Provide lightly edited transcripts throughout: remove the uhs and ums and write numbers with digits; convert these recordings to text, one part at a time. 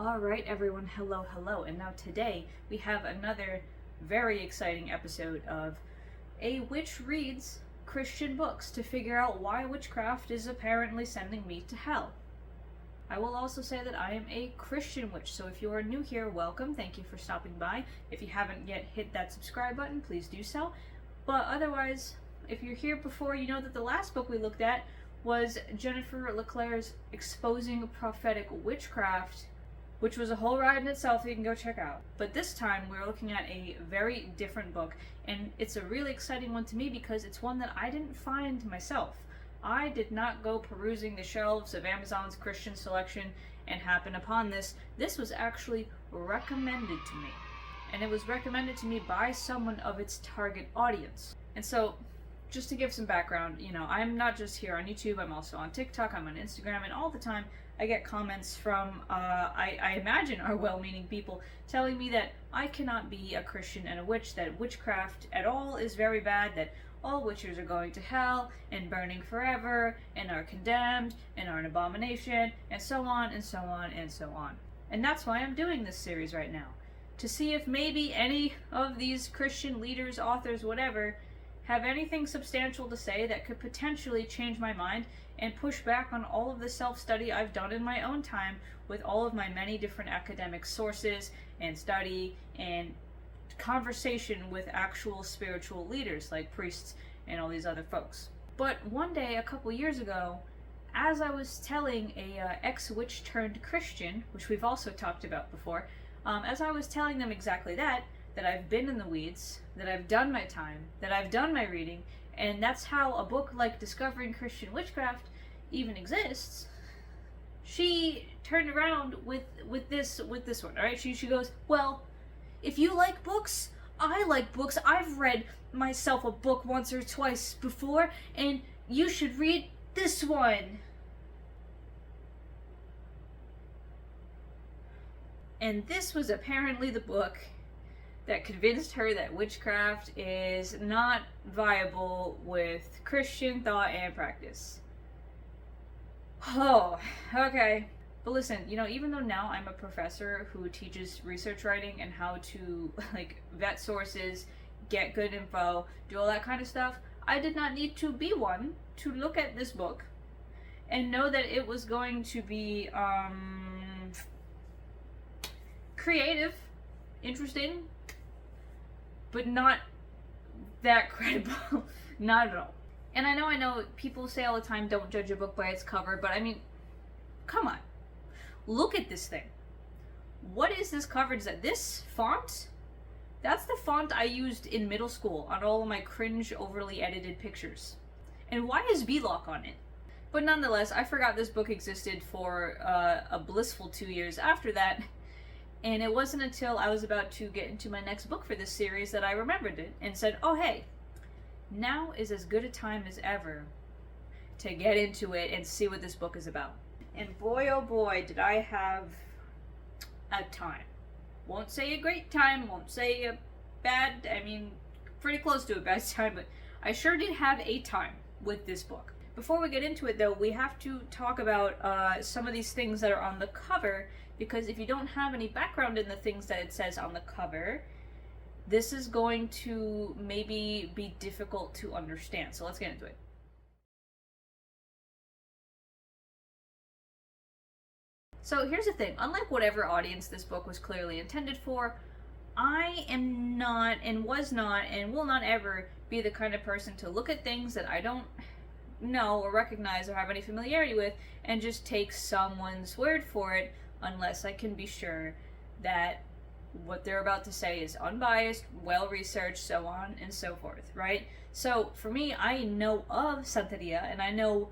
Alright everyone, hello, and now today we have another very exciting episode of A Witch Reads Christian Books to figure out why witchcraft is apparently sending me to hell. I will also say that I am a Christian witch, so if you are new here, welcome, thank you for stopping by. If you haven't yet hit that subscribe button, please do so. But otherwise, if you're here before, you know that the last book we looked at was Jennifer LeClair's Exposing Prophetic Witchcraft, which was a whole ride in itself that you can go check out. But this time we're looking at a very different book, and it's a really exciting one to me because it's one that I didn't find myself. I did not go perusing the shelves of Amazon's Christian selection and happen upon this. This was actually recommended to me, and it was recommended to me by someone of its target audience. And so, just to give some background, I'm not just here on YouTube, I'm also on TikTok, I'm on Instagram, and all the time I get comments from, I imagine are well-meaning people, telling me that I cannot be a Christian and a witch, that witchcraft at all is very bad, that all witches are going to hell, and burning forever, and are condemned, and are an abomination, and so on, and so on, and so on. And that's why I'm doing this series right now, to see if maybe any of these Christian leaders, authors, whatever, have anything substantial to say that could potentially change my mind and push back on all of the self-study I've done in my own time with all of my many different academic sources and study and conversation with actual spiritual leaders like priests and all these other folks. But one day, a couple years ago, as I was telling a ex-witch turned Christian, which we've also talked about before, as I was telling them exactly that I've been in the weeds, that I've done my time, that I've done my reading, and that's how a book like Discovering Christian Witchcraft even exists, she turned around with this one, alright? She goes, well, if you like books, I like books. I've read myself a book once or twice before, and you should read this one. And this was apparently the book that convinced her that witchcraft is not viable with Christian thought and practice. Oh, okay. But listen, even though now I'm a professor who teaches research writing and how to, vet sources, get good info, do all that kind of stuff, I did not need to be one to look at this book and know that it was going to be, creative, interesting, but not that credible. Not at all. And I know people say all the time, don't judge a book by its cover, but I mean, come on. Look at this thing. What is this cover? Is that this font? That's the font I used in middle school on all of my cringe, overly edited pictures. And why is V-Lock on it? But nonetheless, I forgot this book existed for a blissful 2 years after that. And it wasn't until I was about to get into my next book for this series that I remembered it and said, oh hey, now is as good a time as ever to get into it and see what this book is about. And boy oh boy did I have a time. Won't say a great time, won't say a bad, pretty close to a bad time, but I sure did have a time with this book. Before we get into it though, we have to talk about some of these things that are on the cover, because if you don't have any background in the things that it says on the cover, this is going to maybe be difficult to understand. So let's get into it. So here's the thing, unlike whatever audience this book was clearly intended for, I am not, and was not, and will not ever be the kind of person to look at things that I don't know or recognize or have any familiarity with and just take someone's word for it unless I can be sure that what they're about to say is unbiased, well-researched, so on and so forth, right? So for me, I know of Santeria, and I know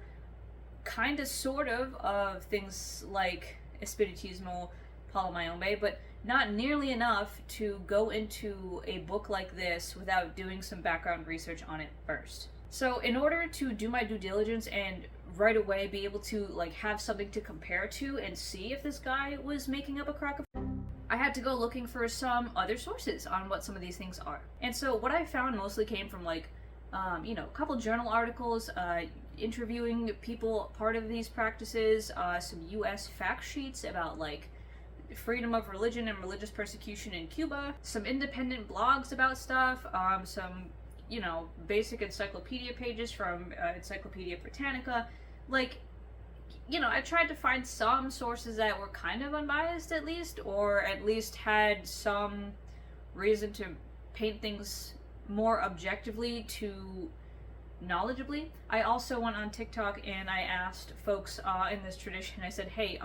kind of sort of things like Espiritismo, Palo Mayombe, but not nearly enough to go into a book like this without doing some background research on it first. So in order to do my due diligence and right away be able to have something to compare to and see if this guy was making up a crock of I had to go looking for some other sources on what some of these things are. And so what I found mostly came from a couple journal articles, interviewing people part of these practices, some US fact sheets about freedom of religion and religious persecution in Cuba, some independent blogs about stuff, some, you know, basic encyclopedia pages from Encyclopedia Britannica. Like, you know, I tried to find some sources that were kind of unbiased at least, or at least had some reason to paint things more objectively to knowledgeably. I also went on TikTok and I asked folks in this tradition, I said, hey,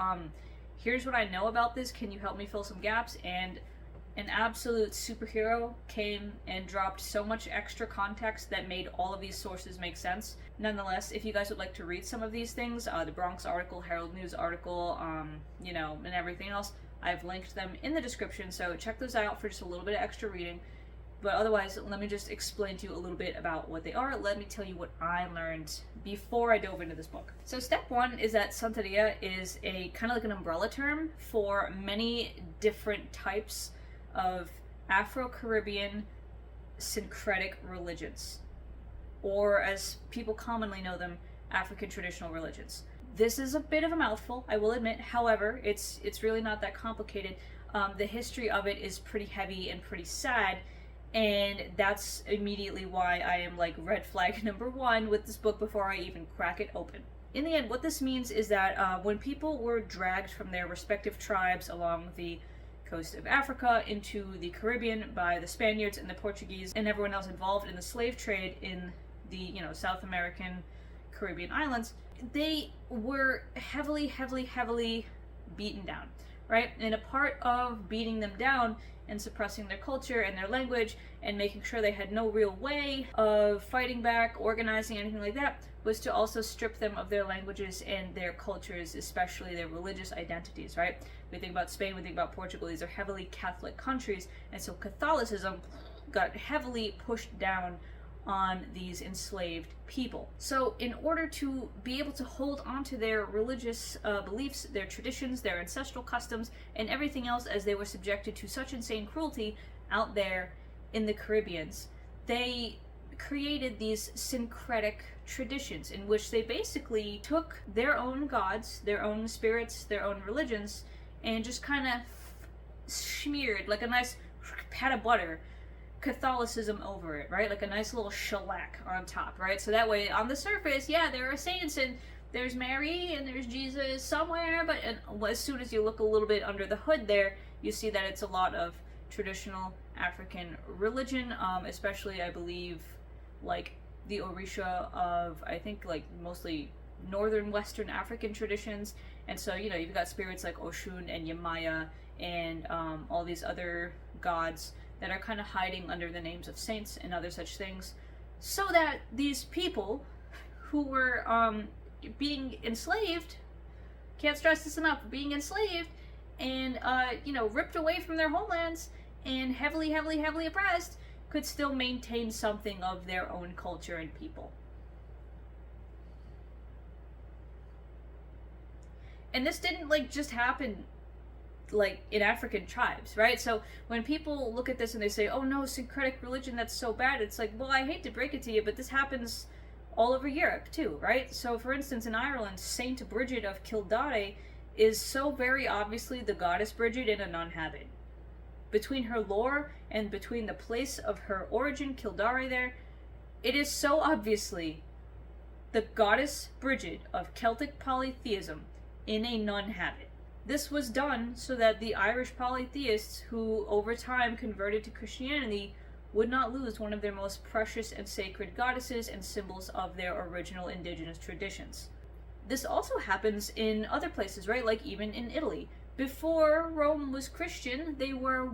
here's what I know about this, can you help me fill some gaps? And an absolute superhero came and dropped so much extra context that made all of these sources make sense. Nonetheless, if you guys would like to read some of these things, the Bronx article, Herald News article, you know, and everything else, I've linked them in the description, so check those out for just a little bit of extra reading. But otherwise, let me just explain to you a little bit about what they are. Let me tell you what I learned before I dove into this book. So step one is that Santeria is a kind of like an umbrella term for many different types of Afro-Caribbean syncretic religions, or as people commonly know them, African traditional religions. This is a bit of a mouthful, I will admit. However, it's really not that complicated. The history of it is pretty heavy and pretty sad, and that's immediately why I am like red flag number one with this book before I even crack it open. In the end, what this means is that when people were dragged from their respective tribes along the coast of Africa into the Caribbean by the Spaniards and the Portuguese and everyone else involved in the slave trade in the, you know, South American Caribbean islands, they were heavily beaten down, right? And a part of beating them down and suppressing their culture and their language and making sure they had no real way of fighting back, organizing, anything like that, was to also strip them of their languages and their cultures, especially their religious identities, right? We think about Spain, we think about Portugal, these are heavily Catholic countries, and so Catholicism got heavily pushed down on these enslaved people. So in order to be able to hold on to their religious beliefs, their traditions, their ancestral customs, and everything else as they were subjected to such insane cruelty out there in the Caribbeans, they created these syncretic traditions in which they basically took their own gods, their own spirits, their own religions, and just kind of smeared like a nice pat of butter Catholicism over it, right? Like a nice little shellac on top, right? So that way on the surface, yeah, there are saints and there's Mary and there's Jesus somewhere, but as soon as you look a little bit under the hood there, you see that it's a lot of traditional African religion, especially I believe like the Orisha of, I think, like mostly northern Western African traditions. And so, you know, you've got spirits like Oshun and Yemaya and all these other gods that are kind of hiding under the names of saints and other such things, so that these people who were being enslaved, can't stress this enough, being enslaved and you know, ripped away from their homelands and heavily oppressed, could still maintain something of their own culture and people. And this didn't like just happen like in African tribes, right? So when people look at this and they say, oh no, syncretic religion, that's so bad, it's like, well, I hate to break it to you, but this happens all over Europe too, right? So for instance, in Ireland, Saint Bridget of Kildare is so very obviously the goddess Bridget in a nun habit. Between her lore and between the place of her origin, Kildare there, it is so obviously the goddess Bridget of Celtic polytheism in a nun habit. This was done so that the Irish polytheists who over time converted to Christianity would not lose one of their most precious and sacred goddesses and symbols of their original indigenous traditions. This also happens in other places, right? Like even in Italy. Before Rome was Christian, they were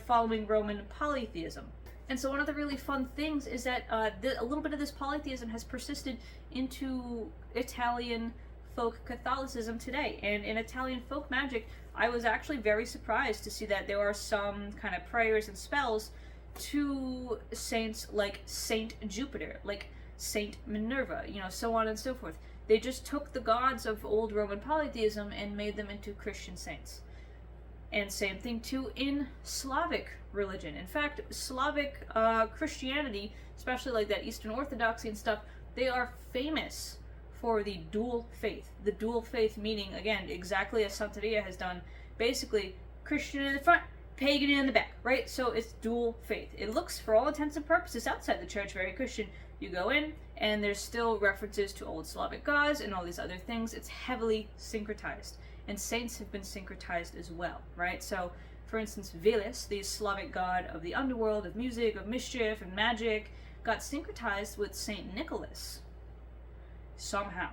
following Roman polytheism. And so one of the really fun things is that a little bit of this polytheism has persisted into Italian folk Catholicism today. And in Italian folk magic, I was actually very surprised to see that there are some kind of prayers and spells to saints like Saint Jupiter, like Saint Minerva, you know, so on and so forth. They just took the gods of old Roman polytheism and made them into Christian saints. And same thing too in Slavic religion. In fact, Slavic Christianity, especially like that Eastern Orthodoxy and stuff, they are famous for the dual faith. The dual faith meaning, again, exactly as Santeria has done, basically Christian in the front, pagan in the back, right? So it's dual faith. It looks, for all intents and purposes, outside the church very Christian. You go in, and there's still references to old Slavic gods and all these other things. It's heavily syncretized. And saints have been syncretized as well, right? So, for instance, Veles, the Slavic god of the underworld, of music, of mischief, and magic, got syncretized with Saint Nicholas. Somehow.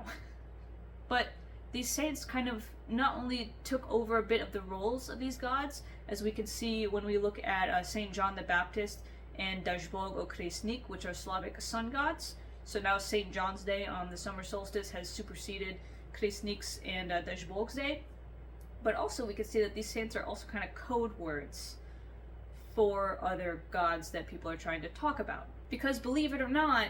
But these saints kind of not only took over a bit of the roles of these gods, as we can see when we look at Saint John the Baptist and Dajbog or Kresnik, which are Slavic sun gods. So now Saint John's Day on the summer solstice has superseded Kresnik's and Dajbog's Day. But also we can see that these saints are also kind of code words for other gods that people are trying to talk about. Because believe it or not,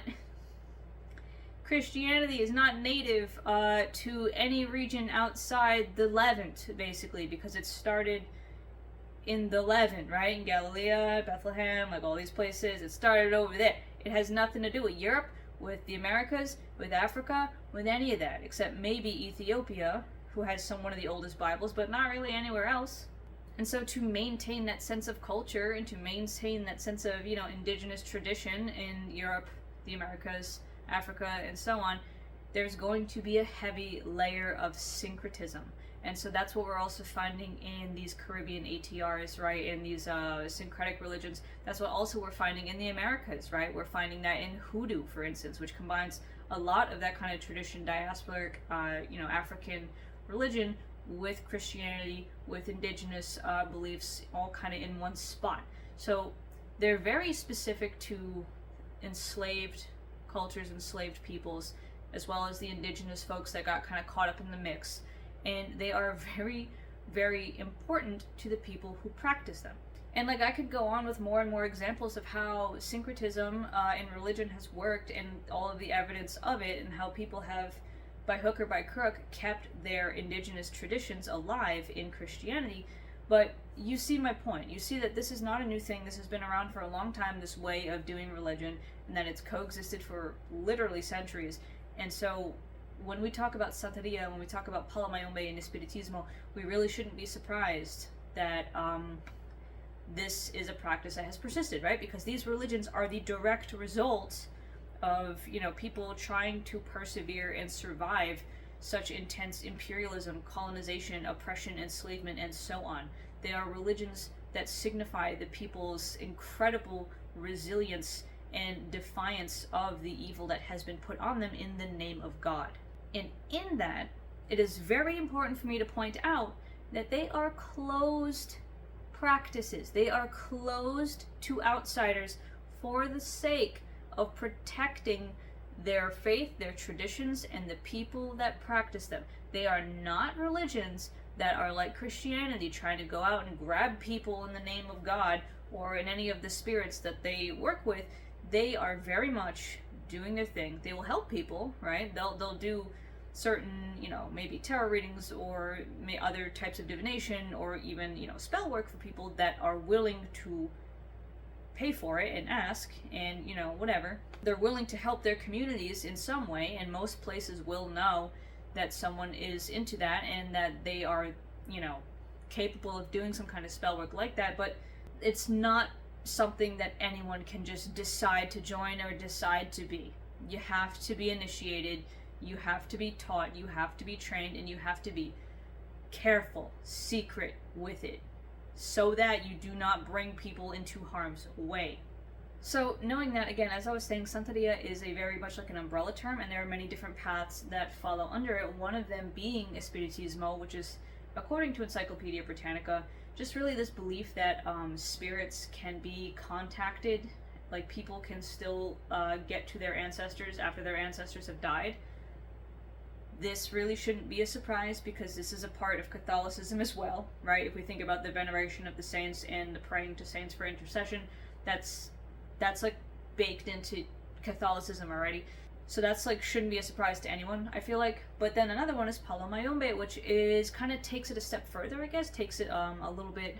Christianity is not native to any region outside the Levant, basically, because it started in the Levant, right? In Galilee, Bethlehem, like all these places. It started over there. It has nothing to do with Europe, with the Americas, with Africa, with any of that, except maybe Ethiopia, who has one of the oldest Bibles, but not really anywhere else. And so to maintain that sense of culture and to maintain that sense of, indigenous tradition in Europe, the Americas, Africa, and so on, there's going to be a heavy layer of syncretism. And so that's what we're also finding in these Caribbean ATRs, right, in these syncretic religions. That's what also we're finding in the Americas, right? We're finding that in hoodoo, for instance, which combines a lot of that kind of tradition, diasporic, African religion with Christianity, with indigenous beliefs, all kind of in one spot. So they're very specific to enslaved cultures, enslaved peoples, as well as the indigenous folks that got kind of caught up in the mix. And they are very, very important to the people who practice them. And I could go on with more and more examples of how syncretism in religion has worked and all of the evidence of it, and how people have, by hook or by crook, kept their indigenous traditions alive in Christianity. But you see my point. You see that this is not a new thing. This has been around for a long time, this way of doing religion, and that it's coexisted for literally centuries. And so when we talk about Santeria, when we talk about Palo Mayombe and Espiritismo, we really shouldn't be surprised that this is a practice that has persisted, right? Because these religions are the direct result of, people trying to persevere and survive such intense imperialism, colonization, oppression, enslavement, and so on. They are religions that signify the people's incredible resilience and defiance of the evil that has been put on them in the name of God. And in that, it is very important for me to point out that they are closed practices. They are closed to outsiders for the sake of protecting their faith, their traditions, and the people that practice them. They are not religions that are like Christianity, trying to go out and grab people in the name of God or in any of the spirits that they work with. They are very much doing their thing. They will help people, right? They'll do certain, maybe tarot readings or other types of divination, or even, spell work for people that are willing to pay for it and ask, and whatever. They're willing to help their communities in some way, and most places will know that someone is into that and that they are, capable of doing some kind of spell work like that. But it's not something that anyone can just decide to join or decide to be. You have to be initiated, you have to be taught, you have to be trained, and you have to be careful, secret with it, so that you do not bring people into harm's way. So knowing that, again, as I was saying, Santeria is a very much like an umbrella term, and there are many different paths that follow under it, one of them being Espiritismo, which is, according to Encyclopedia Britannica, just really this belief that spirits can be contacted, like people can still get to their ancestors after their ancestors have died. This really shouldn't be a surprise, because this is a part of Catholicism as well, right? If we think about the veneration of the saints and the praying to saints for intercession, that's like baked into Catholicism already. So that's shouldn't be a surprise to anyone, I feel like. But then another one is Palo Mayombe, which is kind of takes it a step further, I guess, takes it a little bit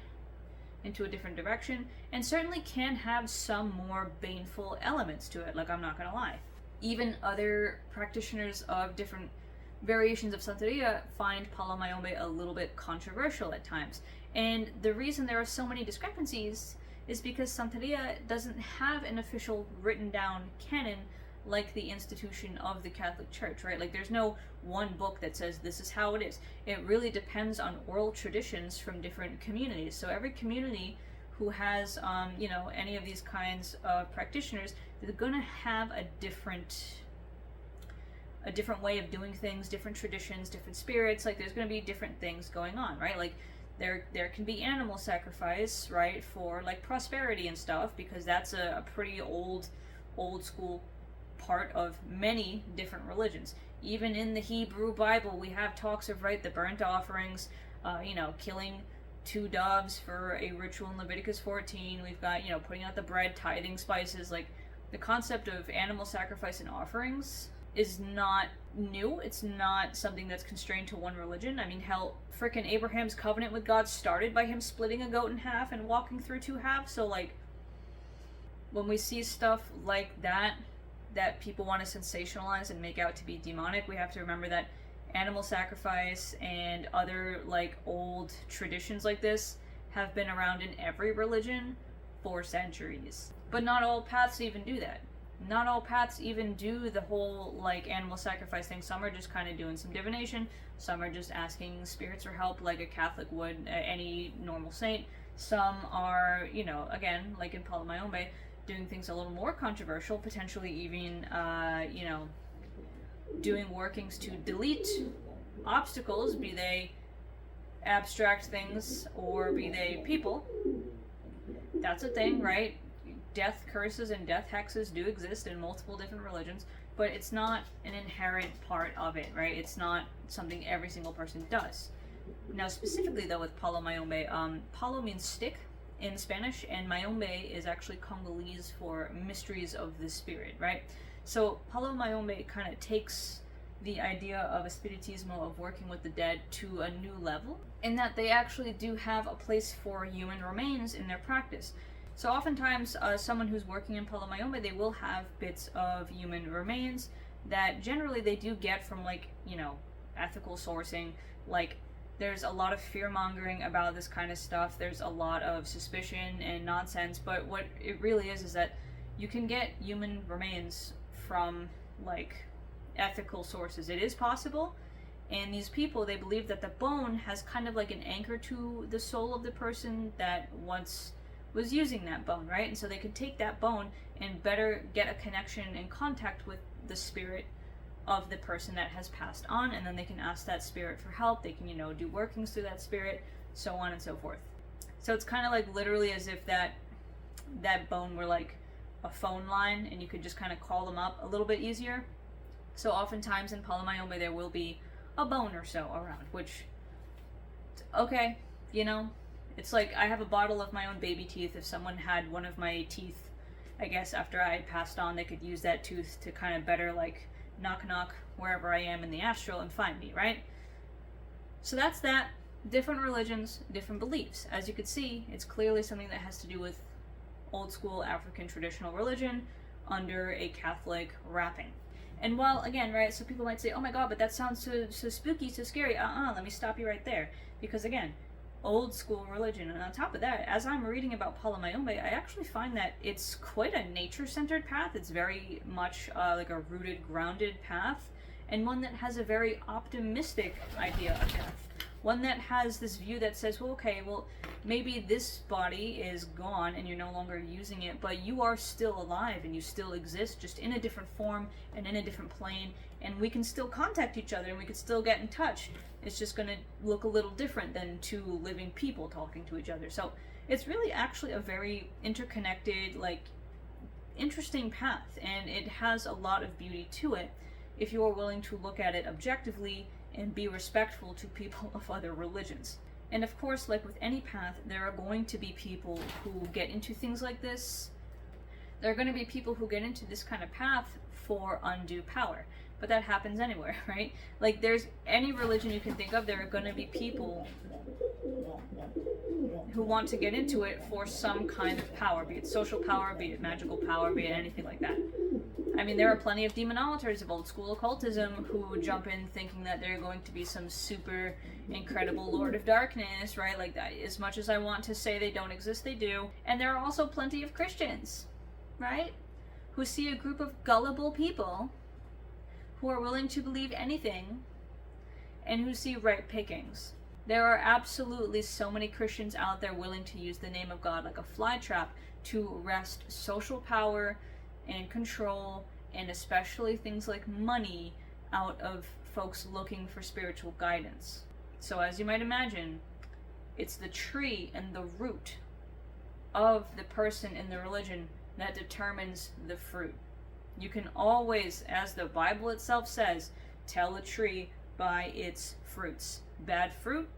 into a different direction, and certainly can have some more baneful elements to it, I'm not gonna lie. Even other practitioners of different variations of Santeria find Palo Mayombe a little bit controversial at times. And the reason there are so many discrepancies is because Santeria doesn't have an official written down canon like the institution of the Catholic Church, right? Like, there's no one book that says this is how it is. It really depends on oral traditions from different communities. So every community who has, any of these kinds of practitioners, they're going to have a different way of doing things, different traditions, different spirits. Like, there's going to be different things going on, right? Like, there can be animal sacrifice, right, for like prosperity and stuff, because that's a pretty old school part of many different religions. Even in the Hebrew Bible, we have talks of, right, the burnt offerings, killing 2 doves for a ritual in Leviticus 14. We've got, putting out the bread, tithing spices. Like, the concept of animal sacrifice and offerings is not new. It's not something that's constrained to one religion. I mean, hell, frickin' Abraham's covenant with God started by him splitting a goat in half and walking through 2 halves. So, like, when we see stuff like that people want to sensationalize and make out to be demonic, we have to remember that animal sacrifice and other, like, old traditions like this have been around in every religion for centuries. But not all paths even do that. Not all paths even do the whole, like, animal sacrifice thing. Some are just kind of doing some divination. Some are just asking spirits for help like a Catholic would, any normal saint. Some are, again, like in Palo Mayombe, doing things a little more controversial, potentially even, doing workings to delete obstacles, be they abstract things or be they people. That's a thing, right? Death curses and death hexes do exist in multiple different religions, but it's not an inherent part of it, right? It's not something every single person does. Now, specifically though with Palo Mayombe, Palo means stick in Spanish, and Mayombe is actually Congolese for mysteries of the spirit, right? So Palo Mayombe kind of takes the idea of Espiritismo, of working with the dead, to a new level, in that they actually do have a place for human remains in their practice. So oftentimes, someone who's working in Palo Mayombe, they will have bits of human remains that generally they do get from, like, ethical sourcing. Like, there's a lot of fear-mongering about this kind of stuff. There's a lot of suspicion and nonsense, but what it really is that you can get human remains from, like, ethical sources. It is possible, and these people, they believe that the bone has kind of like an anchor to the soul of the person that once was using that bone, right? And so they can take that bone and better get a connection and contact with the spirit of the person that has passed on, and then they can ask that spirit for help. They can, do workings through that spirit, so on and so forth. So it's kind of like literally as if that bone were like a phone line, and you could just kind of call them up a little bit easier. So oftentimes in Palo Mayombe there will be a bone or so around, which, okay, it's like I have a bottle of my own baby teeth. If someone had one of my teeth, I guess after I had passed on, they could use that tooth to kind of better, like, knock wherever I am in the astral and find me, right? So that's that. Different religions, different beliefs. As you could see, it's clearly something that has to do with old school African traditional religion under a Catholic wrapping. And while, again, right, so people might say, oh my god, but that sounds so spooky, so scary. Let me stop you right there. Because again, old school religion. And on top of that, as I'm reading about Palo Mayombe, I actually find that it's quite a nature-centered path. It's very much like a rooted, grounded path, and one that has a very optimistic idea of death. One that has this view that says, well, okay, maybe this body is gone and you're no longer using it, but you are still alive and you still exist, just in a different form and in a different plane, and we can still contact each other and we can still get in touch. It's just going to look a little different than 2 living people talking to each other. So it's really actually a very interconnected, like, interesting path, and it has a lot of beauty to it if you are willing to look at it objectively and be respectful to people of other religions. And of course, like with any path, there are going to be people who get into things like this. There are going to be people who get into this kind of path for undue power. But that happens anywhere, right? Like, there's any religion you can think of, there are going to be people who want to get into it for some kind of power, be it social power, be it magical power, be it anything like that. I mean, there are plenty of demonolators of old school occultism who jump in thinking that they're going to be some super incredible Lord of Darkness, right? Like, that, as much as I want to say they don't exist, they do. And there are also plenty of Christians, right? Who see a group of gullible people who are willing to believe anything and who see right pickings. There are absolutely so many Christians out there willing to use the name of God like a flytrap to wrest social power and control, and especially things like money, out of folks looking for spiritual guidance. So as you might imagine, it's the tree and the root of the person in the religion that determines the fruit. You can always, as the Bible itself says, tell a tree by its fruits. Bad fruit,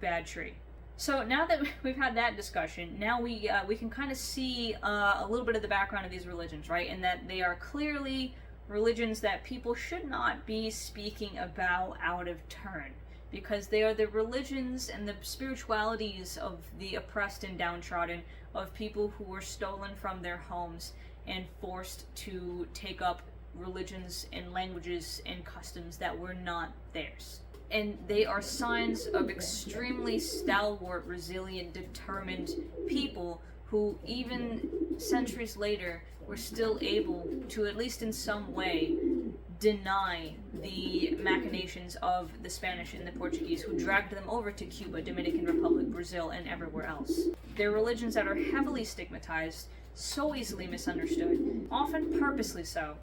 bad tree. So now that we've had that discussion, now we can kind of see a little bit of the background of these religions, right? And that they are clearly religions that people should not be speaking about out of turn, because they are the religions and the spiritualities of the oppressed and downtrodden, of people who were stolen from their homes and forced to take up religions and languages and customs that were not theirs. And they are signs of extremely stalwart, resilient, determined people who, even centuries later, were still able to, at least in some way, deny the machinations of the Spanish and the Portuguese who dragged them over to Cuba, Dominican Republic, Brazil, and everywhere else. They're religions that are heavily stigmatized, so easily misunderstood, often purposely so,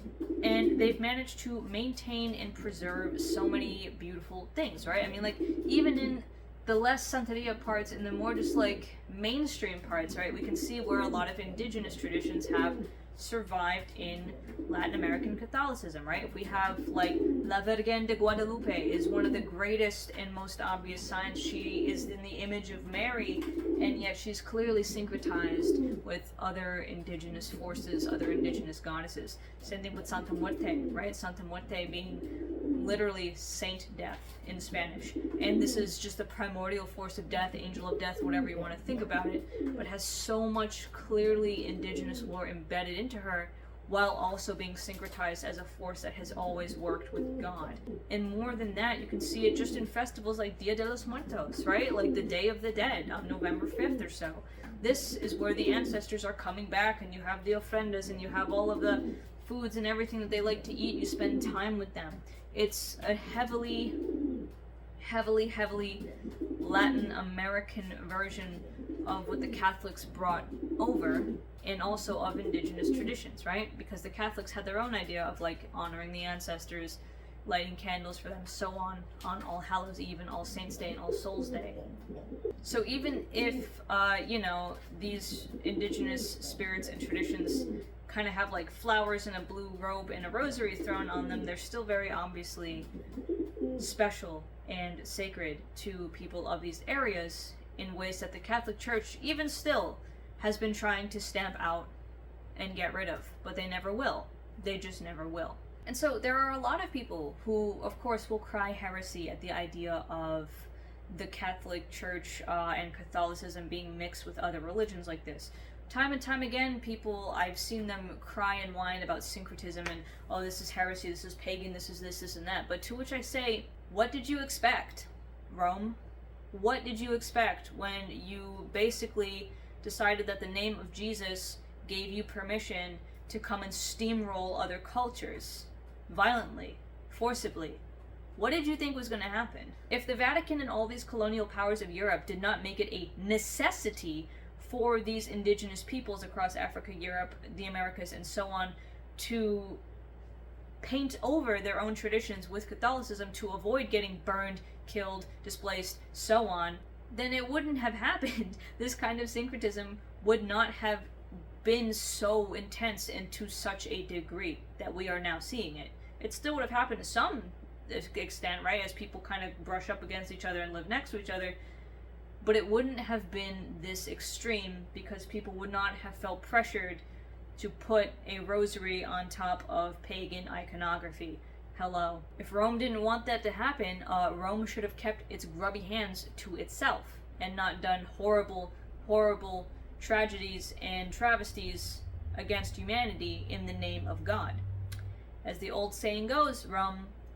and they've managed to maintain and preserve so many beautiful things, right? I mean, like, even in the less Santeria parts and the more just, like, mainstream parts, right, we can see where a lot of indigenous traditions have survived in Latin American Catholicism, right? If we have, like, La Virgen de Guadalupe is one of the greatest and most obvious signs. She is in the image of Mary, and yet she's clearly syncretized with other indigenous forces, other indigenous goddesses. Same thing with Santa Muerte, right? Santa Muerte being literally Saint Death in Spanish. And this is just the primordial force of death, angel of death, whatever you want to think about it, but has so much clearly indigenous lore embedded into her, while also being syncretized as a force that has always worked with God. And more than that, you can see it just in festivals like Dia de los Muertos, right? Like the Day of the Dead on November 5th or so. This is where the ancestors are coming back, and you have the ofrendas, and you have all of the foods and everything that they like to eat. You spend time with them. It's a heavily Latin American version of what the Catholics brought over, and also of indigenous traditions, right? Because the Catholics had their own idea of, like, honoring the ancestors, lighting candles for them, so on All Hallows Eve and All Saints Day and All Souls Day. So even if, these indigenous spirits and traditions kind of have, like, flowers and a blue robe and a rosary thrown on them, they're still very obviously special and sacred to people of these areas in ways that the Catholic Church, even still, has been trying to stamp out and get rid of. But they never will. They just never will. And so there are a lot of people who, of course, will cry heresy at the idea of the Catholic Church and Catholicism being mixed with other religions like this. Time and time again, people, I've seen them cry and whine about syncretism and, oh, this is heresy, this is pagan, this is this and that. But to which I say, what did you expect, Rome? What did you expect when you basically decided that the name of Jesus gave you permission to come and steamroll other cultures violently, forcibly? What did you think was going to happen? If the Vatican and all these colonial powers of Europe did not make it a necessity for these indigenous peoples across Africa, Europe, the Americas, and so on to paint over their own traditions with Catholicism to avoid getting burned, killed, displaced, so on, then it wouldn't have happened. This kind of syncretism would not have been so intense and to such a degree that we are now seeing it. It still would have happened to some extent, right, as people kind of brush up against each other and live next to each other, but it wouldn't have been this extreme because people would not have felt pressured to put a rosary on top of pagan iconography. Hello. If Rome didn't want that to happen, Rome should have kept its grubby hands to itself and not done horrible tragedies and travesties against humanity in the name of God. As the old saying goes,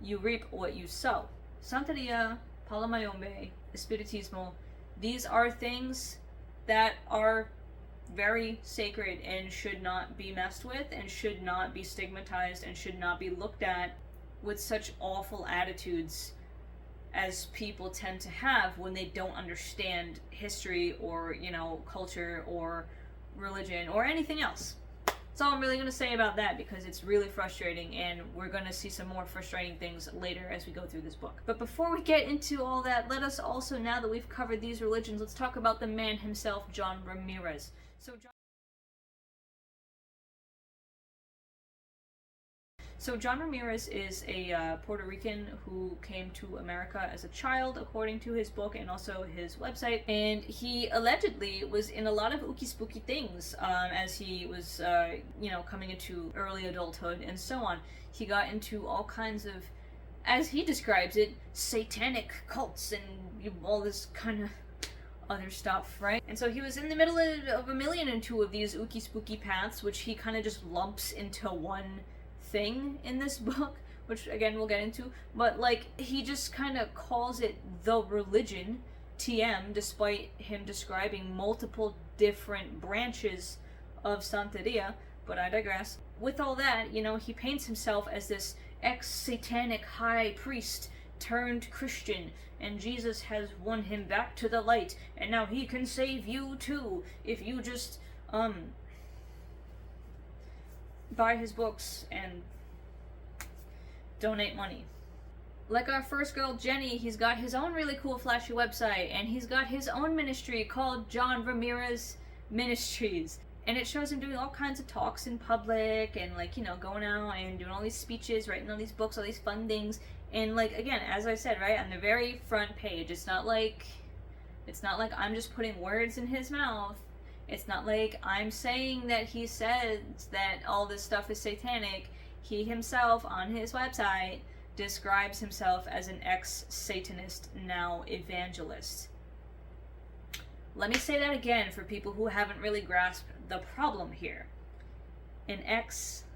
you reap what you sow. Santeria, Palo Mayombe, Espiritismo, these are things that are very sacred and should not be messed with and should not be stigmatized and should not be looked at with such awful attitudes as people tend to have when they don't understand history or, culture or religion or anything else. That's all I'm really going to say about that, because it's really frustrating, and we're going to see some more frustrating things later as we go through this book. But before we get into all that, let us also, now that we've covered these religions, let's talk about the man himself, John Ramirez. So John Ramirez is a Puerto Rican who came to America as a child, according to his book and also his website. And he allegedly was in a lot of ooky spooky things as he was, coming into early adulthood and so on. He got into all kinds of, as he describes it, satanic cults and all this kind of other stuff, right? And so he was in the middle of 1,000,002 of these ooky spooky paths, which he kind of just lumps into one thing in this book, which again we'll get into, but he just kind of calls it the religion, TM, despite him describing multiple different branches of Santeria, but I digress. With all that, he paints himself as this ex-satanic high priest turned Christian, and Jesus has won him back to the light, and now he can save you too, if you just, buy his books and donate money. Like our first girl Jenny, he's got his own really cool flashy website, and he's got his own ministry called John Ramirez Ministries, and it shows him doing all kinds of talks in public and going out and doing all these speeches, writing all these books, all these fun things. And again, as I said, right on the very front page, it's not like I'm just putting words in his mouth. It's not like I'm saying that he says that all this stuff is satanic. He himself, on his website, describes himself as an ex-Satanist, now evangelist. Let me say that again for people who haven't really grasped the problem here. An ex-Satanist.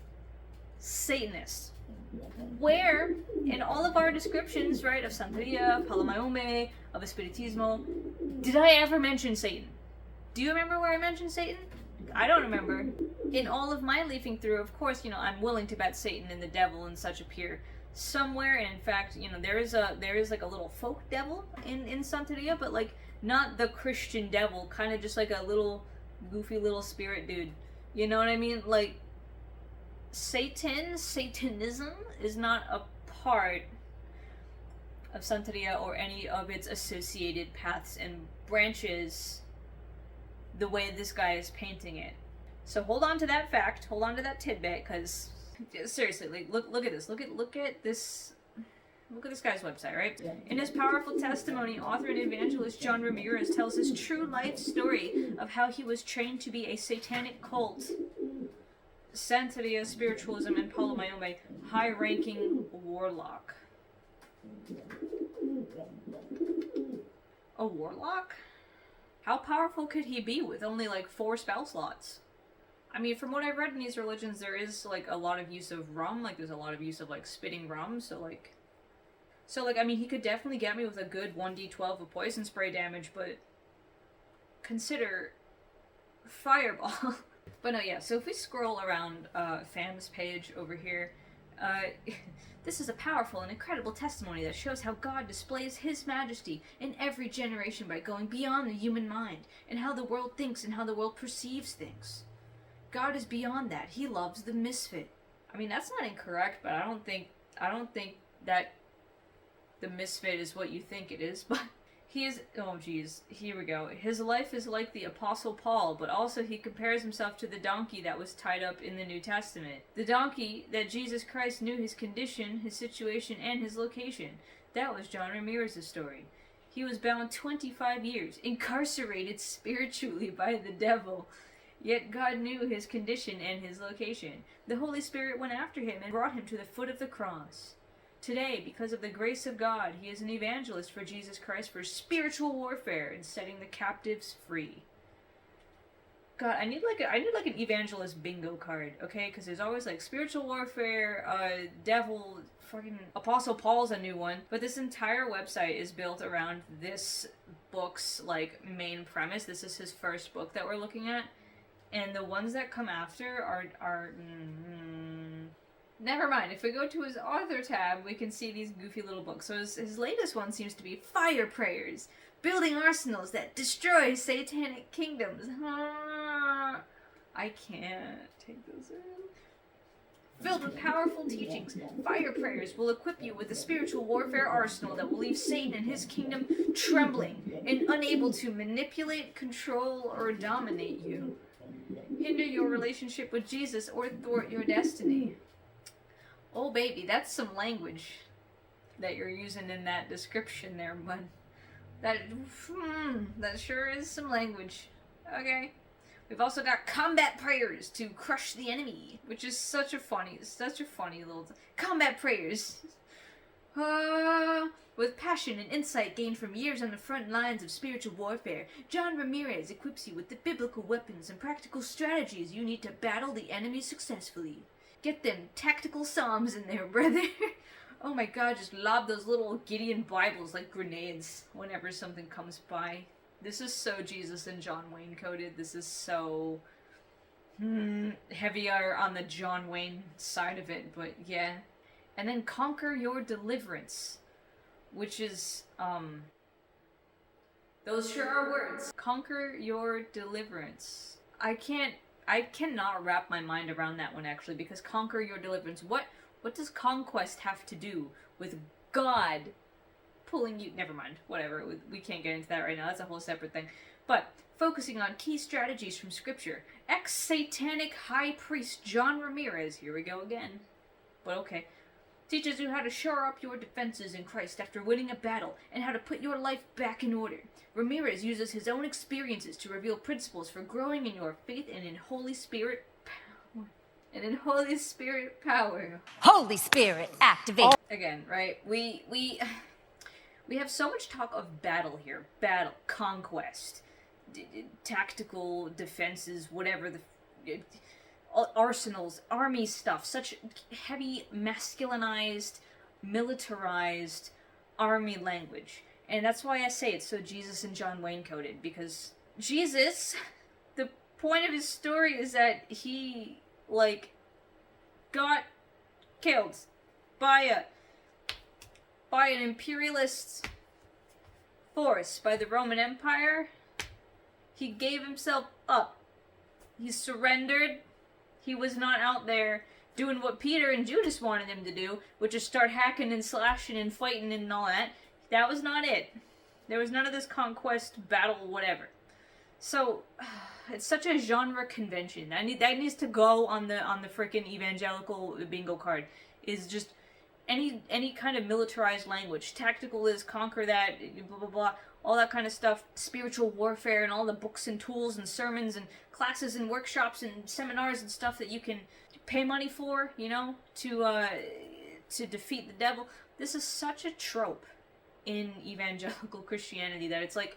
Where, in all of our descriptions, right, of Santeria, Palo Mayombe, of Espiritismo, did I ever mention Satan? Do you remember where I mentioned Satan? I don't remember. In all of my leafing through, of course, I'm willing to bet Satan and the devil and such appear somewhere. And in fact, there is a little folk devil in Santeria, but not the Christian devil, kind of just a little goofy little spirit dude. You know what I mean? Satanism is not a part of Santeria or any of its associated paths and branches the way this guy is painting it. So hold on to that fact, hold on to that tidbit, because seriously, look at this. Look at this guy's website, right? In his powerful testimony, author and evangelist John Ramirez tells his true life story of how he was trained to be a satanic cult, Santeria spiritualism, and Palo Mayombe high-ranking warlock. A warlock? How powerful could he be with only 4 spell slots? I mean, from what I've read in these religions, there is a lot of use of rum. There's a lot of use of spitting rum. So I mean, he could definitely get me with a good 1d12 of poison spray damage, but consider fireball. But no, yeah. So if we scroll around Fam's page over here, this is a powerful and incredible testimony that shows how God displays His majesty in every generation by going beyond the human mind, and how the world thinks and how the world perceives things. God is beyond that. He loves the misfit. I mean, that's not incorrect, but I don't think that the misfit is what you think it is, but he is, oh geez, here we go. His life is like the Apostle Paul, but also he compares himself to the donkey that was tied up in the New Testament. The donkey that Jesus Christ knew his condition, his situation, and his location. That was John Ramirez's story. He was bound 25 years, incarcerated spiritually by the devil. Yet God knew his condition and his location. The Holy Spirit went after him and brought him to the foot of the cross. Today, because of the grace of God, he is an evangelist for Jesus Christ for spiritual warfare and setting the captives free. God, I need like an evangelist bingo card, okay? Because there's always like spiritual warfare, devil, fucking Apostle Paul's a new one. But this entire website is built around this book's like main premise. This is his first book that we're looking at, and the ones that come after are. Never mind. If we go to his author tab, we can see these goofy little books. So his latest one seems to be Fire Prayers. Building arsenals that destroy satanic kingdoms. I can't take those in. Filled with powerful teachings, Fire Prayers will equip you with a spiritual warfare arsenal that will leave Satan and his kingdom trembling and unable to manipulate, control, or dominate you. Hinder your relationship with Jesus or thwart your destiny. Oh baby, that's some language that you're using in that description there, bud. That sure is some language. Okay. We've also got combat prayers to crush the enemy, which is such a funny little combat prayers. With passion and insight gained from years on the front lines of spiritual warfare, John Ramirez equips you with the biblical weapons and practical strategies you need to battle the enemy successfully. Get them tactical psalms in there, brother. Oh my god, just lob those little Gideon Bibles like grenades whenever something comes by. This is so Jesus and John Wayne coded. This is so heavier on the John Wayne side of it, but yeah. And then Conquer Your Deliverance, which is, those sure are words. Conquer Your Deliverance. I cannot wrap my mind around that one, actually, because Conquer Your Deliverance, what does conquest have to do with God pulling you? Never mind. Whatever. We can't get into that right now. That's a whole separate thing. But focusing on key strategies from Scripture. Ex-satanic high priest John Ramirez. Here we go again. But okay. Teaches you how to shore up your defenses in Christ after winning a battle and how to put your life back in order. Ramirez uses his own experiences to reveal principles for growing in your faith and in Holy Spirit power. Holy Spirit, activate. Again, right? We have so much talk of battle here. Battle, conquest, tactical defenses, whatever the arsenals, army stuff. Such heavy, masculinized, militarized army language. And that's why I say it's so Jesus and John Wayne coded, because Jesus, the point of his story is that he got killed by an imperialist force, by the Roman Empire. He gave himself up. He surrendered. He was not out there doing what Peter and Judas wanted him to do, which is start hacking and slashing and fighting and all that. That was not it. There was none of this conquest, battle, whatever. So, it's such a genre convention. That needs to go on the freaking evangelical bingo card. Is just any kind of militarized language. Tactical is conquer that, blah blah blah, all that kind of stuff. Spiritual warfare and all the books and tools and sermons and classes and workshops and seminars and stuff that you can pay money for, to defeat the devil. This is such a trope in evangelical Christianity that it's like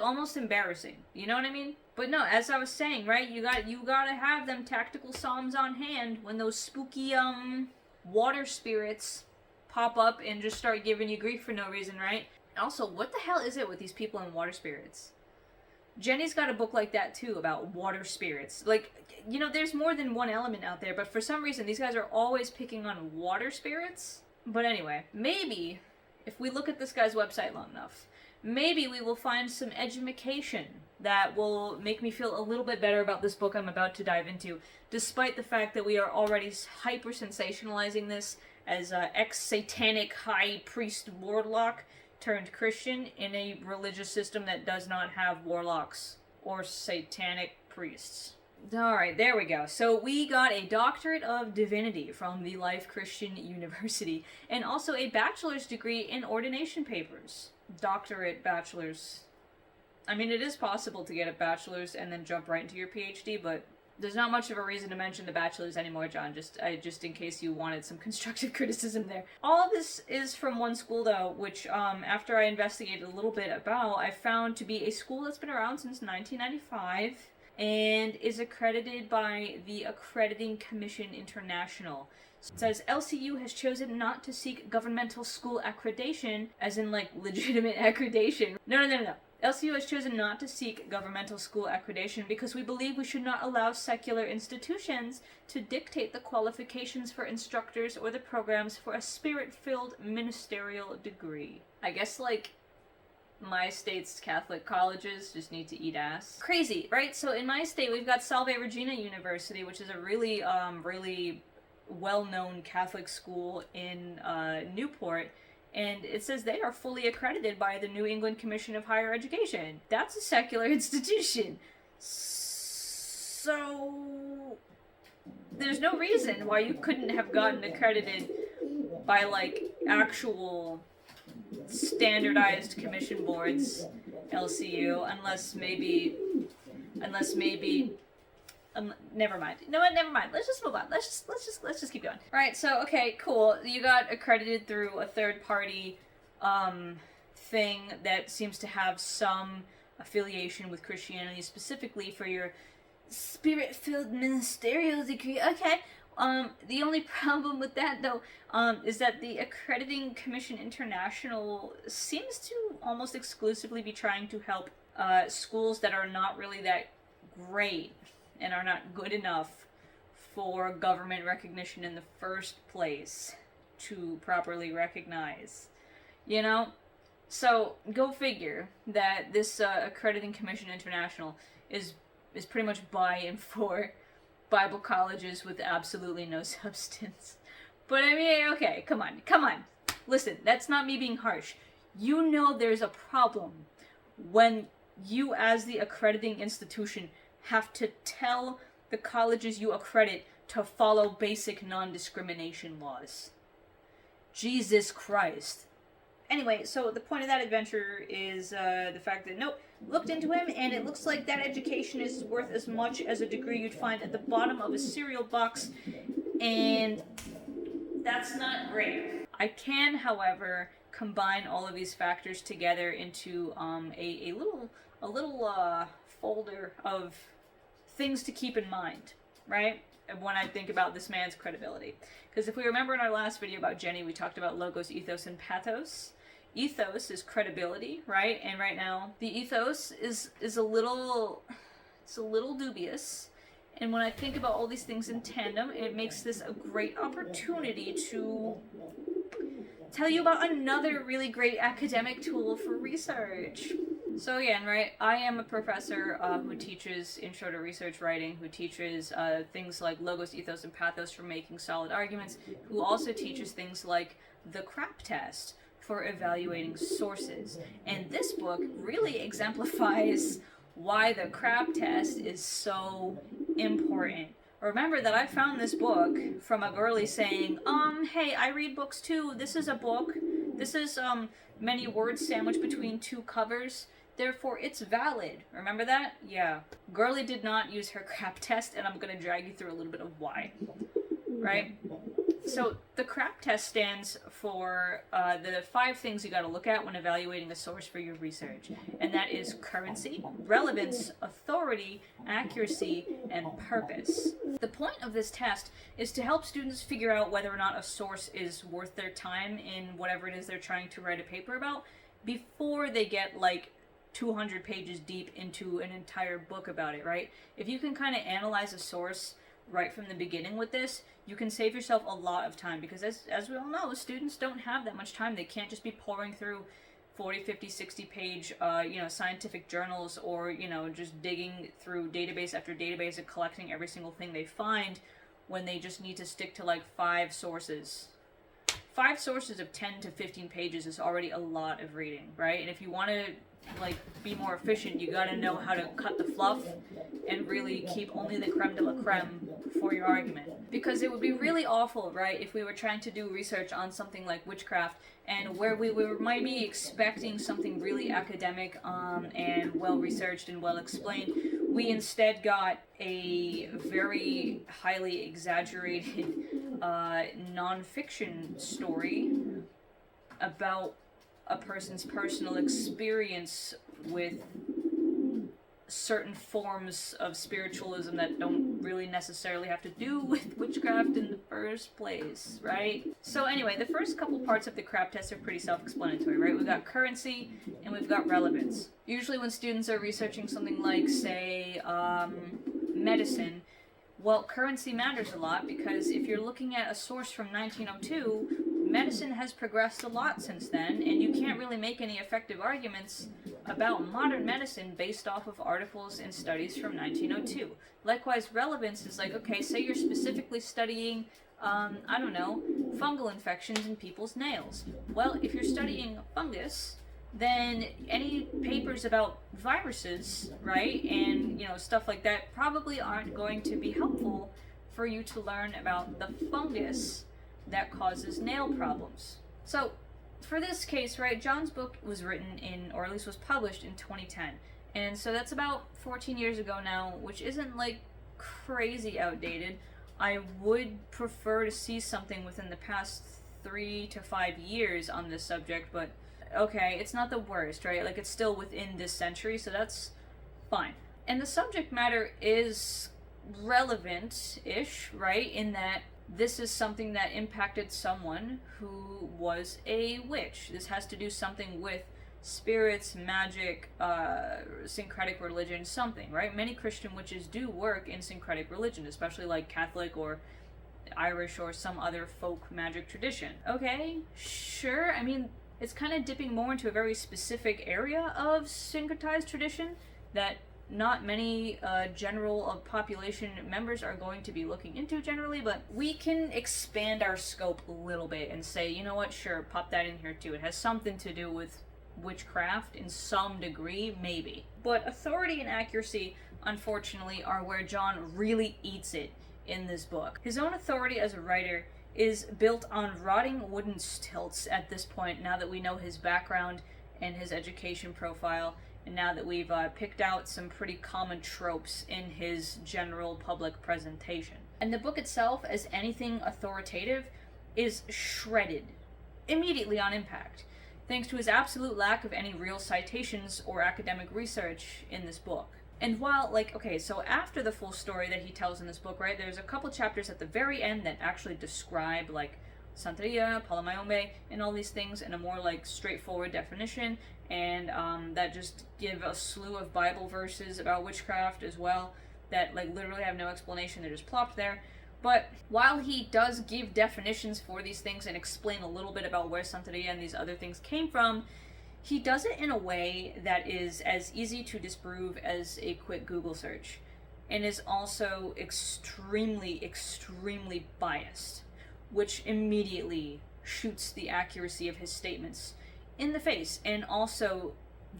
almost embarrassing. You know what I mean? But no, as I was saying, right? You gotta have them tactical psalms on hand when those spooky water spirits pop up and just start giving you grief for no reason, right? Also, what the hell is it with these people and water spirits? Jenny's got a book like that too about water spirits. There's more than one element out there, but for some reason these guys are always picking on water spirits. But anyway, maybe if we look at this guy's website long enough, maybe we will find some edumacation that will make me feel a little bit better about this book I'm about to dive into, despite the fact that we are already hyper-sensationalizing this as ex-satanic high priest warlock turned Christian in a religious system that does not have warlocks or satanic priests. Alright, there we go. So we got a Doctorate of Divinity from the Life Christian University, and also a bachelor's degree in ordination papers. Doctorate, bachelor's. I mean, it is possible to get a bachelor's and then jump right into your PhD, but there's not much of a reason to mention the bachelor's anymore, John, just in case you wanted some constructive criticism there. All of this is from one school, though, which, after I investigated a little bit about, I found to be a school that's been around since 1995 and is accredited by the Accrediting Commission International. It says, LCU has chosen not to seek governmental school accreditation, as in, like, legitimate accreditation. No. LCU has chosen not to seek governmental school accreditation because we believe we should not allow secular institutions to dictate the qualifications for instructors or the programs for a spirit-filled ministerial degree. I guess, like, my state's Catholic colleges just need to eat ass. Crazy, right? So in my state, we've got Salve Regina University, which is a really, really well-known Catholic school in Newport, and it says they are fully accredited by the New England Commission of Higher Education. That's a secular institution. So there's no reason why you couldn't have gotten accredited by, like, actual standardized commission boards, LCU, unless maybe never mind. You know what? Never mind. Let's just move on. Let's just keep going. All right. So okay, cool. You got accredited through a third party thing that seems to have some affiliation with Christianity, specifically for your spirit-filled ministerial degree. Okay. The only problem with that, though, is that the Accrediting Commission International seems to almost exclusively be trying to help schools that are not really that great and are not good enough for government recognition in the first place to properly recognize. You know? So, go figure that this Accrediting Commission International is pretty much by and for Bible colleges with absolutely no substance. But I mean, okay, come on. Listen, that's not me being harsh. You know there's a problem when you, as the accrediting institution, have to tell the colleges you accredit to follow basic non-discrimination laws. Jesus Christ. Anyway, so the point of that adventure is the fact that, nope, looked into him, and it looks like that education is worth as much as a degree you'd find at the bottom of a cereal box, and that's not great. I can, however, combine all of these factors together into a little folder of things to keep in mind, right? When I think about this man's credibility. Because if we remember in our last video about Jenny, we talked about logos, ethos, and pathos. Ethos is credibility, right? And right now, the ethos is a little dubious. And when I think about all these things in tandem, it makes this a great opportunity to tell you about another really great academic tool for research. So again, right, I am a professor who teaches intro to research writing, who teaches things like logos, ethos, and pathos for making solid arguments, who also teaches things like the CRAP test for evaluating sources. And this book really exemplifies why the CRAP test is so important. Remember that I found this book from a girlie saying, hey, I read books too. This is a book. This is many words sandwiched between two covers. Therefore, it's valid. Remember that? Yeah. Girlie did not use her CRAP test, and I'm going to drag you through a little bit of why. Right? So, the CRAP test stands for the 5 things you got to look at when evaluating a source for your research. And that is currency, relevance, authority, accuracy, and purpose. The point of this test is to help students figure out whether or not a source is worth their time in whatever it is they're trying to write a paper about before they get, like, 200 pages deep into an entire book about it, right? If you can kind of analyze a source right from the beginning with this, you can save yourself a lot of time, because as we all know, students don't have that much time. They can't just be pouring through 40, 50, 60 page, scientific journals, or, just digging through database after database and collecting every single thing they find when they just need to stick to like 5 sources. 5 sources of 10 to 15 pages is already a lot of reading, right? And if you want to be more efficient, you gotta know how to cut the fluff and really keep only the creme de la creme for your argument. Because it would be really awful, right, if we were trying to do research on something like witchcraft, and where we might be expecting something really academic and well researched and well explained, We instead got a very highly exaggerated non-fiction story about a person's personal experience with certain forms of spiritualism that don't really necessarily have to do with witchcraft in the first place, right? So anyway, the first couple parts of the crap test are pretty self-explanatory, right? We've got currency and we've got relevance. Usually when students are researching something like, say, medicine, well, currency matters a lot because if you're looking at a source from 1902, medicine has progressed a lot since then, and you can't really make any effective arguments about modern medicine based off of articles and studies from 1902. Likewise, relevance is like, okay, say you're specifically studying, I don't know, fungal infections in people's nails. Well, if you're studying fungus, then any papers about viruses, right, and, stuff like that probably aren't going to be helpful for you to learn about the fungus that causes nail problems. So, for this case, right, John's book was written in, or at least was published in 2010. And so that's about 14 years ago now, which isn't like crazy outdated. I would prefer to see something within the past 3 to 5 years on this subject, but okay, it's not the worst, right? Like, it's still within this century, so that's fine. And the subject matter is relevant-ish, right, in that this is something that impacted someone who was a witch. This has to do something with spirits, magic, syncretic religion, something, right? Many Christian witches do work in syncretic religion, especially like Catholic or Irish or some other folk magic tradition. Okay, sure, I mean, it's kind of dipping more into a very specific area of syncretized tradition that not many general population members are going to be looking into generally, but we can expand our scope a little bit and say, you know what, sure, pop that in here too. It has something to do with witchcraft in some degree, maybe. But authority and accuracy, unfortunately, are where John really eats it in this book. His own authority as a writer is built on rotting wooden stilts at this point, now that we know his background and his education profile, and now that we've picked out some pretty common tropes in his general public presentation. And the book itself, as anything authoritative, is shredded immediately on impact, thanks to his absolute lack of any real citations or academic research in this book. And while, so after the full story that he tells in this book, right, there's a couple chapters at the very end that actually describe, Santeria, Palo Mayombe, and all these things in a more, straightforward definition, and that just give a slew of Bible verses about witchcraft as well that, literally have no explanation, they're just plopped there. But while he does give definitions for these things and explain a little bit about where Santeria and these other things came from, he does it in a way that is as easy to disprove as a quick Google search, and is also extremely, extremely biased, which immediately shoots the accuracy of his statements in the face, and also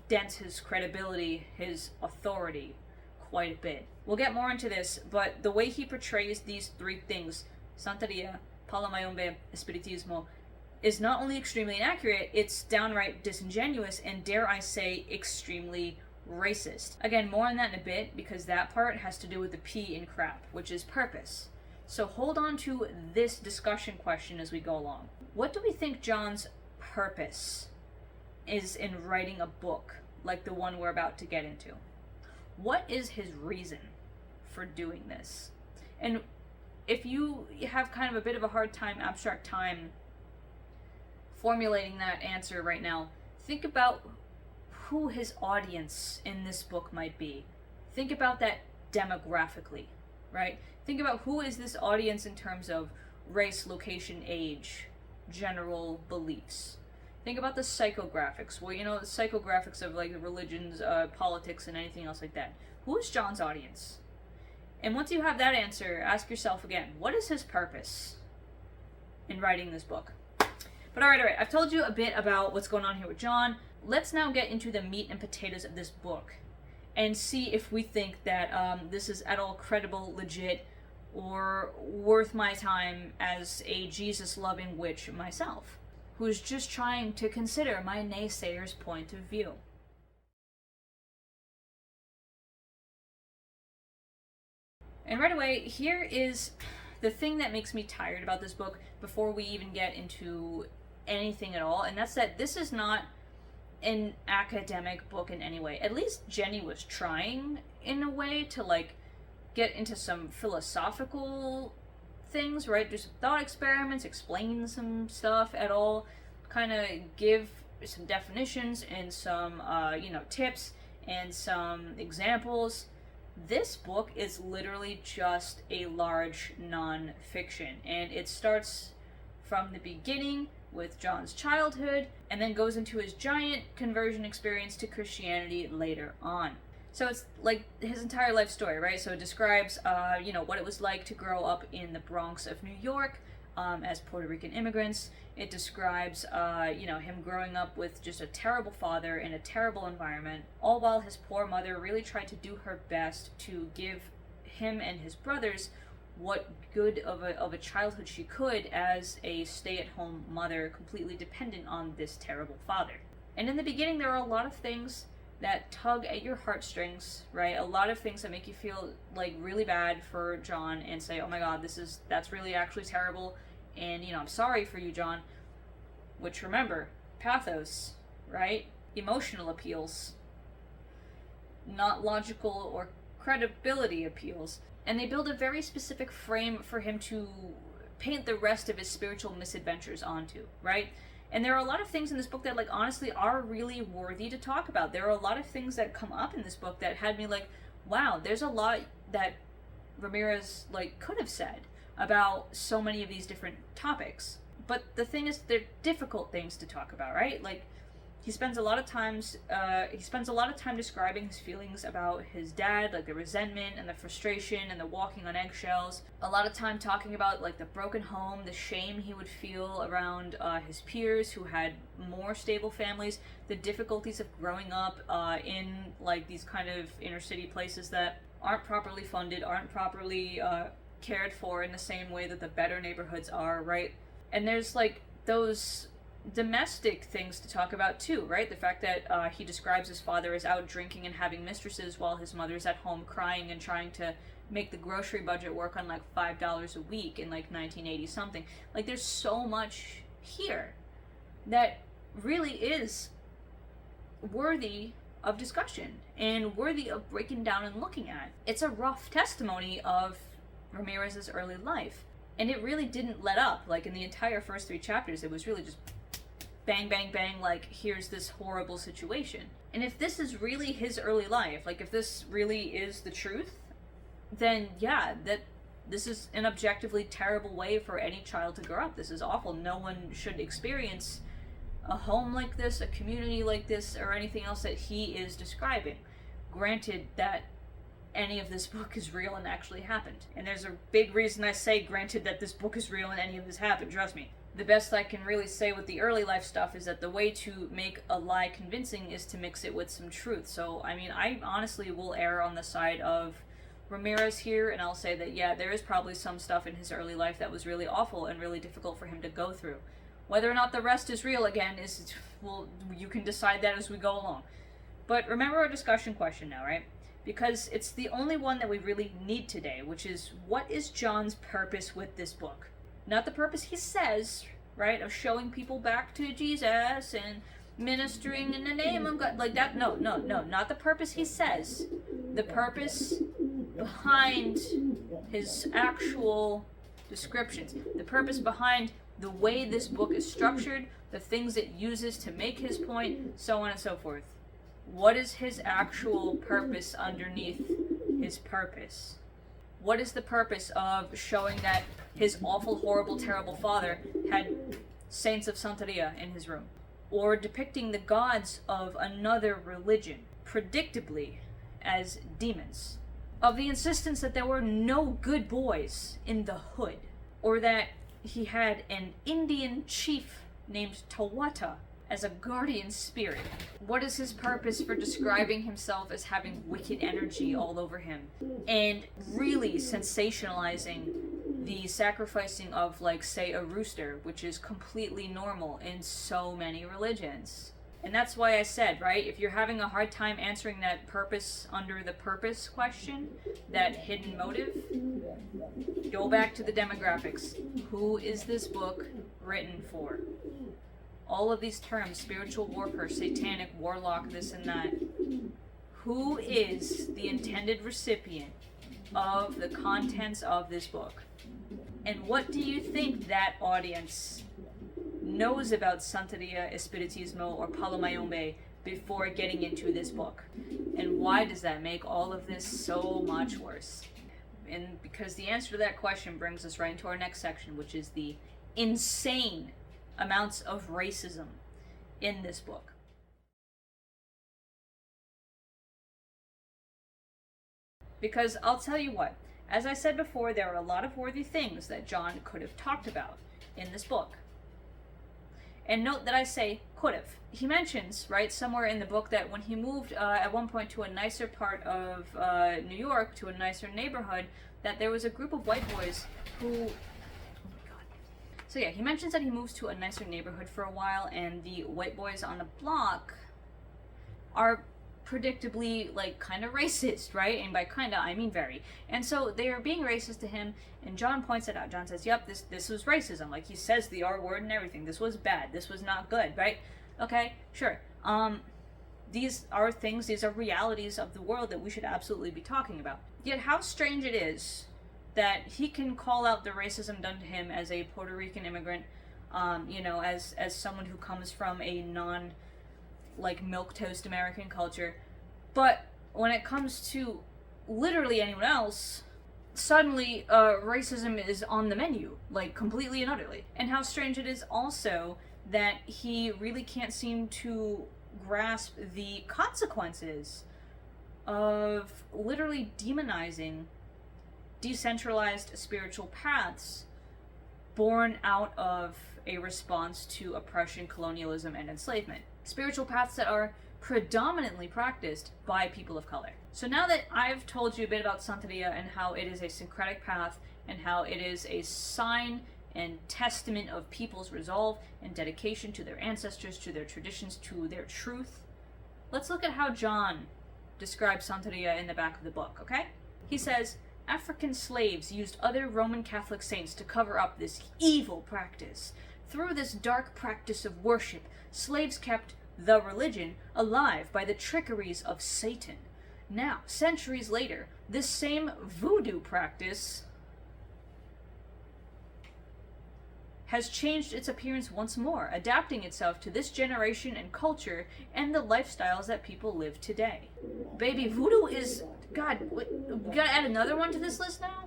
dents his credibility, his authority, quite a bit. We'll get more into this, but the way he portrays these three things, Santeria, Palo Mayombe, Espiritismo, is not only extremely inaccurate, it's downright disingenuous, and dare I say, extremely racist. Again, more on that in a bit, because that part has to do with the P in crap, which is purpose. So hold on to this discussion question as we go along. What do we think John's purpose is in writing a book like the one we're about to get into? What is his reason for doing this? And if you have kind of a bit of a hard time, abstract time, formulating that answer right now, think about who his audience in this book might be. Think about that demographically, right? Think about who is this audience in terms of race, location, age, general beliefs. Think about the psychographics. Well, the psychographics of religions, politics, and anything else like that. Who is John's audience? And once you have that answer, ask yourself again, what is his purpose in writing this book? But alright, I've told you a bit about what's going on here with John. Let's now get into the meat and potatoes of this book and see if we think that this is at all credible, legit, or worth my time as a Jesus-loving witch myself, who's just trying to consider my naysayer's point of view. And right away, here is the thing that makes me tired about this book before we even get into anything at all, and that's that this is not an academic book in any way. At least Jenny was trying in a way to like get into some philosophical things, right? Do some thought experiments, explain some stuff at all, kind of give some definitions and some tips and some examples. This book is literally just a large non-fiction, and it starts from the beginning with John's childhood and then goes into his giant conversion experience to Christianity later on. So it's like his entire life story, right? So it describes what it was like to grow up in the Bronx of New York as Puerto Rican immigrants. It describes him growing up with just a terrible father in a terrible environment, all while his poor mother really tried to do her best to give him and his brothers what good of a childhood she could as a stay-at-home mother, completely dependent on this terrible father. And in the beginning, there are a lot of things that tug at your heartstrings, right? A lot of things that make you feel like really bad for John and say, oh my god, that's really actually terrible, and I'm sorry for you, John. Which, remember, pathos, right? Emotional appeals, not logical or credibility appeals. And they build a very specific frame for him to paint the rest of his spiritual misadventures onto, right? And there are a lot of things in this book that, like, honestly are really worthy to talk about. There are a lot of things that come up in this book that had me like, wow, there's a lot that Ramirez, like, could have said about so many of these different topics. But the thing is, they're difficult things to talk about, right? Like, he spends a lot of time describing his feelings about his dad, like the resentment and the frustration and the walking on eggshells. A lot of time talking about like the broken home, the shame he would feel around his peers who had more stable families, the difficulties of growing up in like these kind of inner city places that aren't properly funded, aren't properly cared for in the same way that the better neighborhoods are, right? And there's like those domestic things to talk about too, right? The fact that he describes his father as out drinking and having mistresses while his mother's at home crying and trying to make the grocery budget work on like $5 a week in like 1980 something. Like, there's so much here that really is worthy of discussion and worthy of breaking down and looking at. It's a rough testimony of Ramirez's early life, and it really didn't let up. Like, in the entire first 3 chapters, it was really just bang, bang, bang, like, here's this horrible situation. And if this is really his early life, like, if this really is the truth, then yeah, this is an objectively terrible way for any child to grow up. This is awful. No one should experience a home like this, a community like this, or anything else that he is describing. Granted that any of this book is real and actually happened. And there's a big reason I say granted that this book is real and any of this happened, trust me. The best I can really say with the early life stuff is that the way to make a lie convincing is to mix it with some truth. So, I mean, I honestly will err on the side of Ramirez here, and I'll say that, yeah, there is probably some stuff in his early life that was really awful and really difficult for him to go through. Whether or not the rest is real, again, well, you can decide that as we go along. But remember our discussion question now, right? Because it's the only one that we really need today, which is, what is John's purpose with this book? Not the purpose he says, right, of showing people back to Jesus and ministering in the name of God, like that. No, not the purpose he says. The purpose behind his actual descriptions. The purpose behind the way this book is structured, the things it uses to make his point, so on and so forth. What is his actual purpose underneath his purpose? What is the purpose of showing that his awful, horrible, terrible father had saints of Santeria in his room? Or depicting the gods of another religion, predictably, as demons? Of the insistence that there were no good boys in the hood? Or that he had an Indian chief named Tawata as a guardian spirit? What is his purpose for describing himself as having wicked energy all over him? And really sensationalizing the sacrificing of, like, say, a rooster, which is completely normal in so many religions. And that's why I said, right, if you're having a hard time answering that purpose under the purpose question, that hidden motive, go back to the demographics. Who is this book written for? All of these terms, spiritual warper, satanic, warlock, this and that. Who is the intended recipient of the contents of this book? And what do you think that audience knows about Santeria, Espiritismo, or Palo Mayombe before getting into this book? And why does that make all of this so much worse? And because the answer to that question brings us right into our next section, which is the insane amounts of racism in this book. Because I'll tell you what, as I said before, there are a lot of worthy things that John could have talked about in this book. And note that I say could have. He mentions, right, somewhere in the book that when he moved at one point to a nicer part of New York, to a nicer neighborhood, that there was a group of white boys who... Oh my god. So yeah, he mentions that he moves to a nicer neighborhood for a while, and the white boys on the block are predictably, like, kind of racist, right? And by kind of, I mean very. And so they are being racist to him, and John points it out. John says, yep, this was racism. Like, he says the R word and everything. This was bad. This was not good, right? Okay, sure. These are things, these are realities of the world that we should absolutely be talking about. Yet how strange it is that he can call out the racism done to him as a Puerto Rican immigrant, you know, as someone who comes from a like milquetoast American culture, but when it comes to literally anyone else, suddenly racism is on the menu, like completely and utterly. And how strange it is also that he really can't seem to grasp the consequences of literally demonizing decentralized spiritual paths born out of a response to oppression, colonialism, and enslavement. Spiritual paths that are predominantly practiced by people of color. So now that I've told you a bit about Santeria and how it is a syncretic path and how it is a sign and testament of people's resolve and dedication to their ancestors, to their traditions, to their truth, let's look at how John describes Santeria in the back of the book, okay? He says, African slaves used other Roman Catholic saints to cover up this evil practice. Through this dark practice of worship, slaves kept the religion alive by the trickeries of Satan. Now, centuries later, this same voodoo practice has changed its appearance once more, adapting itself to this generation and culture and the lifestyles that people live today. Baby, voodoo is... God, we gotta add another one to this list now?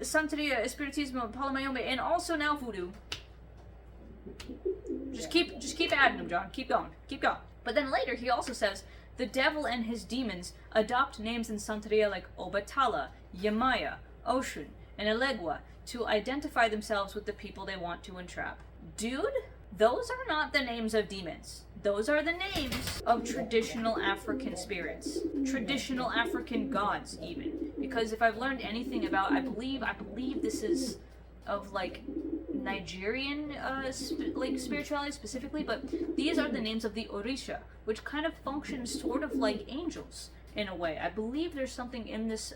Santeria, Espiritismo, Palo Mayombe, and also now voodoo. Just keep adding them, John. Keep going. But then later he also says, the devil and his demons adopt names in Santeria like Obatala, Yamaya, Oshun, and Elegua to identify themselves with the people they want to entrap. Dude, those are not the names of demons. Those are the names of traditional African spirits. Traditional African gods, even. Because if I've learned anything about, I believe this is of, like, Nigerian spirituality specifically, but these are the names of the Orisha, which kind of function sort of like angels in a way. I believe there's something in this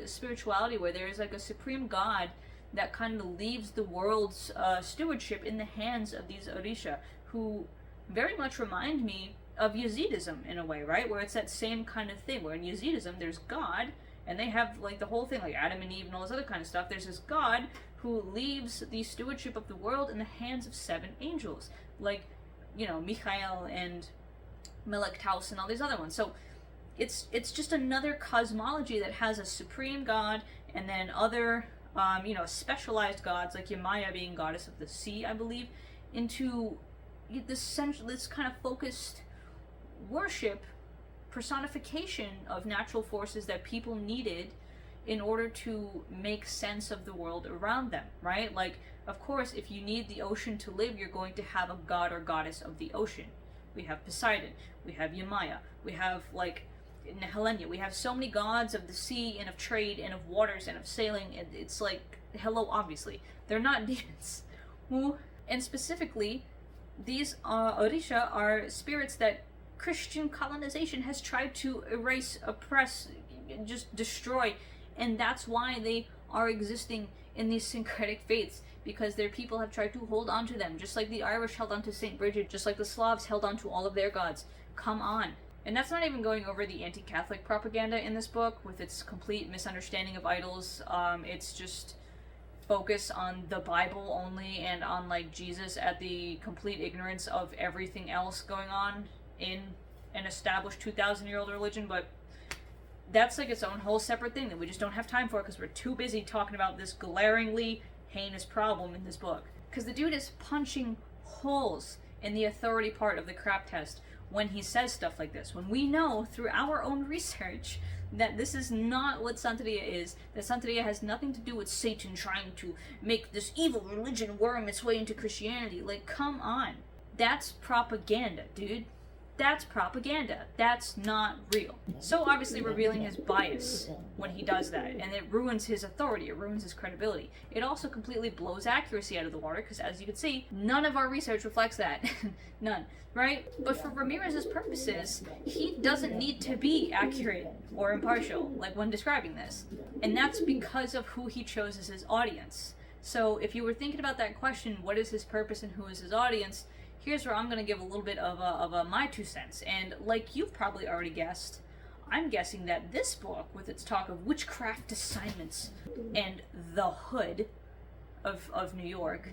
spirituality where there is like a supreme god that kind of leaves the world's stewardship in the hands of these Orisha, who very much remind me of Yazidism in a way, right? Where it's that same kind of thing, where in Yazidism there's God, and they have like the whole thing, like Adam and Eve and all this other kind of stuff. There's this God who leaves the stewardship of the world in the hands of 7 angels, like, you know, Michael and Melek Taus and all these other ones. So it's just another cosmology that has a supreme god and then other specialized gods, like Yamaya being goddess of the sea, I believe, into this kind of focused worship, personification of natural forces that people needed in order to make sense of the world around them, right? Like, of course, if you need the ocean to live, you're going to have a god or goddess of the ocean. We have Poseidon, we have Yamaya, we have, like, Helena, we have so many gods of the sea and of trade and of waters and of sailing. It's like, hello, obviously. They're not demons. And specifically, these Orisha are spirits that Christian colonization has tried to erase, oppress, just destroy, and that's why they are existing in these syncretic faiths, because their people have tried to hold on to them, just like the Irish held on to St. Bridget, just like the Slavs held on to all of their gods. Come on. And that's not even going over the anti-Catholic propaganda in this book, with its complete misunderstanding of idols. It's just focus on the Bible only, and on, like, Jesus at the complete ignorance of everything else going on in an established 2,000-year-old religion, but that's like its own whole separate thing that we just don't have time for because we're too busy talking about this glaringly heinous problem in this book. Because the dude is punching holes in the authority part of the crap test when he says stuff like this, when we know through our own research that this is not what Santeria is, that Santeria has nothing to do with Satan trying to make this evil religion worm its way into Christianity. Like, come on. That's propaganda, dude. That's propaganda. That's not real. So obviously revealing his bias when he does that, and it ruins his authority, it ruins his credibility. It also completely blows accuracy out of the water, because as you can see, none of our research reflects that. None, right? But for Ramirez's purposes, he doesn't need to be accurate or impartial, like when describing this. And that's because of who he chose as his audience. So if you were thinking about that question, what is his purpose and who is his audience, here's where I'm going to give a little bit of my 2 cents. And like you've probably already guessed, I'm guessing that this book, with its talk of witchcraft assignments and the hood of New York,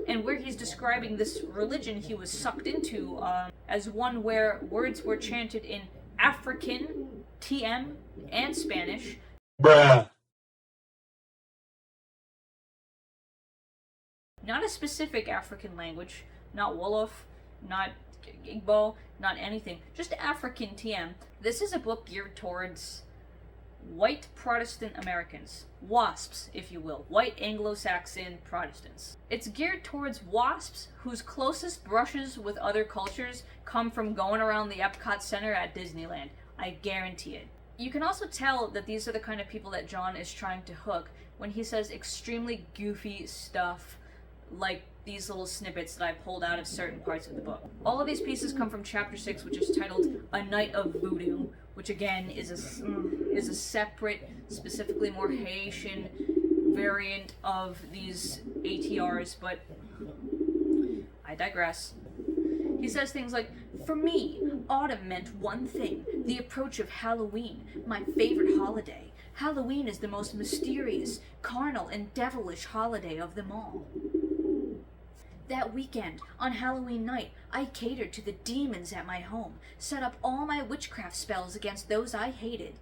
and where he's describing this religion he was sucked into as one where words were chanted in African, TM, and Spanish. Bruh. Not a specific African language, not Wolof, not Igbo, not anything, just African TM. This is a book geared towards white Protestant Americans. WASPs, if you will. White Anglo-Saxon Protestants. It's geared towards WASPs whose closest brushes with other cultures come from going around the Epcot Center at Disneyland. I guarantee it. You can also tell that these are the kind of people that John is trying to hook when he says extremely goofy stuff like these little snippets that I pulled out of certain parts of the book. All of these pieces come from chapter 6, which is titled A Night of Voodoo, which again is a separate, specifically more Haitian variant of these ATRs, but I digress. He says things like, "For me, autumn meant one thing, the approach of Halloween, my favorite holiday. Halloween is the most mysterious, carnal, and devilish holiday of them all. That weekend, on Halloween night, I catered to the demons at my home, set up all my witchcraft spells against those I hated,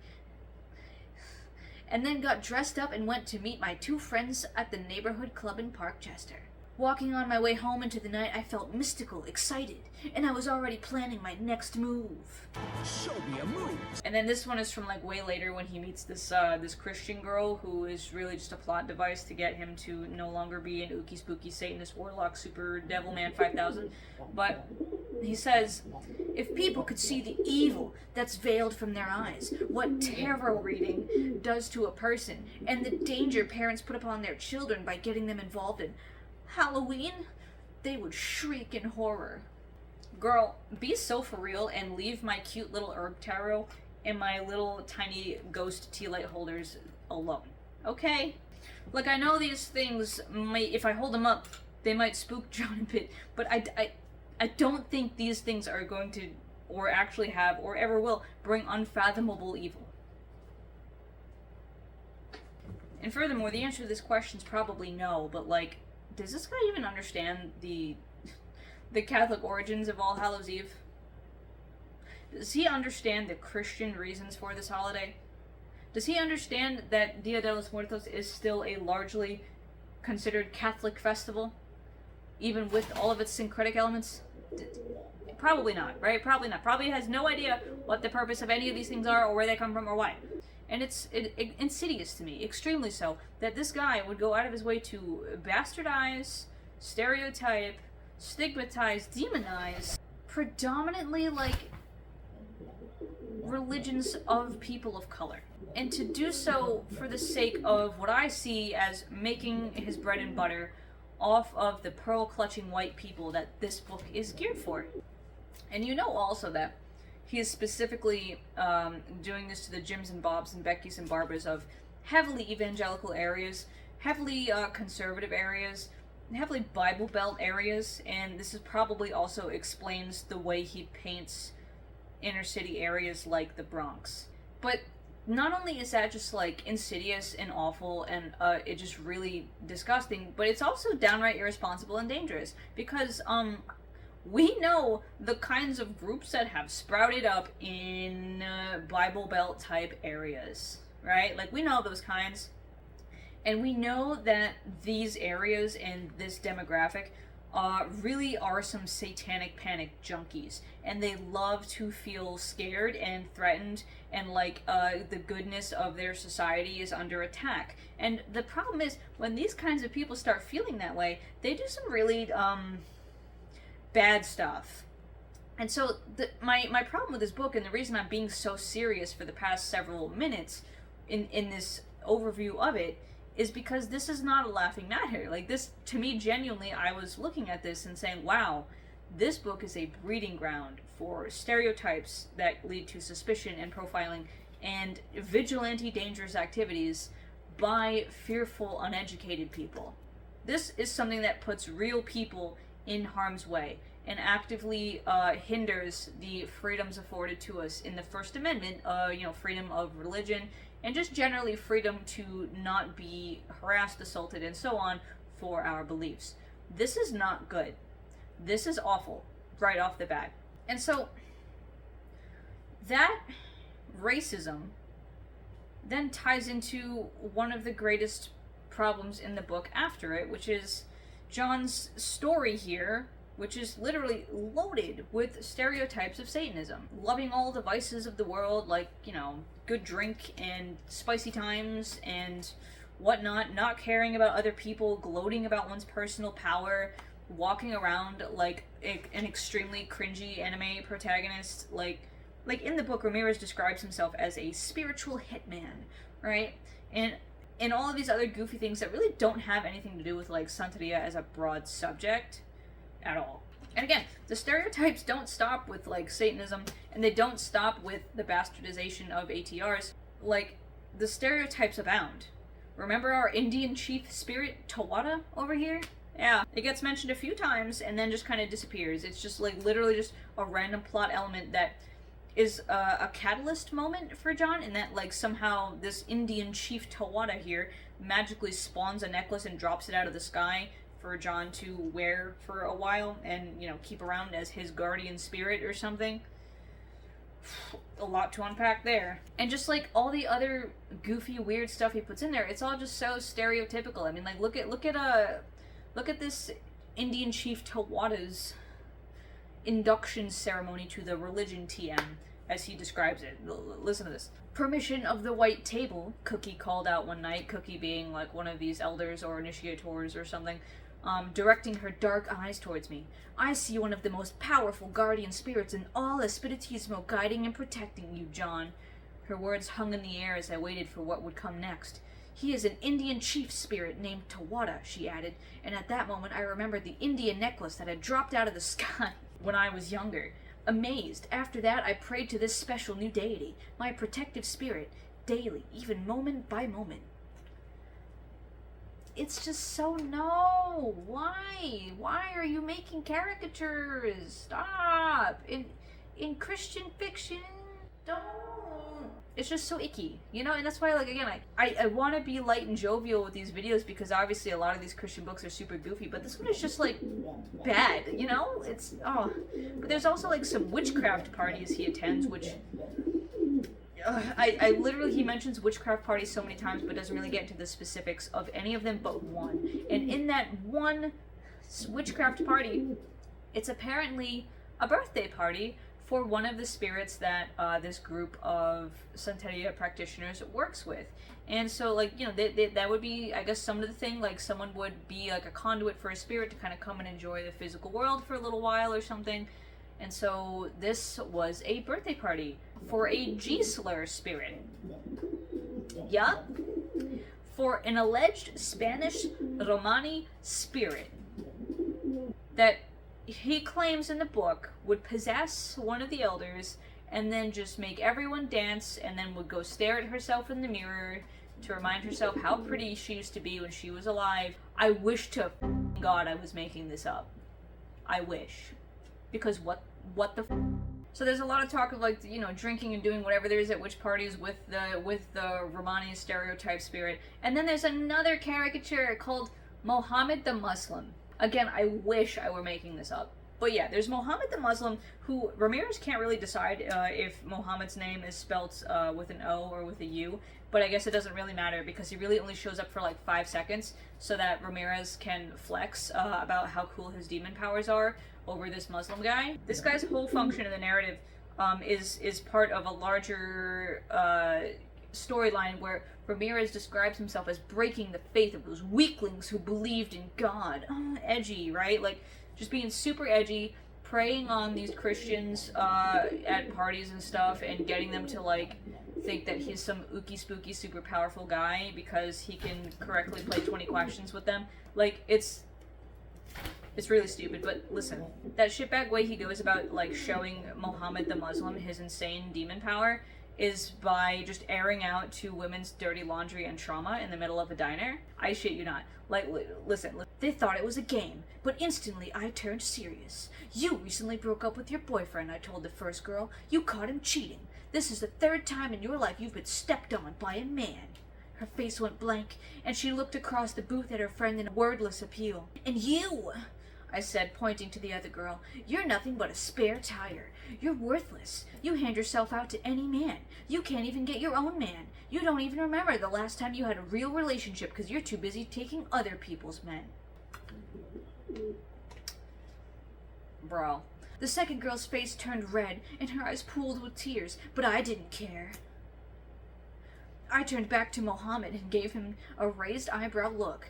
and then got dressed up and went to meet my 2 friends at the neighborhood club in Parkchester. Walking on my way home into the night, I felt mystical, excited, and I was already planning my next move." Show me a move. And then this one is from like way later when he meets this this Christian girl who is really just a plot device to get him to no longer be an ooky spooky Satanist warlock super devil man 5000. But he says, "If people could see the evil that's veiled from their eyes, what tarot reading does to a person, and the danger parents put upon their children by getting them involved in Halloween, they would shriek in horror." Girl, be so for real and leave my cute little herb tarot and my little tiny ghost tea light holders alone, okay? Like, I know these things might, if I hold them up, they might spook John a bit, but I don't think these things are going to, or actually have, or ever will, bring unfathomable evil. And furthermore, the answer to this question is probably no, but like, does this guy even understand the Catholic origins of All Hallows Eve? Does he understand the Christian reasons for this holiday? Does he understand that Dia de los Muertos is still a largely considered Catholic festival, even with all of its syncretic elements? Probably not, right? Probably not. Probably has no idea what the purpose of any of these things are, or where they come from, or why. And it's insidious to me, extremely so, that this guy would go out of his way to bastardize, stereotype, stigmatize, demonize, predominantly, like, religions of people of color. And to do so for the sake of what I see as making his bread and butter off of the pearl-clutching white people that this book is geared for. And you know also that he is specifically doing this to the Jims and Bobs and Beckys and Barbas of heavily evangelical areas, heavily conservative areas, heavily Bible Belt areas, and this is probably also explains the way he paints inner city areas like the Bronx. But not only is that just like insidious and awful and it just really disgusting, but it's also downright irresponsible and dangerous because we know the kinds of groups that have sprouted up in Bible Belt type areas, right? Like we know those kinds. And we know that these areas and this demographic really are some satanic panic junkies. And they love to feel scared and threatened and like the goodness of their society is under attack. And the problem is, when these kinds of people start feeling that way, they do some really bad stuff. And so my problem with this book, and the reason I'm being so serious for the past several minutes in this overview of it, is because this is not a laughing matter. Like this, to me, genuinely, I was looking at this and saying, wow, this book is a breeding ground for stereotypes that lead to suspicion and profiling and vigilante dangerous activities by fearful, uneducated people. This is something that puts real people in harm's way and actively hinders the freedoms afforded to us in the First Amendment, freedom of religion, and just generally freedom to not be harassed, assaulted, and so on for our beliefs. This is not good. This is awful, right off the bat. And so, that racism then ties into one of the greatest problems in the book after it, which is John's story here, which is literally loaded with stereotypes of Satanism. Loving all the vices of the world, like, good drink and spicy times and whatnot, not caring about other people, gloating about one's personal power, walking around like an extremely cringy anime protagonist. Like in the book, Ramirez describes himself as a spiritual hitman, right? And all of these other goofy things that really don't have anything to do with like Santeria as a broad subject at all. And again, the stereotypes don't stop with like Satanism, and they don't stop with the bastardization of ATRs. Like, the stereotypes abound. Remember our Indian chief spirit Tawada over here? Yeah, it gets mentioned a few times and then just kind of disappears. It's just like literally just a random plot element that is a catalyst moment for John, in that like somehow this Indian chief Tawada here magically spawns a necklace and drops it out of the sky for John to wear for a while and, keep around as his guardian spirit or something. A lot to unpack there. And just like all the other goofy, weird stuff he puts in there, it's all just so stereotypical. I mean, like look at this Indian chief Tawada's induction ceremony to the religion TM, as he describes it. Listen to this. Permission of the white table, Cookie called out one night, Cookie being like one of these elders or initiators or something, directing her dark eyes towards me. I see one of the most powerful guardian spirits in all Espiritismo guiding and protecting you, John. Her words hung in the air as I waited for what would come next. He is an Indian chief spirit named Tawada, she added, and at that moment I remembered the Indian necklace that had dropped out of the sky when I was younger. Amazed, after that I prayed to this special new deity, my protective spirit, daily, even moment by moment. It's just so no. Why? Why are you making caricatures? Stop. In Christian fiction, don't. It's just so icky, and that's why, like, again, I want to be light and jovial with these videos because obviously a lot of these Christian books are super goofy, but this one is just, like, bad, It's, But there's also, like, some witchcraft parties he attends, which... I literally, he mentions witchcraft parties so many times, but doesn't really get into the specifics of any of them but one. And in that one witchcraft party, it's apparently a birthday party for one of the spirits that this group of Santeria practitioners works with. And so, like, that would be, I guess, some of the thing, like, someone would be, like, a conduit for a spirit to kind of come and enjoy the physical world for a little while or something. And so this was a birthday party for a Gisler spirit. Yup. For an alleged Spanish Romani spirit that he claims in the book would possess one of the elders and then just make everyone dance, and then would go stare at herself in the mirror to remind herself how pretty she used to be when she was alive. I wish to God I was making this up. I wish. Because what the So there's a lot of talk of, like, you know, drinking and doing whatever there is at witch parties with the Romani stereotype spirit. And then there's another caricature called Mohammed the Muslim. Again, I wish I were making this up. But yeah, there's Mohammed the Muslim, who Ramirez can't really decide if Mohammed's name is spelt with an O or with a U, but I guess it doesn't really matter because he really only shows up for like 5 seconds so that Ramirez can flex about how cool his demon powers are over this Muslim guy. This guy's whole function in the narrative is part of a larger storyline where Ramirez describes himself as breaking the faith of those weaklings who believed in God. Oh, edgy, right? Like, just being super edgy, preying on these Christians at parties and stuff, and getting them to, like, think that he's some ooky spooky super powerful guy because he can correctly play 20 questions with them. Like, it's really stupid, but listen, that shitbag way he goes about, like, showing Mohammed the Muslim his insane demon power is by just airing out to women's dirty laundry and trauma in the middle of a diner. I shit you not. Like, listen, they thought it was a game, but instantly I turned serious. You recently broke up with your boyfriend, I told the first girl. You caught him cheating. This is the 3rd time in your life you've been stepped on by a man. Her face went blank, and she looked across the booth at her friend in wordless appeal. And you, I said, pointing to the other girl, you're nothing but a spare tire. You're worthless. You hand yourself out to any man. You can't even get your own man. You don't even remember the last time you had a real relationship because you're too busy taking other people's men. Bro. The second girl's face turned red and her eyes pooled with tears, but I didn't care. I turned back to Mohammed and gave him a raised eyebrow look.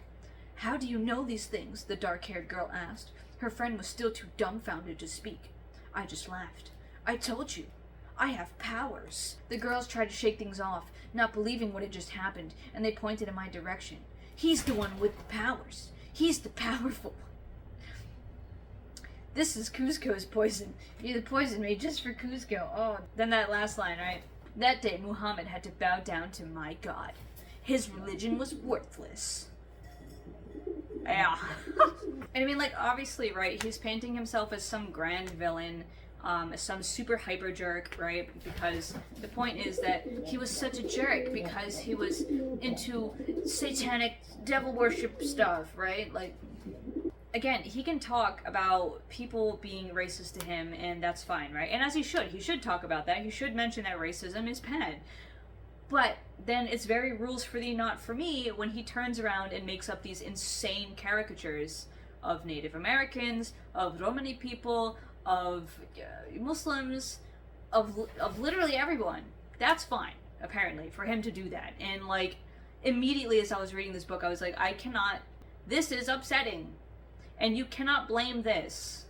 How do you know these things? The dark-haired girl asked. Her friend was still too dumbfounded to speak. I just laughed. I told you. I have powers. The girls tried to shake things off, not believing what had just happened, and they pointed in my direction. He's the one with the powers. He's the powerful. This is Cusco's poison. You poisoned me just for Cusco. Oh, then that last line, right? That day, Muhammad had to bow down to my God. His religion was worthless. Yeah. And I mean, like, obviously, right, he's painting himself as some grand villain, as some super hyper jerk, right? Because the point is that he was such a jerk because he was into satanic devil worship stuff, right? Like, again, he can talk about people being racist to him, and that's fine, right? And as he should talk about that. He should mention that racism is bad. But then it's very rules for thee, not for me, when he turns around and makes up these insane caricatures of Native Americans, of Romani people, of Muslims, of literally everyone. That's fine, apparently, for him to do that. And, like, immediately as I was reading this book, I was like, this is upsetting. And you cannot blame this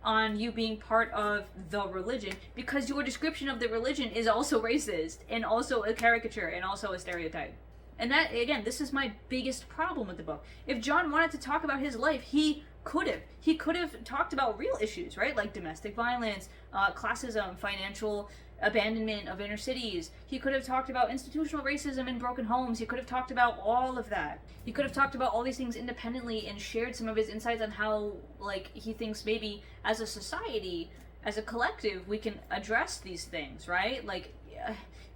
on you being part of the religion, because your description of the religion is also racist, and also a caricature, and also a stereotype. And that, again, this is my biggest problem with the book. If John wanted to talk about his life, he could have. He could have talked about real issues, right? Like domestic violence, classism, financial abandonment of inner cities. He could have talked about institutional racism in broken homes. He could have talked about all of that. He could have talked about all these things independently and shared some of his insights on how, like, he thinks maybe as a society, as a collective, we can address these things, right? Like,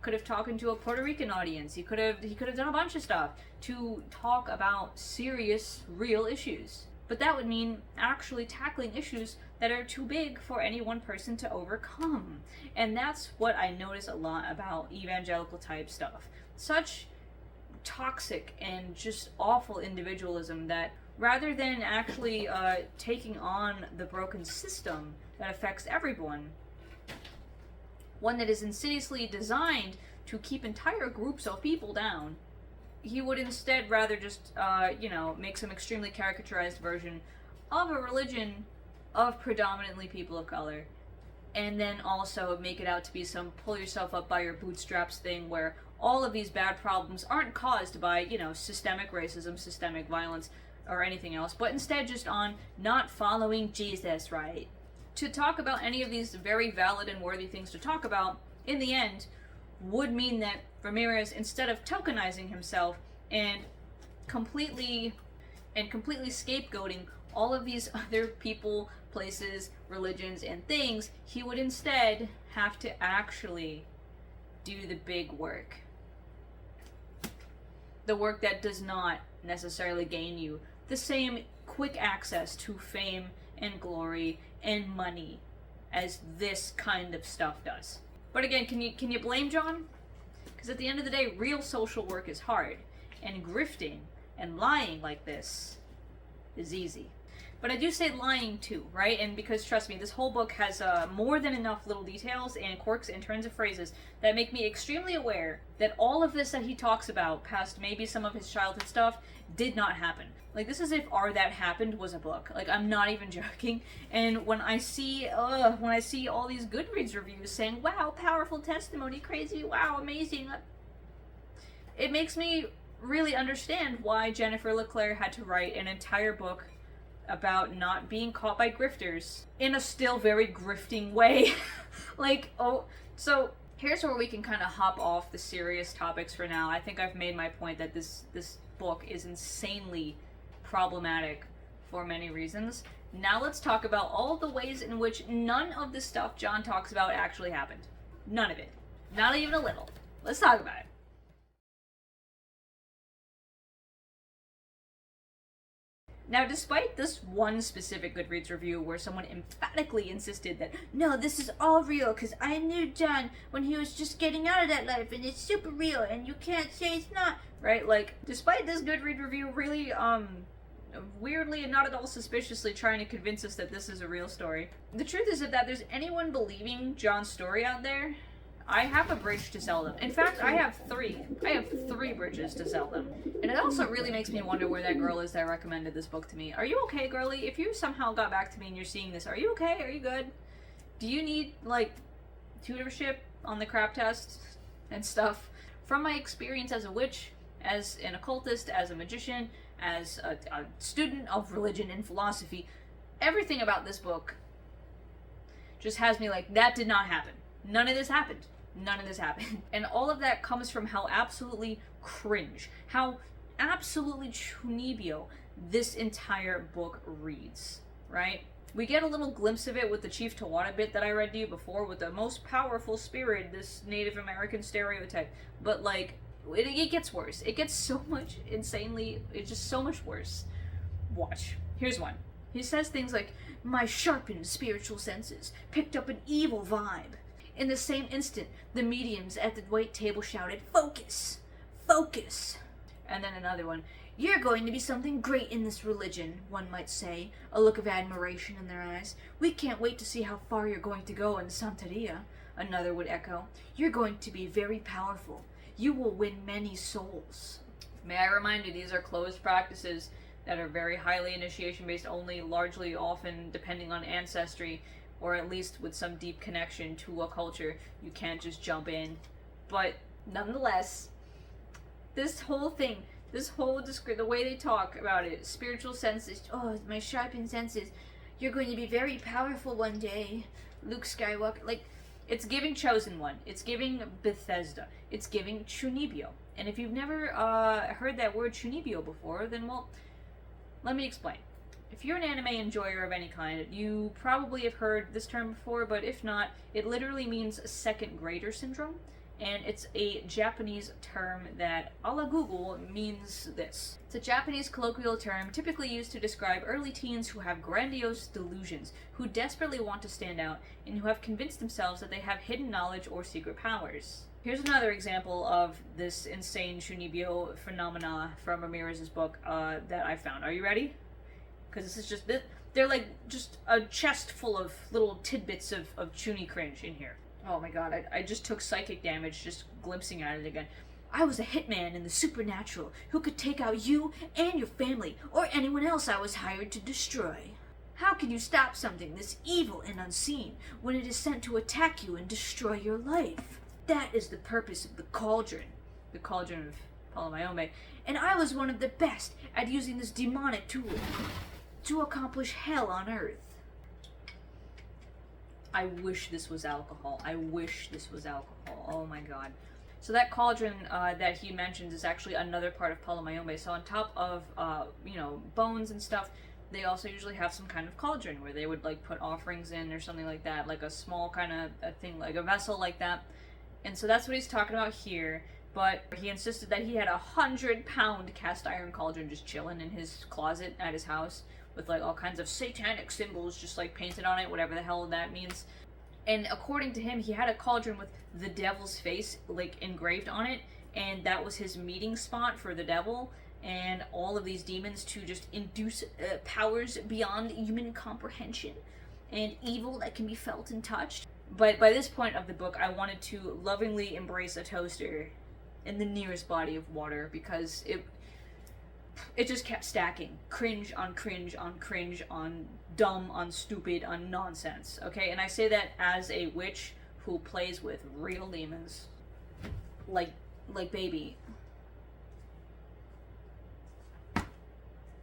could have talked to a Puerto Rican audience. He could have done a bunch of stuff to talk about serious, real issues. But that would mean actually tackling issues that are too big for any one person to overcome. And that's what I notice a lot about evangelical type stuff. Such toxic and just awful individualism that rather than actually taking on the broken system that affects everyone, one that is insidiously designed to keep entire groups of people down, he would instead rather just, make some extremely caricaturized version of a religion of predominantly people of color, and then also make it out to be some pull yourself up by your bootstraps thing where all of these bad problems aren't caused by, systemic racism, systemic violence, or anything else, but instead just on not following Jesus, right? To talk about any of these very valid and worthy things to talk about, in the end, would mean that Ramirez, instead of tokenizing himself and completely scapegoating all of these other people, places, religions, and things, he would instead have to actually do the big work. The work that does not necessarily gain you the same quick access to fame and glory and money as this kind of stuff does. But again, can you blame John? Because at the end of the day, real social work is hard, and grifting and lying like this is easy. But I do say lying too, right? And because, trust me, this whole book has more than enough little details and quirks and turns of phrases that make me extremely aware that all of this that he talks about, past maybe some of his childhood stuff, did not happen. Like, this is if Are That Happened was a book. Like, I'm not even joking. And when I see all these Goodreads reviews saying, wow, powerful testimony, crazy, wow, amazing, it makes me really understand why Jennifer LeClaire had to write an entire book about not being caught by grifters in a still very grifting way. So here's where we can kind of hop off the serious topics for now. I think I've made my point that this book is insanely problematic for many reasons. Now let's talk about all the ways in which none of the stuff John talks about actually happened. None of it. Not even a little. Let's talk about it. Now, despite this one specific Goodreads review where someone emphatically insisted that, no, this is all real because I knew John when he was just getting out of that life and it's super real and you can't say it's not, right? Like, despite this Goodreads review really, weirdly and not at all suspiciously trying to convince us that this is a real story, the truth is that there's anyone believing John's story out there, I have a bridge to sell them. In fact, I have three. I have 3 bridges to sell them. And it also really makes me wonder where that girl is that recommended this book to me. Are you okay, girlie? If you somehow got back to me and you're seeing this, are you okay? Are you good? Do you need, like, tutorship on the crap test and stuff? From my experience as a witch, as an occultist, as a magician, as a student of religion and philosophy, everything about this book just has me like, that did not happen. None of this happened. None of this happened. And all of that comes from how absolutely cringe, how absolutely chunibyo this entire book reads, right? We get a little glimpse of it with the Chief Tawada bit that I read to you before with the most powerful spirit, this Native American stereotype. But, like, it gets worse. It gets so much it's just so much worse. Watch. Here's one. He says things like, my sharpened spiritual senses picked up an evil vibe. In the same instant, the mediums at the white table shouted, focus! Focus! And then another one, you're going to be something great in this religion, one might say, a look of admiration in their eyes. We can't wait to see how far you're going to go in Santeria, another would echo. You're going to be very powerful. You will win many souls. May I remind you, these are closed practices that are very highly initiation-based only, largely often depending on ancestry, or at least with some deep connection to a culture. You can't just jump in. But nonetheless, this whole thing, the way they talk about it, spiritual senses, oh, my sharpened senses, you're going to be very powerful one day, Luke Skywalker. Like, it's giving Chosen One. It's giving Bethesda. It's giving Chunibyo. And if you've never heard that word Chunibyo before, then, well, let me explain. If you're an anime enjoyer of any kind, you probably have heard this term before, but if not, it literally means second grader syndrome, and it's a Japanese term that, a la Google, means this. It's a Japanese colloquial term typically used to describe early teens who have grandiose delusions, who desperately want to stand out, and who have convinced themselves that they have hidden knowledge or secret powers. Here's another example of this insane Chunibyo phenomena from Ramirez's book that I found. Are you ready? Because this is just, they're like just a chest full of little tidbits of chuny cringe in here. Oh my god, I just took psychic damage just glimpsing at it again. I was a hitman in the supernatural who could take out you and your family or anyone else I was hired to destroy. How can you stop something this evil and unseen when it is sent to attack you and destroy your life? That is the purpose of the Cauldron. The Cauldron of Palo Mayombe, and I was one of the best at using this demonic tool to accomplish hell on earth. I wish this was alcohol. I wish this was alcohol. Oh my god. So that cauldron that he mentions is actually another part of Palo Mayombe. So on top of, bones and stuff, they also usually have some kind of cauldron where they would, like, put offerings in or something like that. Like a small kind of a thing, like a vessel like that. And so that's what he's talking about here. But he insisted that he had 100-pound cast iron cauldron just chilling in his closet at his house, with like all kinds of satanic symbols just like painted on it, whatever the hell that means. And according to him, he had a cauldron with the devil's face like engraved on it, and that was his meeting spot for the devil and all of these demons to just induce powers beyond human comprehension and evil that can be felt and touched. But by this point of the book, I wanted to lovingly embrace a toaster in the nearest body of water, because it just kept stacking. Cringe on cringe on cringe on dumb on stupid on nonsense. Okay, and I say that as a witch who plays with real demons. Like baby.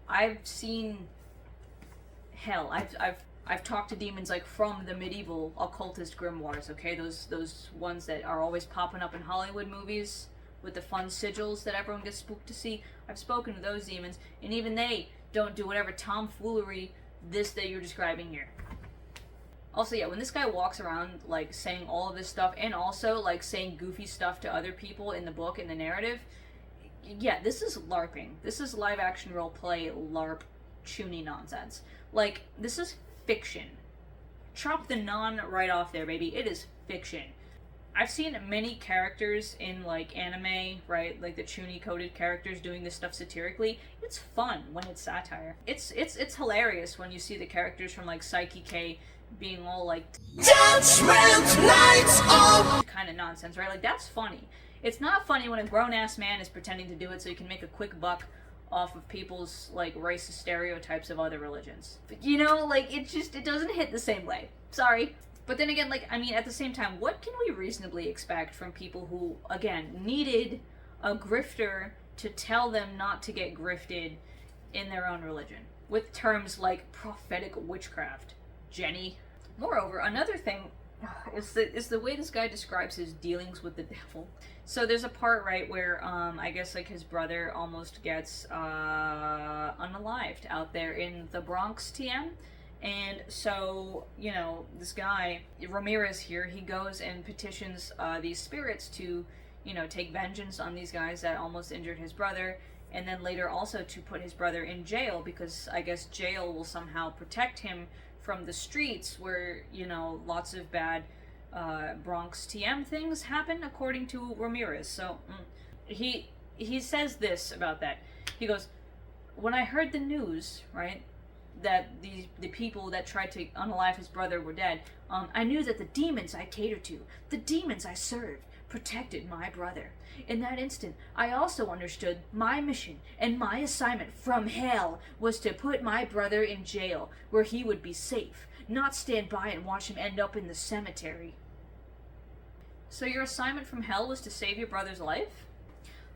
I've seen hell. I've talked to demons like from the medieval occultist grimoires, okay? Those ones that are always popping up in Hollywood movies with the fun sigils that everyone gets spooked to see. I've spoken to those demons, and even they don't do whatever tomfoolery that you're describing here. Also, yeah, when this guy walks around, like, saying all of this stuff, and also, like, saying goofy stuff to other people in the book, in the narrative, yeah, this is LARPing. This is live-action roleplay LARP chuny nonsense. Like, this is fiction. Chop the non right off there, baby. It is fiction. I've seen many characters in, like, anime, right? Like, the chuny-coded characters doing this stuff satirically. It's fun when it's satire. It's hilarious when you see the characters from, like, Psyche K being all, like, Judgment Nights of kind of nonsense, right? Like, that's funny. It's not funny when a grown-ass man is pretending to do it so he can make a quick buck off of people's, like, racist stereotypes of other religions. But, you know, like, it doesn't hit the same way. Sorry. But then again, like, I mean, at the same time, what can we reasonably expect from people who, again, needed a grifter to tell them not to get grifted in their own religion? With terms like prophetic witchcraft. Jenny. Moreover, another thing is the way this guy describes his dealings with the devil. So there's a part, right, where, I guess, like, his brother almost gets, unalived out there in the Bronx, TM. And so, you know, this guy, Ramirez here, he goes and petitions these spirits to, you know, take vengeance on these guys that almost injured his brother, and then later also to put his brother in jail, because I guess jail will somehow protect him from the streets where, you know, lots of bad Bronx TM things happen, according to Ramirez. So, he says this about that. He goes, when I heard the news, right, that the people that tried to unalive his brother were dead, I knew that the demons I catered to, the demons I served, protected my brother. In that instant, I also understood my mission and my assignment from hell was to put my brother in jail, where he would be safe, not stand by and watch him end up in the cemetery. So your assignment from hell was to save your brother's life?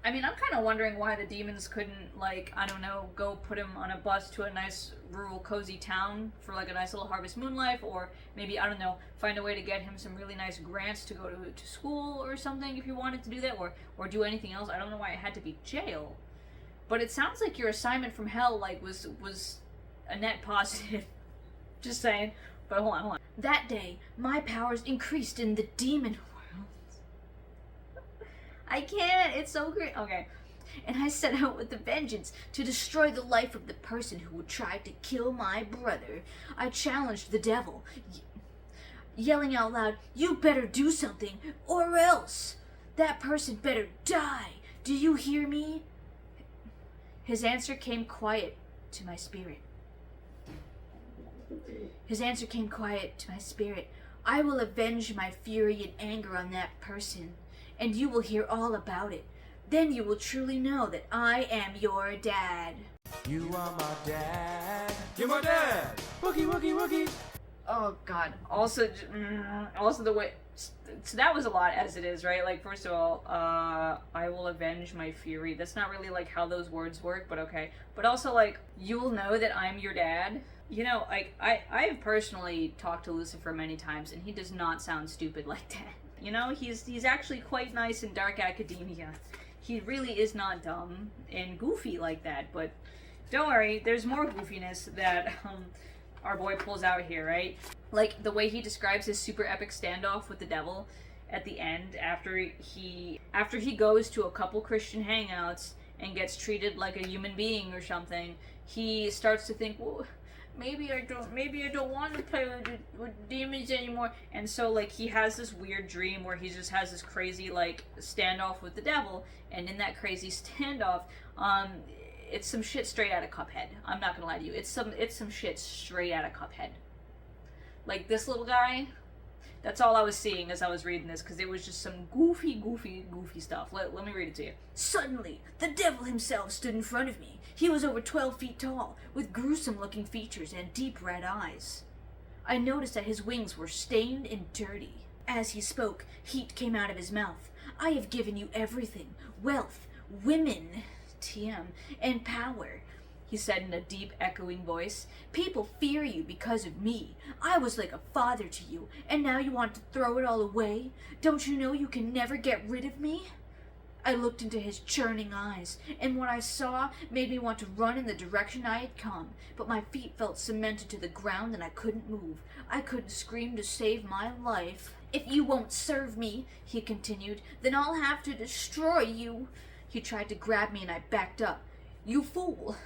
I mean, I'm kind of wondering why the demons couldn't, like, I don't know, go put him on a bus to a nice rural cozy town for, like, a nice little Harvest Moon life, or maybe, I don't know, find a way to get him some really nice grants to go to school or something if you wanted to do that, or do anything else. I don't know why it had to be jail. But it sounds like your assignment from hell, like, was a net positive. Just saying. But hold on. That day, my powers increased in the demon world. I can't, it's so great. Okay. And I set out with a vengeance to destroy the life of the person who would try to kill my brother. I challenged the devil, yelling out loud, "You better do something, or else! That person better die! Do you hear me?" His answer came quiet to my spirit. I will avenge my fury and anger on that person, and you will hear all about it. Then you will truly know that I am your dad. You are my dad. You're my dad. Wookie, wookie, wookie. Oh God. Also the way. So that was a lot as it is, right? Like, first of all, I will avenge my fury. That's not really, like, how those words work, but okay. But also, like, you will know that I'm your dad. You know, like, I've personally talked to Lucifer many times, and he does not sound stupid like that. You know, he's actually quite nice in dark academia. He really is not dumb and goofy like that, but don't worry, there's more goofiness that, our boy pulls out here, right? Like, the way he describes his super epic standoff with the devil at the end, after he goes to a couple Christian hangouts and gets treated like a human being or something, he starts to think, well, maybe I don't want to play with demons anymore. And so, like, he has this weird dream where he just has this crazy, like, standoff with the devil, and in that crazy standoff, it's some shit straight out of Cuphead. I'm not gonna lie to you. It's some shit straight out of Cuphead. Like, this little guy, that's all I was seeing as I was reading this, because it was just some goofy stuff. Let me read it to you. Suddenly, the devil himself stood in front of me. He was over 12 feet tall, with gruesome-looking features and deep red eyes. I noticed that his wings were stained and dirty. As he spoke, heat came out of his mouth. I have given you everything. Wealth, women, TM, and power, he said in a deep, echoing voice. People fear you because of me. I was like a father to you, and now you want to throw it all away? Don't you know you can never get rid of me? I looked into his churning eyes, and what I saw made me want to run in the direction I had come, but my feet felt cemented to the ground and I couldn't move. I couldn't scream to save my life. If you won't serve me, he continued, then I'll have to destroy you. He tried to grab me and I backed up. You fool.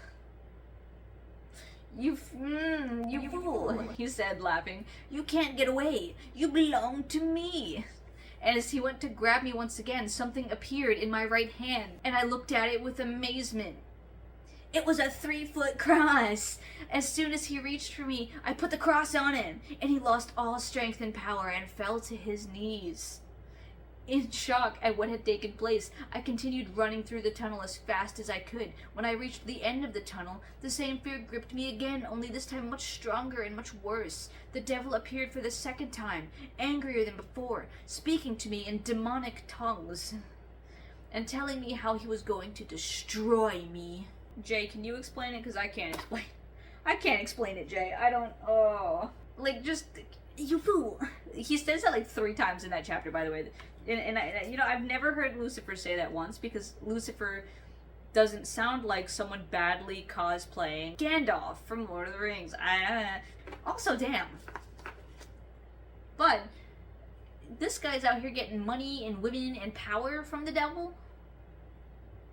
You fool, he said, laughing. You can't get away. You belong to me. And as he went to grab me once again, something appeared in my right hand, and I looked at it with amazement. It was a 3-foot cross. As soon as he reached for me, I put the cross on him, and he lost all strength and power and fell to his knees. In shock at what had taken place, I continued running through the tunnel as fast as I could. When I reached the end of the tunnel, the same fear gripped me again, only this time much stronger and much worse. The devil appeared for the second time, angrier than before, speaking to me in demonic tongues, and telling me how he was going to destroy me. Jay, can you explain it? Because I can't explain it, Jay. I don't, like, just, you fool. He says that like 3 times in that chapter, by the way. And I, you know, I've never heard Lucifer say that once, because Lucifer doesn't sound like someone badly cosplaying Gandalf from Lord of the Rings. Also, damn. But this guy's out here getting money and women and power from the devil.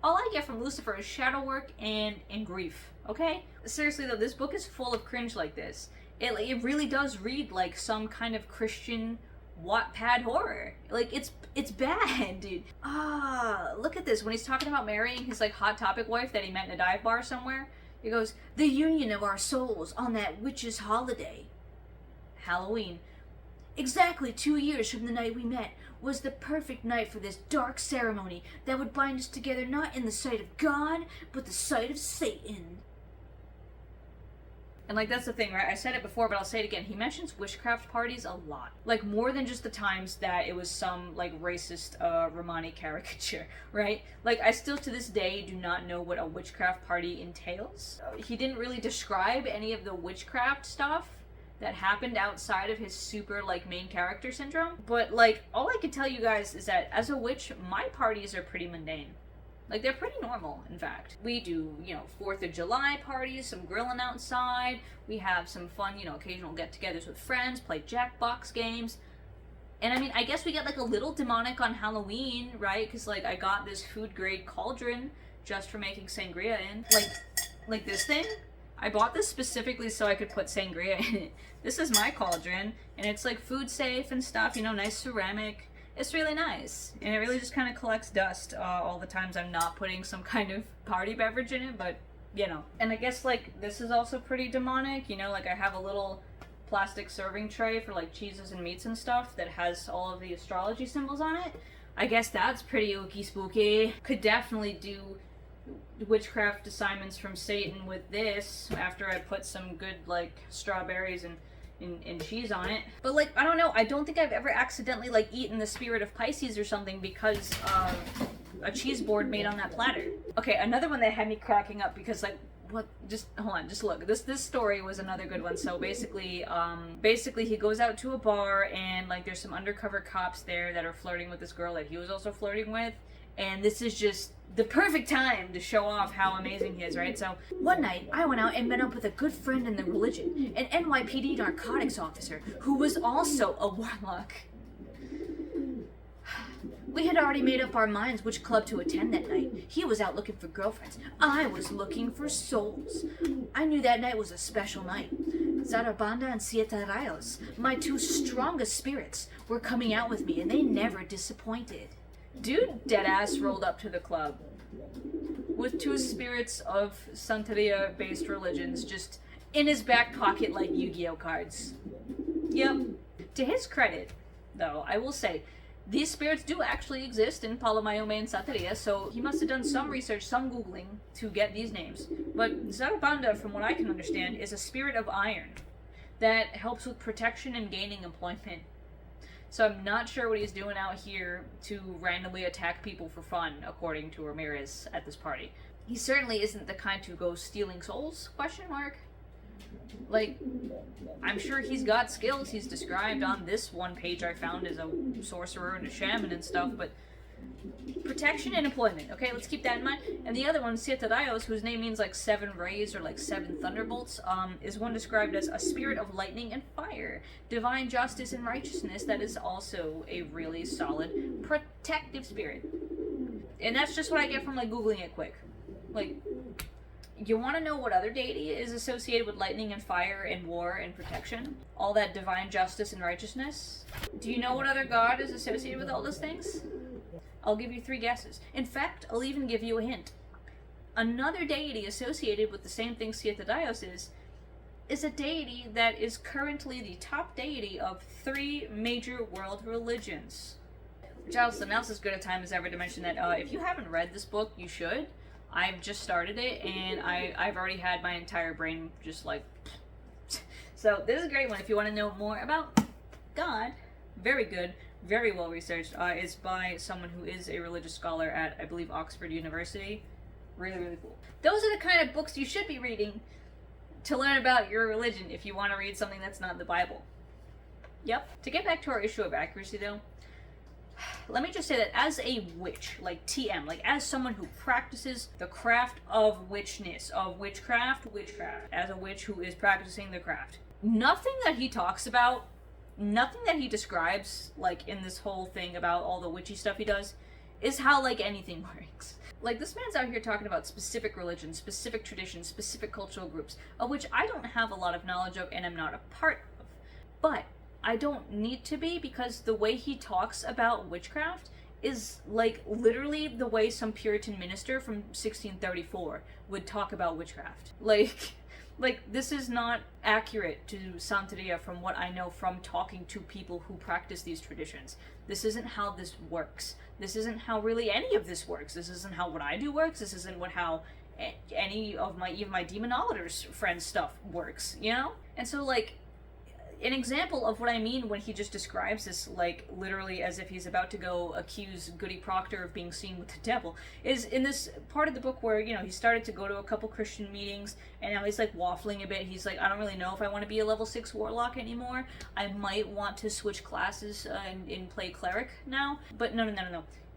All I get from Lucifer is shadow work and grief, okay? Seriously though, this book is full of cringe like this. It really does read like some kind of Christian Wattpad horror. Like, it's bad, dude. Look at this. When he's talking about marrying his, like, Hot Topic wife that he met in a dive bar somewhere, he goes, the union of our souls on that witch's holiday. Halloween. Exactly 2 years from the night we met was the perfect night for this dark ceremony that would bind us together not in the sight of God, but the sight of Satan. And, like, that's the thing, right? I said it before, but I'll say it again. He mentions witchcraft parties a lot. Like, more than just the times that it was some, like, racist, Romani caricature, right? Like, I still, to this day, do not know what a witchcraft party entails. He didn't really describe any of the witchcraft stuff that happened outside of his super, like, main character syndrome. But, like, all I can tell you guys is that, as a witch, my parties are pretty mundane. Like, they're pretty normal, in fact. We do, 4th of July parties, some grilling outside. We have some fun, occasional get-togethers with friends, play Jackbox games. And, I mean, I guess we get, like, a little demonic on Halloween, right? Because, like, I got this food-grade cauldron just for making sangria in. Like this thing? I bought this specifically so I could put sangria in it. This is my cauldron, and it's, like, food-safe and stuff, nice ceramic. It's really nice, and it really just kind of collects dust all the times I'm not putting some kind of party beverage in it, but, And I guess, like, this is also pretty demonic, like, I have a little plastic serving tray for, like, cheeses and meats and stuff that has all of the astrology symbols on it. I guess that's pretty ooky spooky. Could definitely do witchcraft assignments from Satan with this after I put some good, like, strawberries and and cheese on it. But like, I don't know, I don't think I've ever accidentally like eaten the spirit of Pisces or something because of a cheese board made on that platter. Okay, another one that had me cracking up because like, what, just hold on, just look. This story was another good one. So basically he goes out to a bar and like there's some undercover cops there that are flirting with this girl that he was also flirting with. And this is just the perfect time to show off how amazing he is, right? So, one night, I went out and met up with a good friend in the religion, an NYPD narcotics officer, who was also a warlock. We had already made up our minds which club to attend that night. He was out looking for girlfriends. I was looking for souls. I knew that night was a special night. Zarabanda and Siete Rayos, my two strongest spirits, were coming out with me, and they never disappointed. Dude deadass rolled up to the club with two spirits of Santeria-based religions just in his back pocket like Yu-Gi-Oh cards. Yep. To his credit, though, I will say, these spirits do actually exist in Palo Mayombe and Santeria, so he must have done some research, some googling, to get these names. But Zarabanda, from what I can understand, is a spirit of iron that helps with protection and gaining employment. So I'm not sure what he's doing out here to randomly attack people for fun, according to Ramirez at this party. He certainly isn't the kind to go stealing souls, question mark. Like, I'm sure he's got skills. He's described on this one page I found as a sorcerer and a shaman and stuff, but protection and employment, okay? Let's keep that in mind. And the other one, Siete Rayos, whose name means like 7 rays or like 7 thunderbolts, is one described as a spirit of lightning and fire, divine justice and righteousness that is also a really solid protective spirit. And that's just what I get from like Googling it quick. Like, you want to know what other deity is associated with lightning and fire and war and protection? All that divine justice and righteousness? Do you know what other god is associated with all those things? I'll give you 3 guesses. In fact, I'll even give you a hint. Another deity associated with the same thing Siete Rayos is a deity that is currently the top deity of 3 major world religions. Giles, now's as good a time as ever to mention that if you haven't read this book, you should. I've just started it, and I've already had my entire brain just like... So this is a great one if you want to know more about God. Very good. Very well researched. It's by someone who is a religious scholar at, I believe, Oxford University. Really, really cool. Those are the kind of books you should be reading to learn about your religion if you want to read something that's not the Bible. Yep. To get back to our issue of accuracy, though, let me just say that as a witch, like TM, like as someone who practices the craft of witchness, of witchcraft, as a witch who is practicing the craft, nothing that he talks about, nothing that he describes, like, in this whole thing about all the witchy stuff he does, is how, like, anything works. Like, this man's out here talking about specific religions, specific traditions, specific cultural groups, of which I don't have a lot of knowledge of and am not a part of. But I don't need to be, because the way he talks about witchcraft is, like, literally the way some Puritan minister from 1634 would talk about witchcraft. Like, this is not accurate to Santeria from what I know from talking to people who practice these traditions. This isn't how this works. This isn't how really any of this works. This isn't how what I do works. This isn't how any of even my demonologist friends' stuff works, you know? And so, like, an example of what I mean when he just describes this, like, literally as if he's about to go accuse Goody Proctor of being seen with the devil, is in this part of the book where, you know, he started to go to a couple Christian meetings, and now he's, like, waffling a bit. He's like, I don't really know if I want to be a level 6 warlock anymore. I might want to switch classes and play cleric now. But no.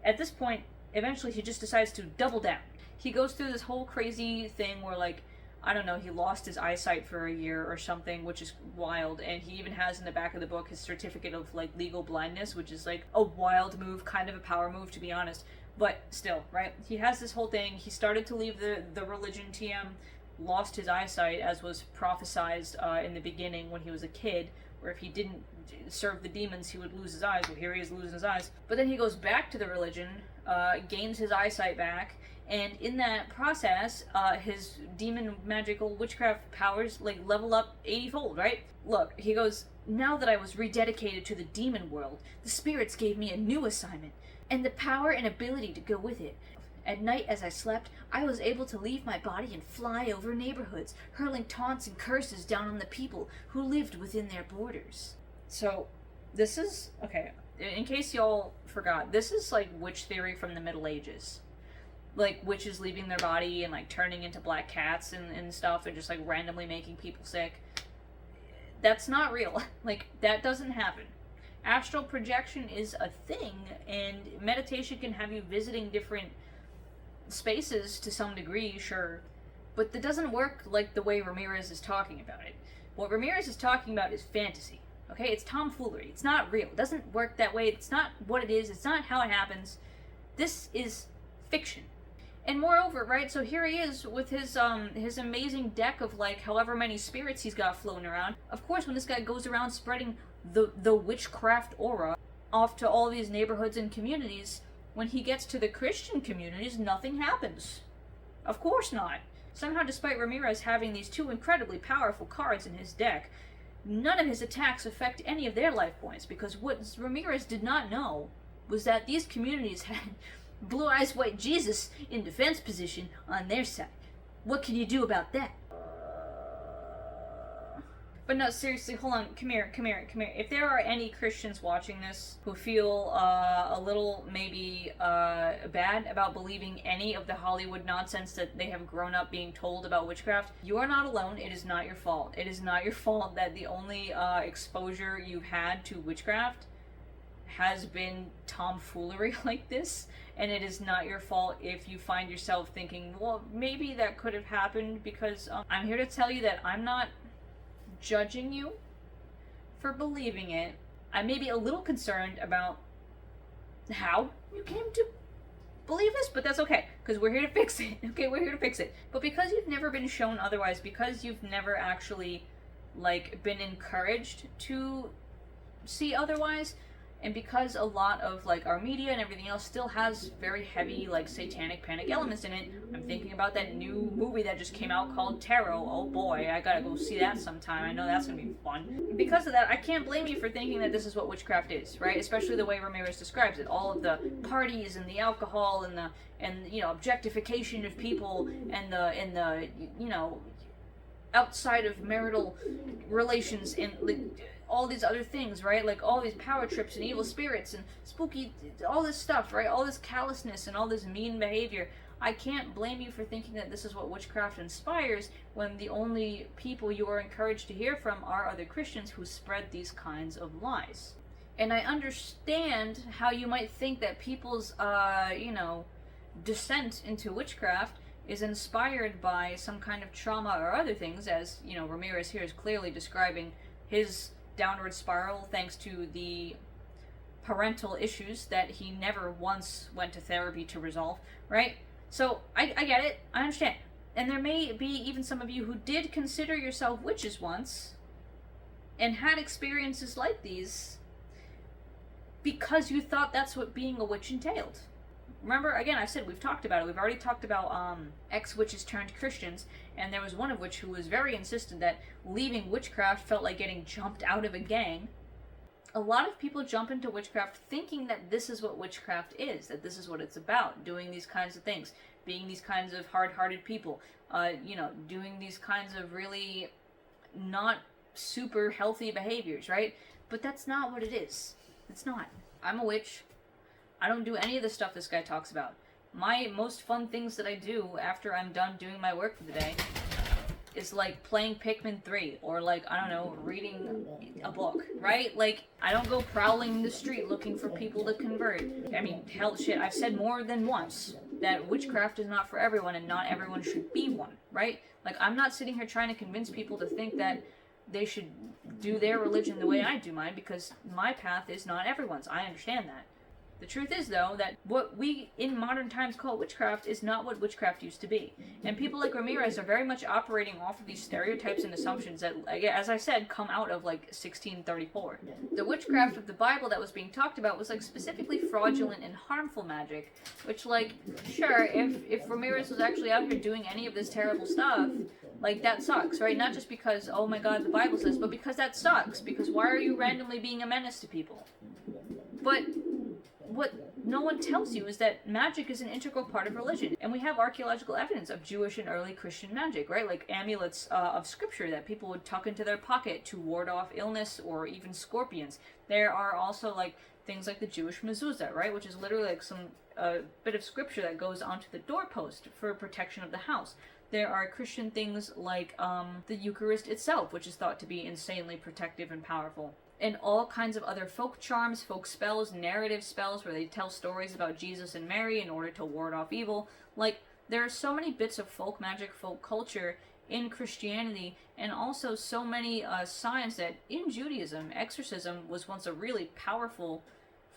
At this point, eventually he just decides to double down. He goes through this whole crazy thing where, like, I don't know, he lost his eyesight for a year or something, which is wild, and he even has in the back of the book his certificate of, like, legal blindness, which is, like, a wild move, kind of a power move, to be honest, but still, right? He has this whole thing. He started to leave the religion TM, lost his eyesight, as was prophesized in the beginning when he was a kid, where if he didn't serve the demons, he would lose his eyes. Well, here he is losing his eyes. But then he goes back to the religion, gains his eyesight back, and in that process, his demon magical witchcraft powers, like, level up 80-fold, right? Look, he goes, now that I was rededicated to the demon world, the spirits gave me a new assignment, and the power and ability to go with it. At night, as I slept, I was able to leave my body and fly over neighborhoods, hurling taunts and curses down on the people who lived within their borders. So, this is, okay, in case y'all forgot, this is like witch theory from the Middle Ages. Like, witches leaving their body and, like, turning into black cats and stuff and just, like, randomly making people sick. That's not real. Like, that doesn't happen. Astral projection is a thing, and meditation can have you visiting different spaces to some degree, sure. But that doesn't work like the way Ramirez is talking about it. What Ramirez is talking about is fantasy. Okay? It's tomfoolery. It's not real. It doesn't work that way. It's not what it is. It's not how it happens. This is fiction. And moreover, right, so here he is with his amazing deck of, like, however many spirits he's got floating around. Of course, when this guy goes around spreading the witchcraft aura off to all these neighborhoods and communities, when he gets to the Christian communities, nothing happens. Of course not. Somehow, despite Ramirez having these two incredibly powerful cards in his deck, none of his attacks affect any of their life points, because what Ramirez did not know was that these communities had Blue Eyes White Jesus in defense position on their side. What can you do about that? But no, seriously, hold on. Come here. If there are any Christians watching this who feel a little maybe bad about believing any of the Hollywood nonsense that they have grown up being told about witchcraft, you are not alone. It is not your fault. It is not your fault that the only exposure you've had to witchcraft has been tomfoolery like this. And it is not your fault if you find yourself thinking, well, maybe that could have happened, because I'm here to tell you that I'm not judging you for believing it. I may be a little concerned about how you came to believe this, but that's okay, because we're here to fix it. Okay, we're here to fix it. But because you've never been shown otherwise, because you've never actually, like, been encouraged to see otherwise, and because a lot of, like, our media and everything else still has very heavy, like, satanic panic elements in it, I'm thinking about that new movie that just came out called Tarot. Oh boy, I gotta go see that sometime. I know that's gonna be fun. Because of that, I can't blame you for thinking that this is what witchcraft is, right? Especially the way Ramirez describes it. All of the parties and the alcohol and you know, objectification of people and the you know, outside of marital relations and, like, all these other things, right? Like all these power trips and evil spirits and spooky, all this stuff, right? All this callousness and all this mean behavior. I can't blame you for thinking that this is what witchcraft inspires when the only people you are encouraged to hear from are other Christians who spread these kinds of lies. And I understand how you might think that people's, you know, descent into witchcraft is inspired by some kind of trauma or other things, as, you know, Ramirez here is clearly describing his downward spiral thanks to the parental issues that he never once went to therapy to resolve, right? So, I get it, I understand. And there may be even some of you who did consider yourself witches once, and had experiences like these, because you thought that's what being a witch entailed. Remember, again, I said we've talked about it. We've already talked about ex-witches turned Christians, and there was one of which who was very insistent that leaving witchcraft felt like getting jumped out of a gang. A lot of people jump into witchcraft thinking that this is what witchcraft is, that this is what it's about, doing these kinds of things, being these kinds of hard-hearted people, you know, doing these kinds of really not super healthy behaviors, right? But that's not what it is. It's not. I'm a witch. I don't do any of the stuff this guy talks about. My most fun things that I do after I'm done doing my work for the day is, like, playing Pikmin 3, or, like, I don't know, reading a book, right? Like, I don't go prowling the street looking for people to convert. I mean, hell, shit, I've said more than once that witchcraft is not for everyone, and not everyone should be one, right? Like, I'm not sitting here trying to convince people to think that they should do their religion the way I do mine, because my path is not everyone's. I understand that. The truth is, though, that what we in modern times call witchcraft is not what witchcraft used to be. And people like Ramirez are very much operating off of these stereotypes and assumptions that, as I said, come out of, like, 1634. The witchcraft of the Bible that was being talked about was, like, specifically fraudulent and harmful magic, which, like, sure, if Ramirez was actually out here doing any of this terrible stuff, like, that sucks, right? Not just because, oh my god, the Bible says, but because that sucks. Because why are you randomly being a menace to people? But what no one tells you is that magic is an integral part of religion. And we have archaeological evidence of Jewish and early Christian magic, right? Like amulets of scripture that people would tuck into their pocket to ward off illness or even scorpions. There are also like things like the Jewish mezuzah, right? Which is literally like some bit of scripture that goes onto the doorpost for protection of the house. There are Christian things like the Eucharist itself, which is thought to be insanely protective and powerful. And all kinds of other folk charms, folk spells, narrative spells where they tell stories about Jesus and Mary in order to ward off evil. Like, there are so many bits of folk magic, folk culture in Christianity, and also so many signs that in Judaism, exorcism was once a really powerful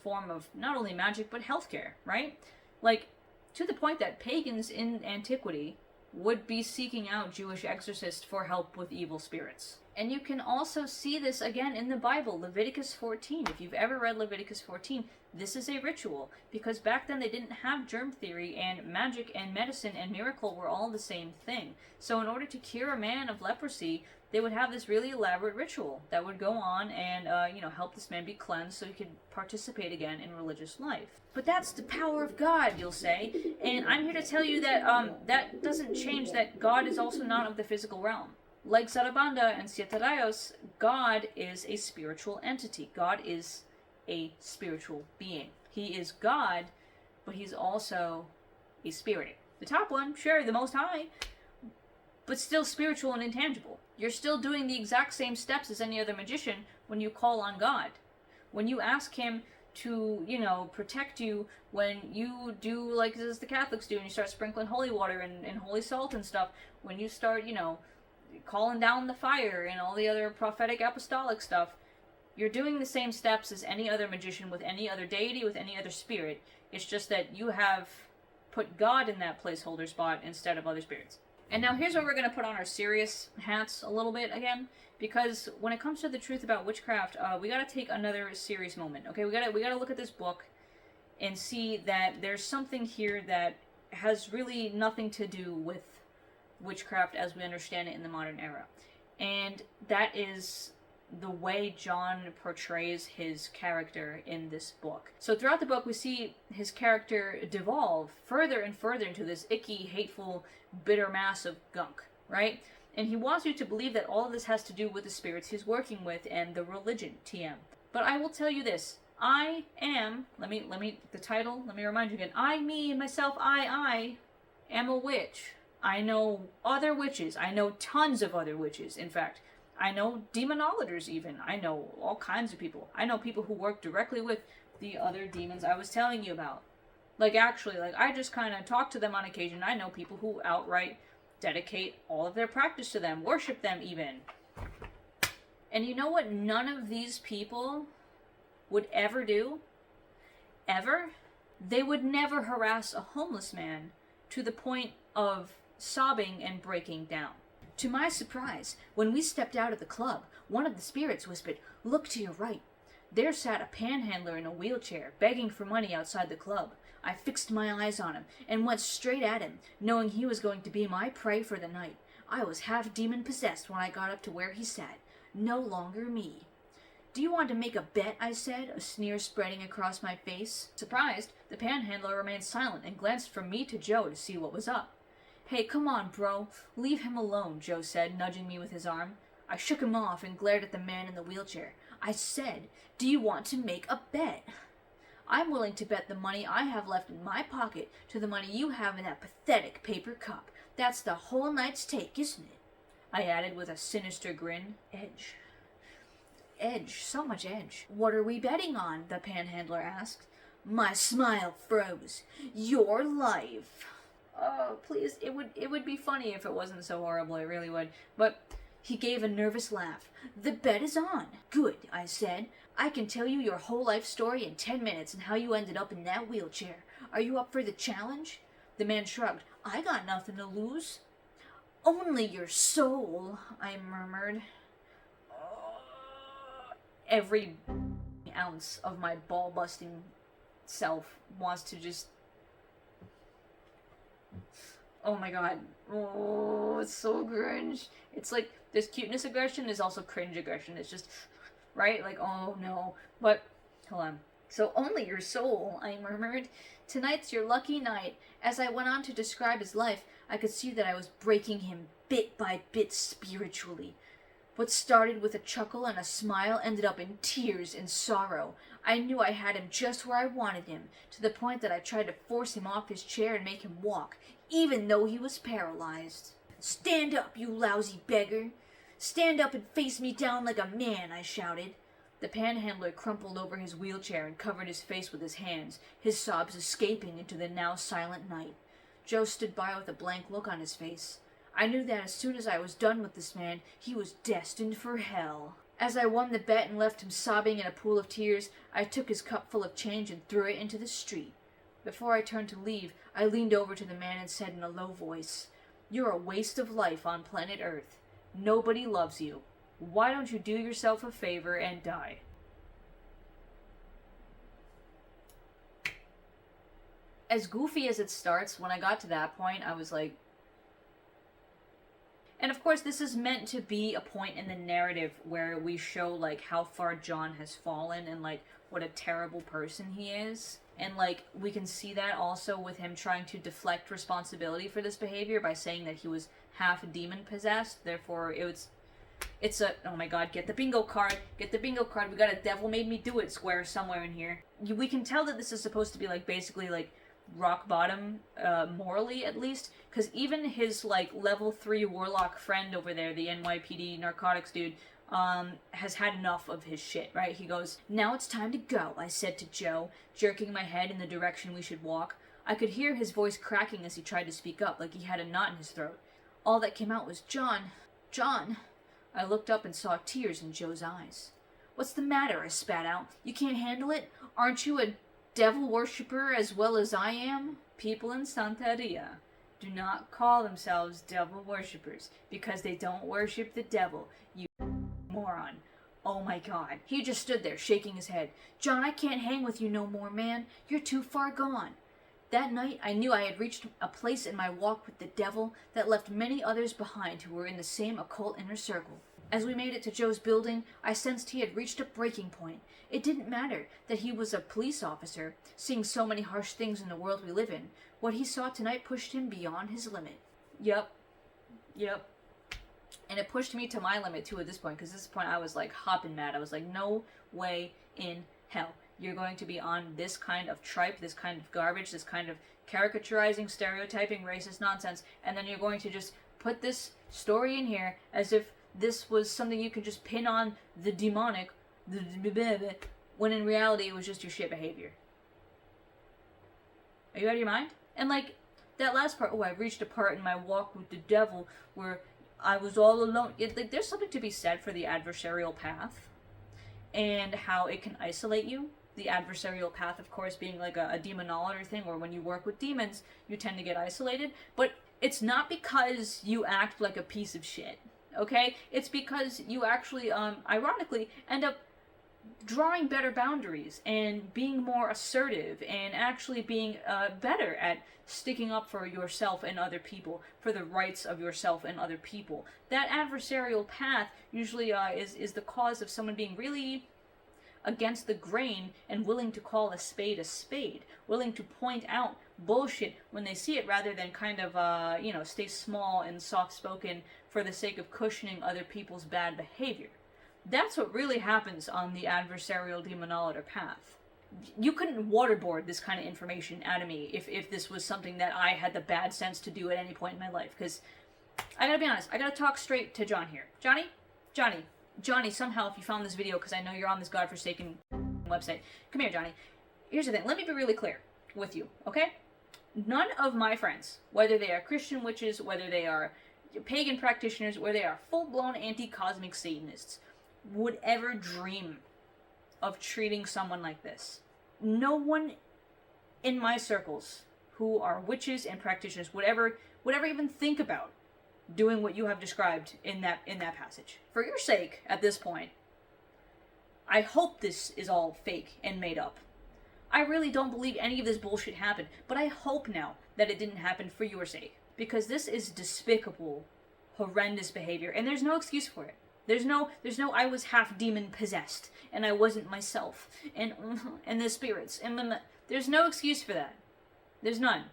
form of not only magic, but healthcare, right? Like, to the point that pagans in antiquity would be seeking out Jewish exorcists for help with evil spirits. And you can also see this again in the Bible, Leviticus 14. If you've ever read Leviticus 14, this is a ritual, because back then they didn't have germ theory, and magic and medicine and miracle were all the same thing. So in order to cure a man of leprosy, they would have this really elaborate ritual that would go on and, help this man be cleansed so he could participate again in religious life. But that's the power of God, you'll say. And I'm here to tell you that that doesn't change that God is also not of the physical realm. Like Zarabanda and Siete Rayos, God is a spiritual entity. God is a spiritual being. He is God, but he's also a spirit. The top one, sure, the Most High, but still spiritual and intangible. You're still doing the exact same steps as any other magician when you call on God. When you ask him to, protect you, when you do like as the Catholics do, and you start sprinkling holy water and holy salt and stuff, when you start, calling down the fire and all the other prophetic apostolic stuff, you're doing the same steps as any other magician with any other deity, with any other spirit. It's just that you have put God in that placeholder spot instead of other spirits. And now here's where we're going to put on our serious hats a little bit again, because when it comes to the truth about witchcraft, we got to take another serious moment. Okay, we got to look at this book and see that there's something here that has really nothing to do with witchcraft as we understand it in the modern era. And that is the way John portrays his character in this book. So throughout the book, we see his character devolve further and further into this icky, hateful, bitter mass of gunk, right? And he wants you to believe that all of this has to do with the spirits he's working with and the religion, TM. But I will tell you this. I am, let me remind you again. I, me, and myself, I am a witch. I know other witches. I know tons of other witches, in fact. I know demonologers even. I know all kinds of people. I know people who work directly with the other demons I was telling you about. I just kind of talk to them on occasion. I know people who outright dedicate all of their practice to them, worship them even. And you know what none of these people would ever do? Ever? They would never harass a homeless man to the point of sobbing and breaking down. To my surprise, when we stepped out of the club, one of the spirits whispered, "Look to your right." There sat a panhandler in a wheelchair, begging for money outside the club. I fixed my eyes on him and went straight at him, knowing he was going to be my prey for the night. I was half demon-possessed when I got up to where he sat. No longer me. "Do you want to make a bet?" I said, a sneer spreading across my face. Surprised, the panhandler remained silent and glanced from me to Joe to see what was up. "Hey, come on, bro. Leave him alone," Joe said, nudging me with his arm. I shook him off and glared at the man in the wheelchair. I said, "Do you want to make a bet?" "I'm willing to bet the money I have left in my pocket to the money you have in that pathetic paper cup. That's the whole night's take, isn't it?" I added with a sinister grin. Edge. Edge. So much edge. "What are we betting on?" the panhandler asked. My smile froze. "Your life." Oh, please, it would be funny if it wasn't so horrible, it really would. But he gave a nervous laugh. "The bet is on." "Good," I said. "I can tell you your whole life story in 10 minutes and how you ended up in that wheelchair. Are you up for the challenge?" The man shrugged. "I got nothing to lose." "Only your soul," I murmured. Every ounce of my ball-busting self wants to just... Oh my god. Oh, it's so cringe. It's like, there's cuteness aggression, there's also cringe aggression. It's just, right? Like, oh no. But, hold on. So only your soul, I murmured. Tonight's your lucky night. As I went on to describe his life, I could see that I was breaking him bit by bit spiritually. What started with a chuckle and a smile ended up in tears and sorrow. I knew I had him just where I wanted him, to the point that I tried to force him off his chair and make him walk, even though he was paralyzed. "Stand up, you lousy beggar! Stand up and face me down like a man," I shouted. The panhandler crumpled over his wheelchair and covered his face with his hands, his sobs escaping into the now silent night. Joe stood by with a blank look on his face. I knew that as soon as I was done with this man, he was destined for hell. As I won the bet and left him sobbing in a pool of tears, I took his cup full of change and threw it into the street. Before I turned to leave, I leaned over to the man and said in a low voice, "You're a waste of life on planet Earth. Nobody loves you. Why don't you do yourself a favor and die?" As goofy as it starts, when I got to that point, I was like... And of course, this is meant to be a point in the narrative where we show, like, how far John has fallen and, like, what a terrible person he is. And, like, we can see that also with him trying to deflect responsibility for this behavior by saying that he was half demon-possessed. Therefore, it's a... Oh my god, get the bingo card. Get the bingo card. We got a devil made me do it square somewhere in here. We can tell that this is supposed to be, like, basically, like, rock bottom, morally at least, because even his, like, level 3 warlock friend over there, the NYPD narcotics dude, has had enough of his shit, right? He goes, "Now it's time to go," I said to Joe, jerking my head in the direction we should walk. I could hear his voice cracking as he tried to speak up, like he had a knot in his throat. All that came out was, "John, John." I looked up and saw tears in Joe's eyes. "What's the matter?" I spat out. "You can't handle it? Aren't you a devil worshipper as well as I am?" People in Santeria do not call themselves devil worshippers because they don't worship the devil, you moron. Oh my god. He just stood there shaking his head. "John, I can't hang with you no more, man. You're too far gone." That night, I knew I had reached a place in my walk with the devil that left many others behind who were in the same occult inner circle. As we made it to Joe's building, I sensed he had reached a breaking point. It didn't matter that he was a police officer, seeing so many harsh things in the world we live in. What he saw tonight pushed him beyond his limit. Yep. And it pushed me to my limit, too, at this point, because at this point I was, like, hopping mad. I was like, no way in hell. You're going to be on this kind of tripe, this kind of garbage, this kind of caricaturizing, stereotyping, racist nonsense, and then you're going to just put this story in here as if this was something you could just pin on the demonic, when in reality it was just your shit behavior. Are you out of your mind? And like, that last part, I reached a part in my walk with the devil where I was all alone. There's something to be said for the adversarial path and how it can isolate you. The adversarial path, of course, being like a demonology thing, or when you work with demons, you tend to get isolated. But it's not because you act like a piece of shit. Okay? It's because you actually, ironically, end up drawing better boundaries and being more assertive and actually being better at sticking up for yourself and other people, for the rights of yourself and other people. That adversarial path usually is the cause of someone being really against the grain and willing to call a spade, willing to point out bullshit when they see it rather than kind of, stay small and soft-spoken for the sake of cushioning other people's bad behavior. That's what really happens on the adversarial demonology path. You couldn't waterboard this kind of information out of me if this was something that I had the bad sense to do at any point in my life, because I gotta be honest, I gotta talk straight to John here. Johnny, somehow, if you found this video, because I know you're on this godforsaken website, come here, Johnny. Here's the thing, let me be really clear with you, okay? None of my friends, whether they are Christian witches, whether they are pagan practitioners, whether they are full-blown anti-cosmic Satanists, would ever dream of treating someone like this. No one in my circles who are witches and practitioners would ever even think about doing what you have described in that passage. For your sake, at this point, I hope this is all fake and made up. I really don't believe any of this bullshit happened, but I hope now that it didn't happen for your sake. Because this is despicable, horrendous behavior, and there's no excuse for it. There's no I was half demon possessed and I wasn't myself and the spirits and then there's no excuse for that. There's none.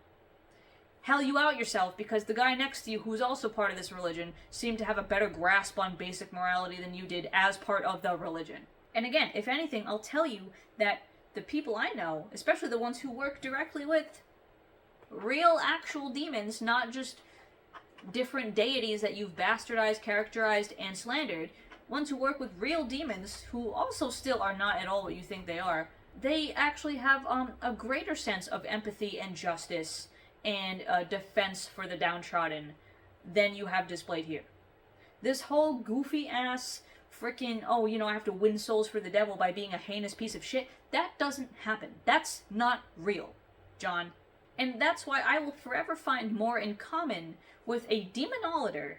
Hell, you out yourself because the guy next to you, who's also part of this religion, seemed to have a better grasp on basic morality than you did as part of the religion. And again, if anything, I'll tell you that the people I know, especially the ones who work directly with real actual demons, not just different deities that you've bastardized, characterized, and slandered, ones who work with real demons, who also still are not at all what you think they are, they actually have a greater sense of empathy and justice and defense for the downtrodden than you have displayed here. This whole goofy ass freaking, oh, I have to win souls for the devil by being a heinous piece of shit, that doesn't happen. That's not real, John. And that's why I will forever find more in common with a demonolator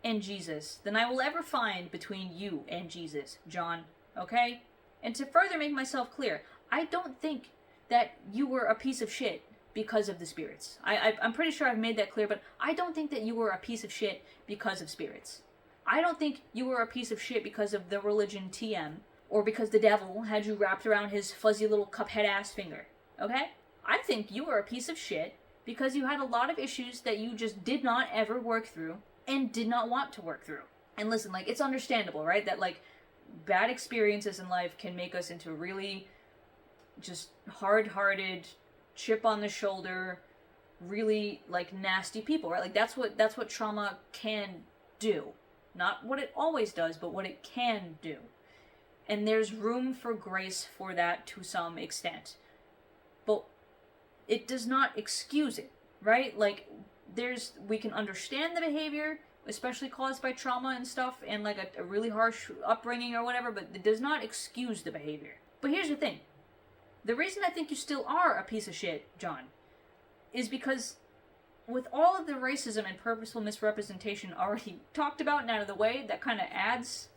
and Jesus than I will ever find between you and Jesus, John. Okay? And to further make myself clear, I don't think that you were a piece of shit because of the spirits. I'm pretty sure I've made that clear, but I don't think that you were a piece of shit because of spirits. I don't think you were a piece of shit because of the religion TM, or because the devil had you wrapped around his fuzzy little cuphead ass finger. Okay? I think you were a piece of shit because you had a lot of issues that you just did not ever work through and did not want to work through. And listen, it's understandable, right? That, bad experiences in life can make us into really just hard-hearted, chip on the shoulder, really, nasty people, right? That's what trauma can do. Not what it always does, but what it can do. And there's room for grace for that to some extent. But it does not excuse it, right? We can understand the behavior, especially caused by trauma and stuff, and a really harsh upbringing or whatever, but it does not excuse the behavior. But here's the thing. The reason I think you still are a piece of shit, John, is because with all of the racism and purposeful misrepresentation already talked about and out of the way, that kind of adds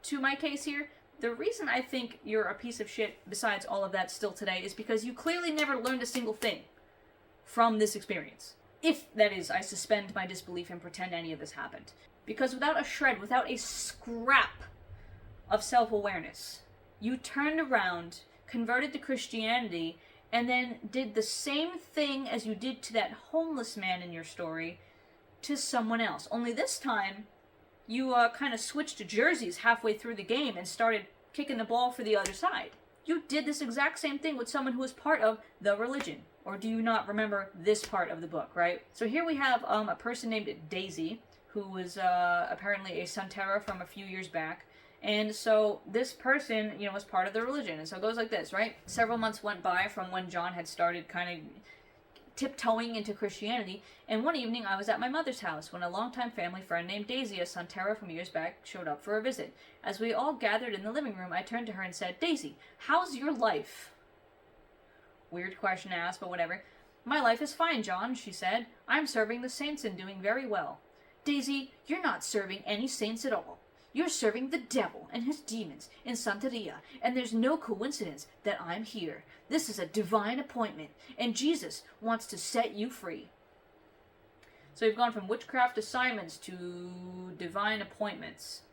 to my case here. The reason I think you're a piece of shit, besides all of that still today, is because you clearly never learned a single thing from this experience. If, that is, I suspend my disbelief and pretend any of this happened. Because without a shred, without a scrap of self-awareness, you turned around, converted to Christianity, and then did the same thing as you did to that homeless man in your story to someone else. Only this time, you kind of switched jerseys halfway through the game and started kicking the ball for the other side. You did this exact same thing with someone who was part of the religion. Or do you not remember this part of the book, right? So here we have a person named Daisy, who was apparently a Santeria from a few years back. And so this person, was part of the religion. And so it goes like this, right? Several months went by from when John had started kind of tiptoeing into Christianity, and one evening I was at my mother's house when a longtime family friend named Daisy, a Santeria from years back, showed up for a visit. As we all gathered in the living room, I turned to her and said, "Daisy, how's your life?" Weird question to ask, but whatever. "My life is fine, John," she said. "I'm serving the saints and doing very well." "Daisy, you're not serving any saints at all. You're serving the devil and his demons in Santeria, and there's no coincidence that I'm here. This is a divine appointment, and Jesus wants to set you free." So we've gone from witchcraft assignments to divine appointments.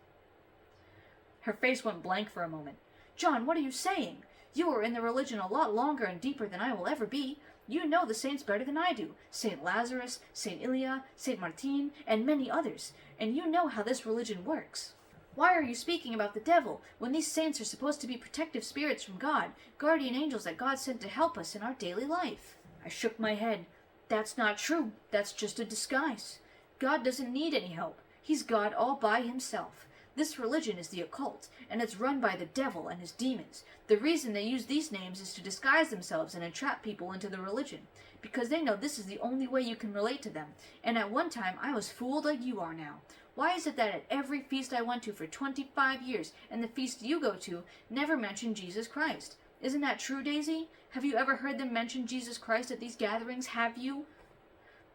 Her face went blank for a moment. "John, what are you saying? You were in the religion a lot longer and deeper than I will ever be. You know the saints better than I do. Saint Lazarus, Saint Ilya, Saint Martin, and many others. And you know how this religion works. Why are you speaking about the devil when these saints are supposed to be protective spirits from God, guardian angels that God sent to help us in our daily life?" I shook my head. "That's not true. That's just a disguise. God doesn't need any help. He's God all by himself. This religion is the occult, and it's run by the devil and his demons. The reason they use these names is to disguise themselves and entrap people into the religion, because they know this is the only way you can relate to them. And at one time, I was fooled like you are now. Why is it that at every feast I went to for 25 years, and the feast you go to, never mention Jesus Christ? Isn't that true, Daisy? Have you ever heard them mention Jesus Christ at these gatherings, have you?"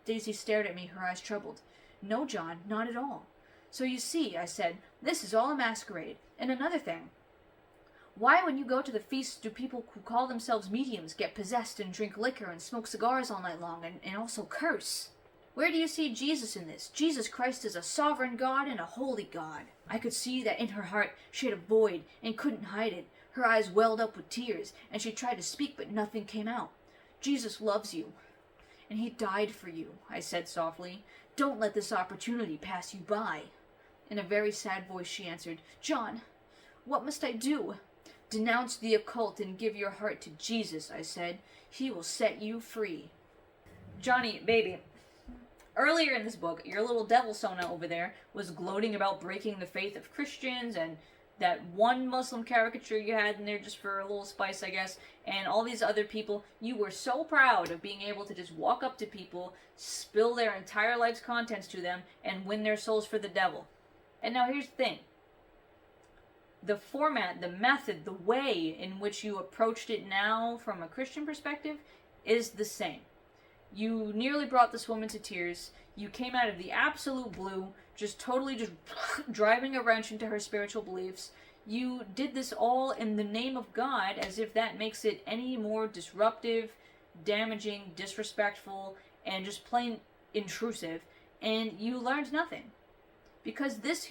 Daisy stared at me, her eyes troubled. "No, John, not at all." "So you see," I said, "this is all a masquerade. And another thing. Why, when you go to the feasts, do people who call themselves mediums get possessed and drink liquor and smoke cigars all night long and also curse?" Where do you see Jesus in this? Jesus Christ is a sovereign God and a holy God. I could see that in her heart she had a void and couldn't hide it. Her eyes welled up with tears, and she tried to speak, but nothing came out. Jesus loves you, and he died for you, I said softly. Don't let this opportunity pass you by. In a very sad voice she answered, John, what must I do? Denounce the occult and give your heart to Jesus, I said. He will set you free. Johnny, baby, earlier in this book, your little devil Sona over there was gloating about breaking the faith of Christians and that one Muslim caricature you had in there just for a little spice, I guess, and all these other people. You were so proud of being able to just walk up to people, spill their entire life's contents to them, and win their souls for the devil. And now here's the thing. The format, the method, the way in which you approached it now from a Christian perspective is the same. You nearly brought this woman to tears. You came out of the absolute blue, just totally just driving a wrench into her spiritual beliefs. You did this all in the name of God, as if that makes it any more disruptive, damaging, disrespectful, and just plain intrusive. And you learned nothing. Because this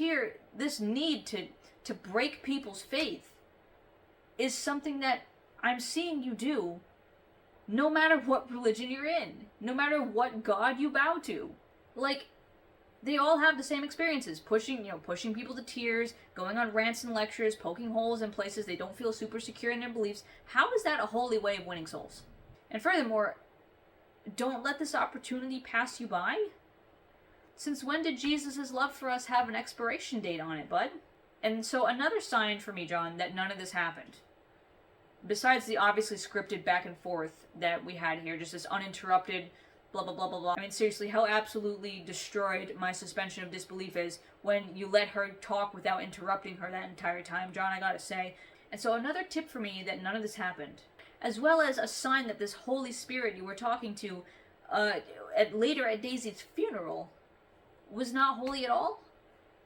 need to break people's faith is something that I'm seeing you do no matter what religion you're in, no matter what God you bow to. Like, they all have the same experiences, pushing people to tears, going on rants and lectures, poking holes in places they don't feel super secure in their beliefs. How is that a holy way of winning souls? And furthermore, don't let this opportunity pass you by? Since when did Jesus' love for us have an expiration date on it, bud? And so another sign for me, John, that none of this happened, besides the obviously scripted back and forth that we had here, just this uninterrupted blah, blah, blah, blah, blah. I mean, seriously, how absolutely destroyed my suspension of disbelief is when you let her talk without interrupting her that entire time, John, I gotta say. And so another tip for me that none of this happened, as well as a sign that this Holy Spirit you were talking to later at Daisy's funeral was not holy at all.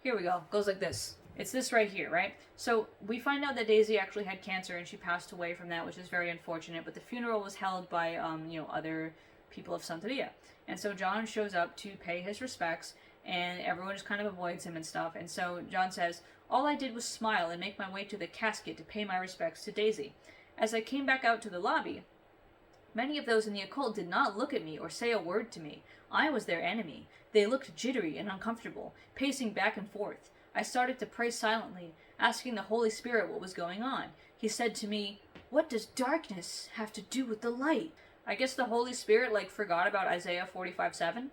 Here we go. Goes like this. It's this right here, right? So we find out that Daisy actually had cancer and she passed away from that, which is very unfortunate. But the funeral was held by, other people of Santeria. And so John shows up to pay his respects, and everyone just kind of avoids him and stuff. And so John says, all I did was smile and make my way to the casket to pay my respects to Daisy. As I came back out to the lobby, many of those in the occult did not look at me or say a word to me. I was their enemy. They looked jittery and uncomfortable, pacing back and forth. I started to pray silently, asking the Holy Spirit what was going on. He said to me, what does darkness have to do with the light? I guess the Holy Spirit, forgot about Isaiah 45:7.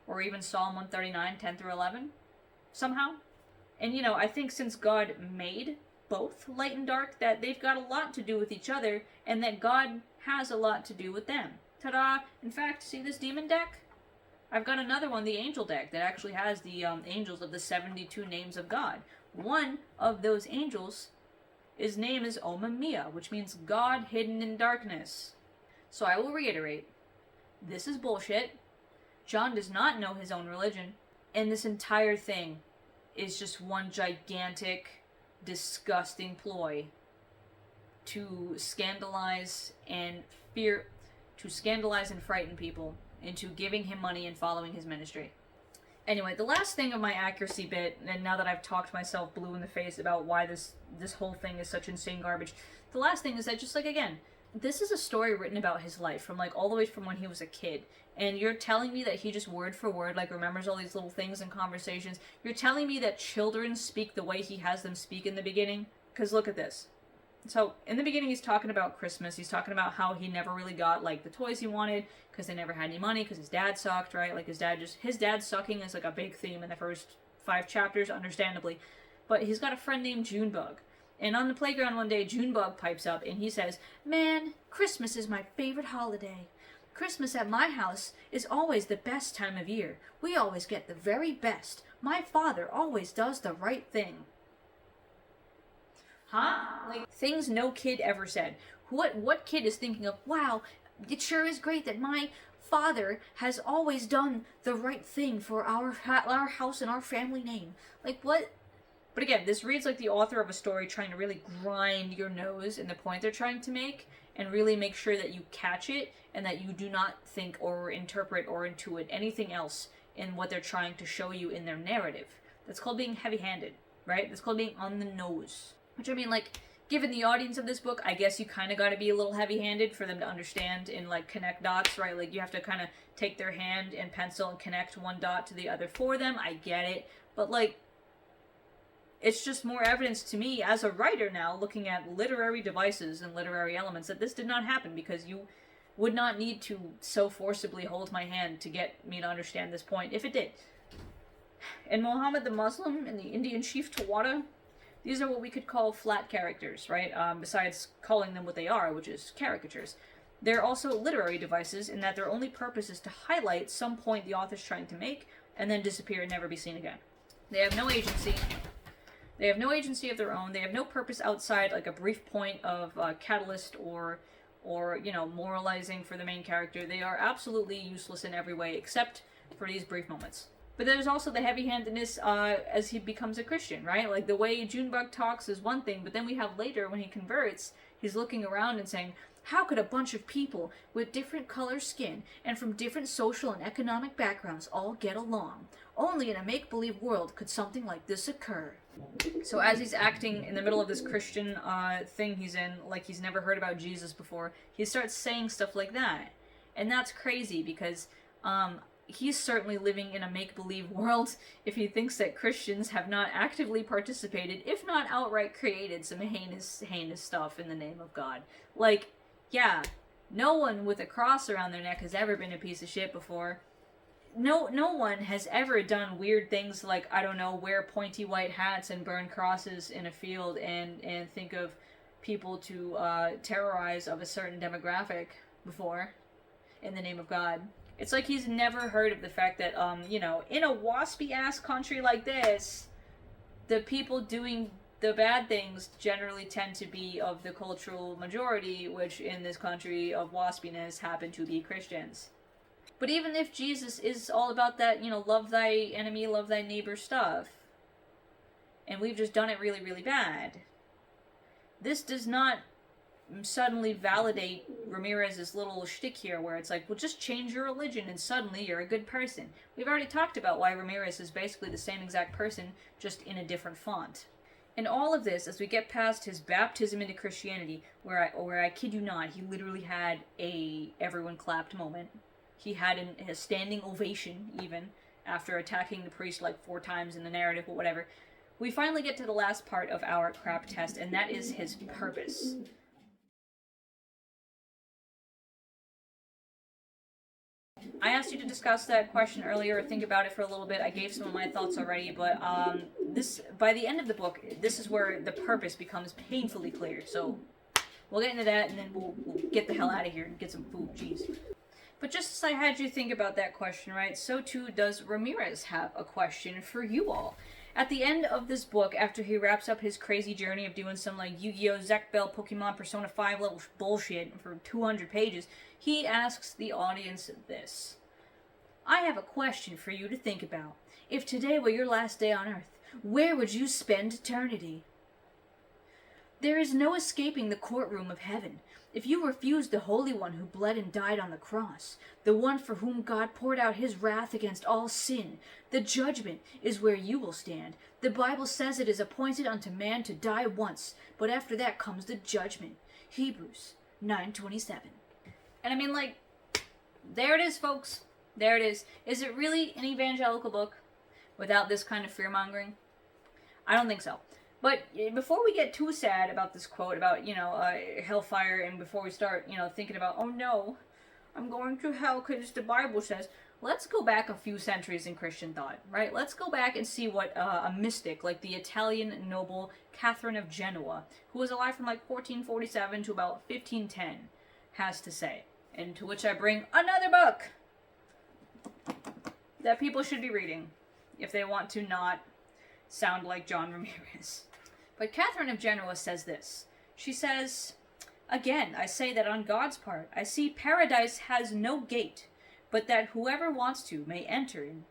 Or even Psalm 139, 10 through 11. Somehow. And, I think since God made both light and dark, that they've got a lot to do with each other, and that God has a lot to do with them. Ta-da! In fact, see this demon deck? I've got another one, the angel deck, that actually has the angels of the 72 names of God. One of those angels, his name is Oma Mia, which means God hidden in darkness. So I will reiterate, this is bullshit. John does not know his own religion, and this entire thing is just one gigantic, disgusting ploy to scandalize and frighten people into giving him money and following his ministry. Anyway, the last thing of my accuracy bit, and now that I've talked myself blue in the face about why this whole thing is such insane garbage, the last thing is that again, this is a story written about his life from all the way from when he was a kid. And you're telling me that he just word for word remembers all these little things and conversations. You're telling me that children speak the way he has them speak in the beginning? Because look at this. So, in the beginning, he's talking about Christmas. He's talking about how he never really got, the toys he wanted because they never had any money because his dad sucked, right? His dad sucking is, a big theme in the first 5 chapters, understandably. But he's got a friend named Junebug. And on the playground one day, Junebug pipes up and he says, man, Christmas is my favorite holiday. Christmas at my house is always the best time of year. We always get the very best. My father always does the right thing. Huh? Things no kid ever said. What kid is thinking of, wow, it sure is great that my father has always done the right thing for our house and our family name. What? But again, this reads like the author of a story trying to really grind your nose in the point they're trying to make, and really make sure that you catch it and that you do not think or interpret or intuit anything else in what they're trying to show you in their narrative. That's called being heavy-handed, right? That's called being on the nose. Which, I mean, like, given the audience of this book, I guess you kind of got to be a little heavy-handed for them to understand and, like, connect dots, right? Like, you have to kind of take their hand and pencil and connect one dot to the other for them. I get it. But, like, it's just more evidence to me as a writer now, looking at literary devices and literary elements, that this did not happen, because you would not need to so forcibly hold my hand to get me to understand this point if it did. And Muhammad the Muslim and the Indian chief Tawada, these are what we could call flat characters, right? Besides calling them what they are, which is caricatures. They're also literary devices in that their only purpose is to highlight some point the author's trying to make and then disappear and never be seen again. They have no agency. They have no agency of their own. They have no purpose outside, like, a brief point of catalyst or you know, moralizing for the main character. They are absolutely useless in every way except for these brief moments. But there's also the heavy-handedness as he becomes a Christian, right? Like, the way Junebug talks is one thing, but then we have later, when he converts, he's looking around and saying, how could a bunch of people with different color skin and from different social and economic backgrounds all get along? Only in a make-believe world could something like this occur. So as he's acting in the middle of this Christian thing he's in, like he's never heard about Jesus before, he starts saying stuff like that. And that's crazy, because he's certainly living in a make-believe world if he thinks that Christians have not actively participated, if not outright created, some heinous stuff in the name of God. Like, yeah, no one with a cross around their neck has ever been a piece of shit before. No one has ever done weird things like, I don't know, wear pointy white hats and burn crosses in a field and think of people to terrorize of a certain demographic before in the name of God. It's like he's never heard of the fact that, you know, in a waspy-ass country like this, the people doing the bad things generally tend to be of the cultural majority, which in this country of waspiness happen to be Christians. But even if Jesus is all about that, you know, love thy enemy, love thy neighbor stuff, and we've just done it really, really bad, this does not suddenly validate Ramirez's little shtick here, where it's like, well, just change your religion and suddenly you're a good person. We've already talked about why Ramirez is basically the same exact person, just in a different font. And all of this, as we get past his baptism into Christianity, where I kid you not, he literally had a everyone clapped moment. He had a standing ovation, even, after attacking the priest like 4 times in the narrative, or whatever. We finally get to the last part of our crap test, and that is his purpose. I asked you to discuss that question earlier, think about it for a little bit. I gave some of my thoughts already, but by the end of the book, this is where the purpose becomes painfully clear. So we'll get into that, and then we'll get the hell out of here and get some food. Jeez. But just as I had you think about that question, right, so too does Ramirez have a question for you all. At the end of this book, after he wraps up his crazy journey of doing some, like, Yu-Gi-Oh!, Zek Bell, Pokemon, Persona 5 level bullshit for 200 pages, he asks the audience this. I have a question for you to think about. If today were your last day on Earth, where would you spend eternity? There is no escaping the courtroom of heaven. If you refuse the Holy One who bled and died on the cross, the one for whom God poured out his wrath against all sin, the judgment is where you will stand. The Bible says it is appointed unto man to die once, but after that comes the judgment. Hebrews 9:27. And I mean, like, there it is, folks. There it is. Is it really an evangelical book without this kind of fear-mongering? I don't think so. But before we get too sad about this quote about, you know, hellfire, and before we start, you know, thinking about, oh no, I'm going to hell because the Bible says, let's go back a few centuries in Christian thought, right? Let's go back and see what a mystic like the Italian noble Catherine of Genoa, who was alive from like 1447 to about 1510, has to say. And to which I bring another book that people should be reading if they want to not sound like John Ramirez. But Catherine of Genoa says this. She says, again, I say that on God's part, I see paradise has no gate, but that whoever wants to may enter in.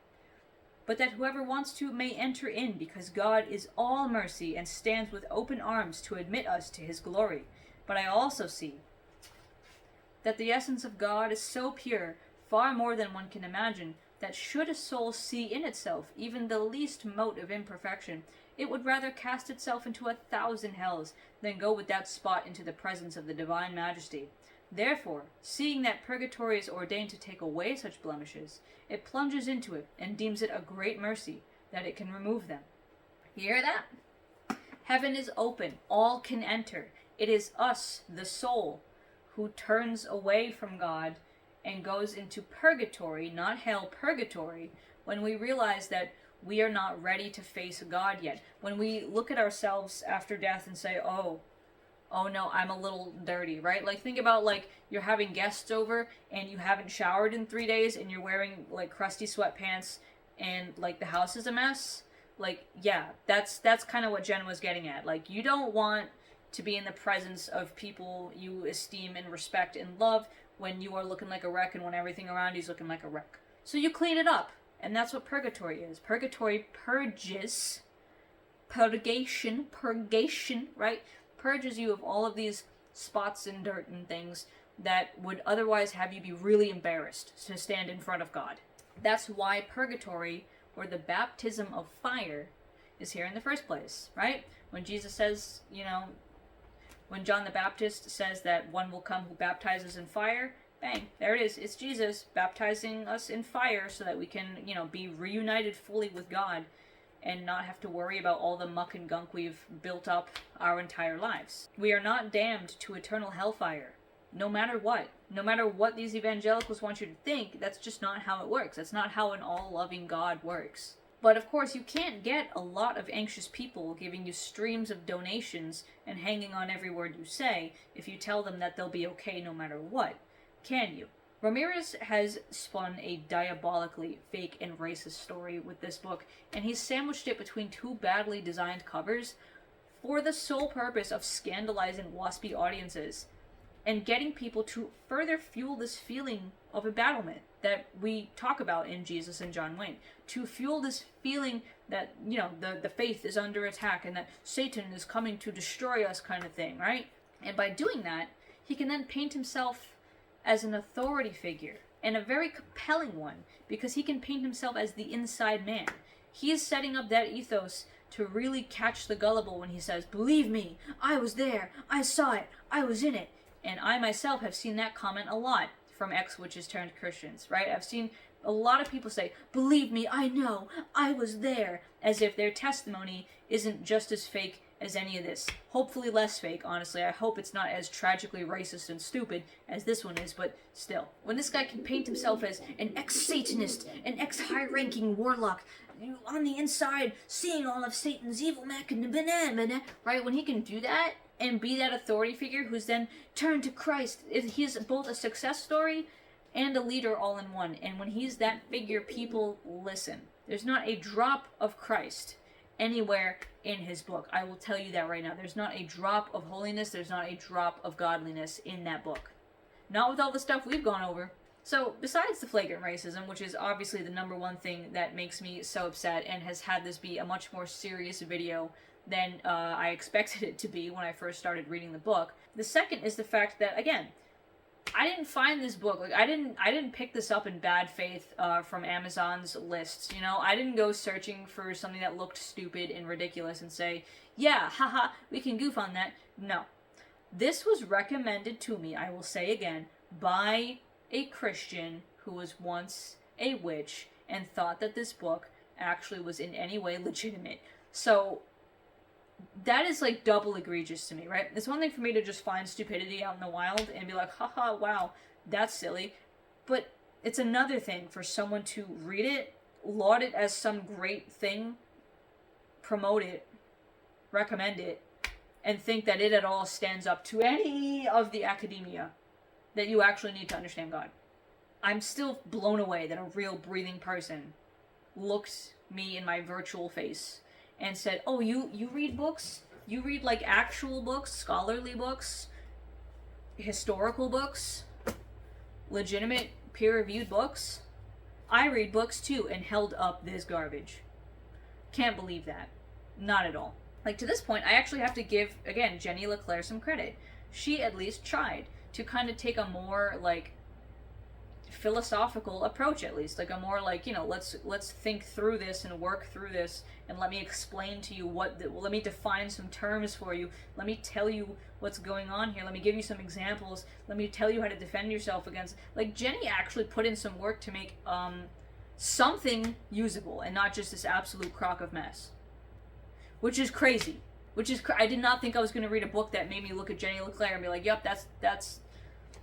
Because God is all mercy and stands with open arms to admit us to his glory. But I also see that the essence of God is so pure, far more than one can imagine, that should a soul see in itself even the least mote of imperfection, it would rather cast itself into 1,000 hells than go with that spot into the presence of the divine majesty. Therefore, seeing that purgatory is ordained to take away such blemishes, it plunges into it and deems it a great mercy that it can remove them. You hear that? Heaven is open, all can enter. It is us, the soul, who turns away from God and goes into purgatory, not hell, purgatory, when we realize that we are not ready to face God yet. When we look at ourselves after death and say, oh no, I'm a little dirty, right? Like, think about, like, you're having guests over and you haven't showered in 3 days and you're wearing, like, crusty sweatpants and, like, the house is a mess. Like, yeah, that's kind of what Jen was getting at. Like, you don't want to be in the presence of people you esteem and respect and love when you are looking like a wreck and when everything around you is looking like a wreck. So you clean it up. And that's what purgatory is. Purgatory purges, purgation, right? Purges you of all of these spots and dirt and things that would otherwise have you be really embarrassed to stand in front of God. That's why purgatory, or the baptism of fire, is here in the first place, right? When Jesus says, when John the Baptist says that one will come who baptizes in fire, bang, there it is. It's Jesus baptizing us in fire so that we can, be reunited fully with God and not have to worry about all the muck and gunk we've built up our entire lives. We are not damned to eternal hellfire, no matter what. No matter what these evangelicals want you to think, that's just not how it works. That's not how an all-loving God works. But of course, you can't get a lot of anxious people giving you streams of donations and hanging on every word you say if you tell them that they'll be okay no matter what. Can you? Ramirez has spun a diabolically fake and racist story with this book, and he's sandwiched it between two badly designed covers for the sole purpose of scandalizing waspy audiences and getting people to further fuel this feeling of embattlement that we talk about in Jesus and John Wayne, to fuel this feeling that, the faith is under attack and that Satan is coming to destroy us kind of thing, right? And by doing that, he can then paint himself as an authority figure, and a very compelling one, because he can paint himself as the inside man. He is setting up that ethos to really catch the gullible when he says, believe me, I was there, I saw it, I was in it. And I myself have seen that comment a lot from ex-witches turned Christians, right? I've seen a lot of people say, believe me, I know, I was there, as if their testimony isn't just as fake as any of this. Hopefully less fake, honestly. I hope it's not as tragically racist and stupid as this one is, but still. When this guy can paint himself as an ex-Satanist, an ex-high-ranking warlock, on the inside, seeing all of Satan's evil mechanism, right? When he can do that, and be that authority figure who's then turned to Christ, he's both a success story and a leader all in one. And when he's that figure, people listen. There's not a drop of Christ anywhere in his book. I will tell you that right now. There's not a drop of holiness. There's not a drop of godliness in that book. Not with all the stuff we've gone over. So, besides the flagrant racism, which is obviously the number one thing that makes me so upset and has had this be a much more serious video than I expected it to be when I first started reading the book. The second is the fact that, again, I didn't find this book. Like, I didn't pick this up in bad faith from Amazon's lists. I didn't go searching for something that looked stupid and ridiculous and say, yeah, haha, we can goof on that. No. This was recommended to me, I will say again, by a Christian who was once a witch and thought that this book actually was in any way legitimate. So that is like double egregious to me, right? It's one thing for me to just find stupidity out in the wild and be like, haha, wow, that's silly. But it's another thing for someone to read it, laud it as some great thing, promote it, recommend it, and think that it at all stands up to any of the academia that you actually need to understand God. I'm still blown away that a real breathing person looked me in my virtual face and said, oh, you read books? You read, like, actual books, scholarly books, historical books, legitimate peer-reviewed books? I read books, too, and held up this garbage. Can't believe that. Not at all. Like, to this point, I actually have to give, again, Jenny LeClaire some credit. She at least tried to kind of take a more, like, philosophical approach, at least, like a more, like, you know, let's think through this and work through this, and let me explain to you let me define some terms for you, let me tell you what's going on here, let me give you some examples, let me tell you how to defend yourself against, like, Jenny actually put in some work to make something usable and not just this absolute crock of mess, which is crazy. I did not think I was going to read a book that made me look at Jenny LeClaire and be like, yep, that's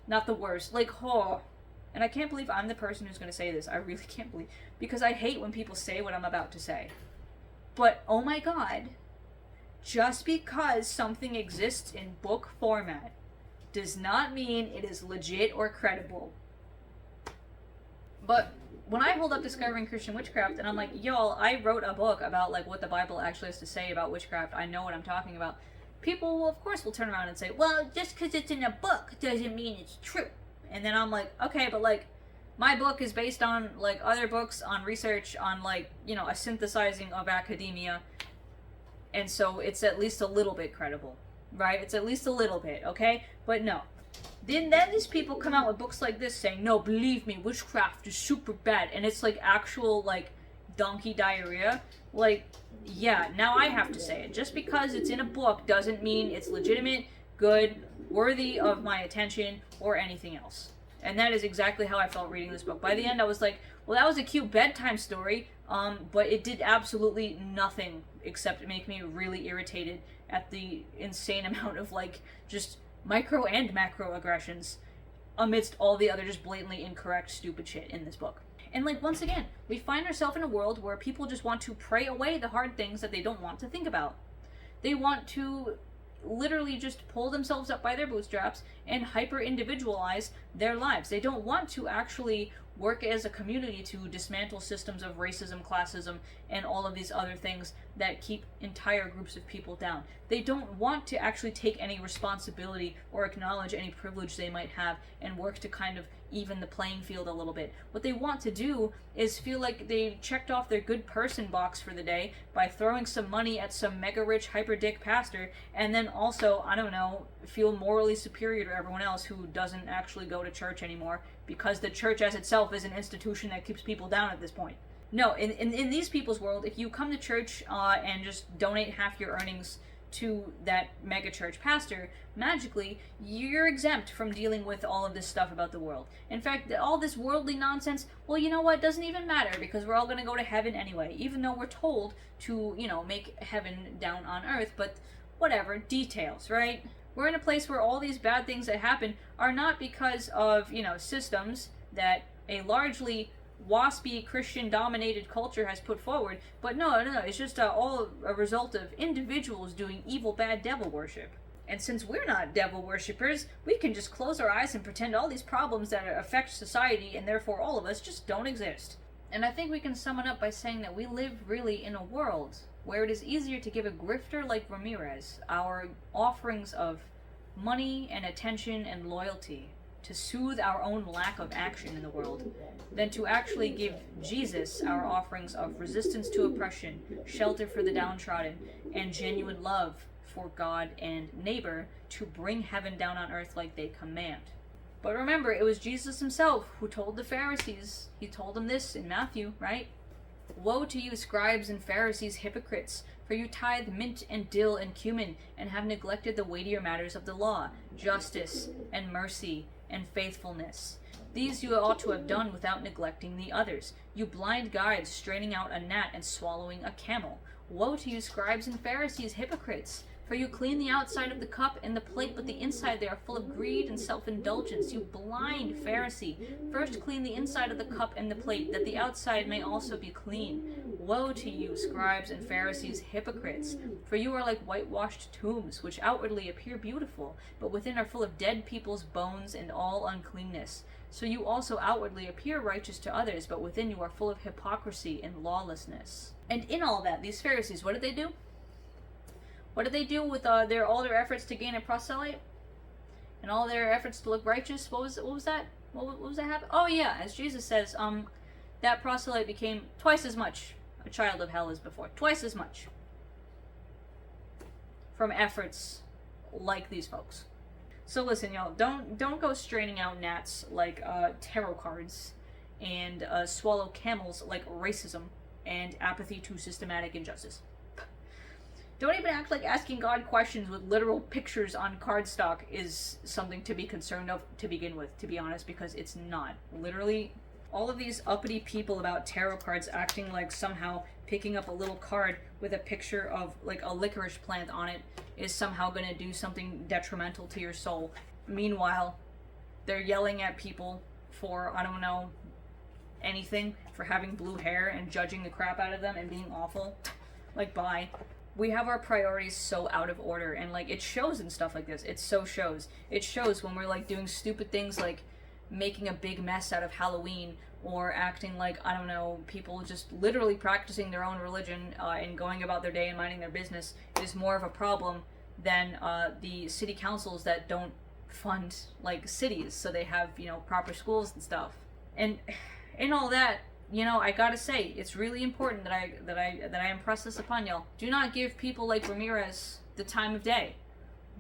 not the worst. Like, oh. And I can't believe I'm the person who's going to say this. I really can't believe. Because I hate when people say what I'm about to say. But, oh my god. Just because something exists in book format does not mean it is legit or credible. But when I hold up Discovering Christian Witchcraft and I'm like, y'all, I wrote a book about, like, what the Bible actually has to say about witchcraft. I know what I'm talking about. People will, of course, will turn around and say, well, just because it's in a book doesn't mean it's true. And then I'm like, okay, but, like, my book is based on, like, other books, on research, on, like, you know, a synthesizing of academia. And so it's at least a little bit credible, right? It's at least a little bit, okay? But no. Then these people come out with books like this saying, no, believe me, witchcraft is super bad. And it's, like, actual, like, donkey diarrhea. Like, yeah, now I have to say it. Just because it's in a book doesn't mean it's legitimate, good, worthy of my attention, or anything else. And that is exactly how I felt reading this book. By the end, I was like, well, that was a cute bedtime story, but it did absolutely nothing except make me really irritated at the insane amount of, like, just micro and macro aggressions amidst all the other just blatantly incorrect, stupid shit in this book. And, like, once again, we find ourselves in a world where people just want to pray away the hard things that they don't want to think about. They want to literally just pull themselves up by their bootstraps and hyper-individualize their lives. They don't want to actually work as a community to dismantle systems of racism, classism, and all of these other things that keep entire groups of people down. They don't want to actually take any responsibility or acknowledge any privilege they might have and work to kind of even the playing field a little bit. What they want to do is feel like they checked off their good person box for the day by throwing some money at some mega rich hyper dick pastor, and then also, I don't know, feel morally superior to everyone else who doesn't actually go to church anymore, because the church as itself is an institution that keeps people down at this point. No, in these people's world, if you come to church and just donate half your earnings to that mega church pastor, magically, you're exempt from dealing with all of this stuff about the world. In fact, all this worldly nonsense, well, you know what, doesn't even matter, because we're all going to go to heaven anyway, even though we're told to, you know, make heaven down on earth, but whatever, details, right? We're in a place where all these bad things that happen are not because of, you know, systems that a largely waspy Christian-dominated culture has put forward, but no, it's just all a result of individuals doing evil, bad devil worship. And since we're not devil worshippers, we can just close our eyes and pretend all these problems that affect society, and therefore all of us, just don't exist. And I think we can sum it up by saying that we live really in a world where it is easier to give a grifter like Ramirez our offerings of money and attention and loyalty to soothe our own lack of action in the world, than to actually give Jesus our offerings of resistance to oppression, shelter for the downtrodden, and genuine love for God and neighbor to bring heaven down on earth like they command. But remember, it was Jesus himself who told the Pharisees, he told them this in Matthew, right? Woe to you, scribes and Pharisees, hypocrites, for you tithe mint and dill and cumin, and have neglected the weightier matters of the law, justice and mercy and faithfulness. These you ought to have done without neglecting the others. You blind guides, straining out a gnat and swallowing a camel. Woe to you, scribes and Pharisees, hypocrites! For you clean the outside of the cup and the plate, but the inside they are full of greed and self-indulgence. You blind Pharisee! First clean the inside of the cup and the plate, that the outside may also be clean. Woe to you, scribes and Pharisees, hypocrites! For you are like whitewashed tombs, which outwardly appear beautiful, but within are full of dead people's bones and all uncleanness. So you also outwardly appear righteous to others, but within you are full of hypocrisy and lawlessness. And in all that, these Pharisees, what did they do? What did they do with all their efforts to gain a proselyte? And all their efforts to look righteous? What was that? What was that happen? Oh yeah, as Jesus says, that proselyte became twice as much a child of hell as before. Twice as much. From efforts like these folks. So listen, y'all, don't go straining out gnats like tarot cards, and swallow camels like racism and apathy to systematic injustice. Don't even act like asking God questions with literal pictures on cardstock is something to be concerned of to begin with, to be honest, because it's not. Literally, all of these uppity people about tarot cards acting like somehow picking up a little card with a picture of like a licorice plant on it is somehow going to do something detrimental to your soul. Meanwhile, they're yelling at people for, I don't know, anything, for having blue hair and judging the crap out of them and being awful. Like, bye. We have our priorities so out of order, and like it shows in stuff like this. It so shows. It shows when we're like doing stupid things like making a big mess out of Halloween, or acting like, I don't know, people just literally practicing their own religion and going about their day and minding their business is more of a problem than the city councils that don't fund like cities so they have, you know, proper schools and stuff. And in all that, you know, I gotta say, it's really important that I impress this upon y'all. Do not give people like Ramirez the time of day.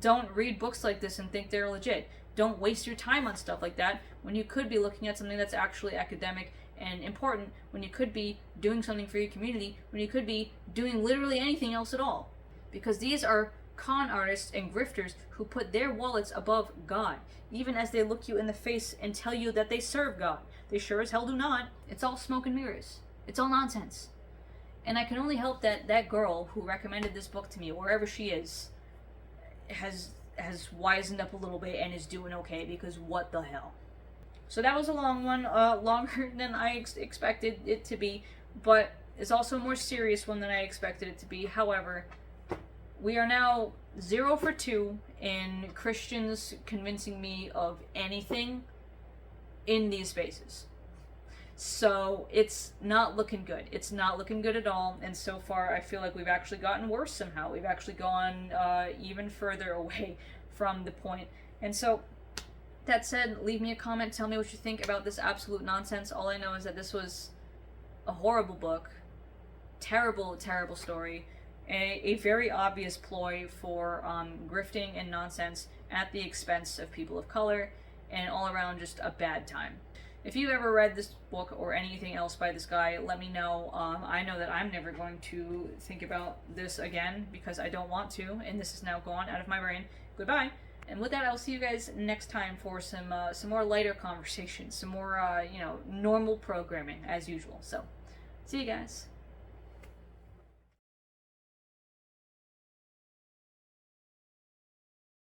Don't read books like this and think they're legit. Don't waste your time on stuff like that when you could be looking at something that's actually academic and important, when you could be doing something for your community, when you could be doing literally anything else at all. Because these are con artists and grifters who put their wallets above God, even as they look you in the face and tell you that they serve God. They sure as hell do not. It's all smoke and mirrors. It's all nonsense. And I can only hope that that girl who recommended this book to me, wherever she is, has wisened up a little bit and is doing okay, because what the hell. So that was a long one, longer than I expected it to be, but it's also a more serious one than I expected it to be. However, we are now 0 for 2 in Christians convincing me of anything in these spaces. So it's not looking good. It's not looking good at all, and so far I feel like we've actually gotten worse somehow. We've actually gone even further away from the point. And so, that said, leave me a comment, tell me what you think about this absolute nonsense. All I know is that this was a horrible book, terrible, terrible story, a very obvious ploy for grifting and nonsense at the expense of people of color, and all around just a bad time. If you ever read this book or anything else by this guy, let me know. I know that I'm never going to think about this again because I don't want to, and this is now gone out of my brain. Goodbye. And with that, I'll see you guys next time for some more lighter conversations, some more, normal programming as usual. So, see you guys.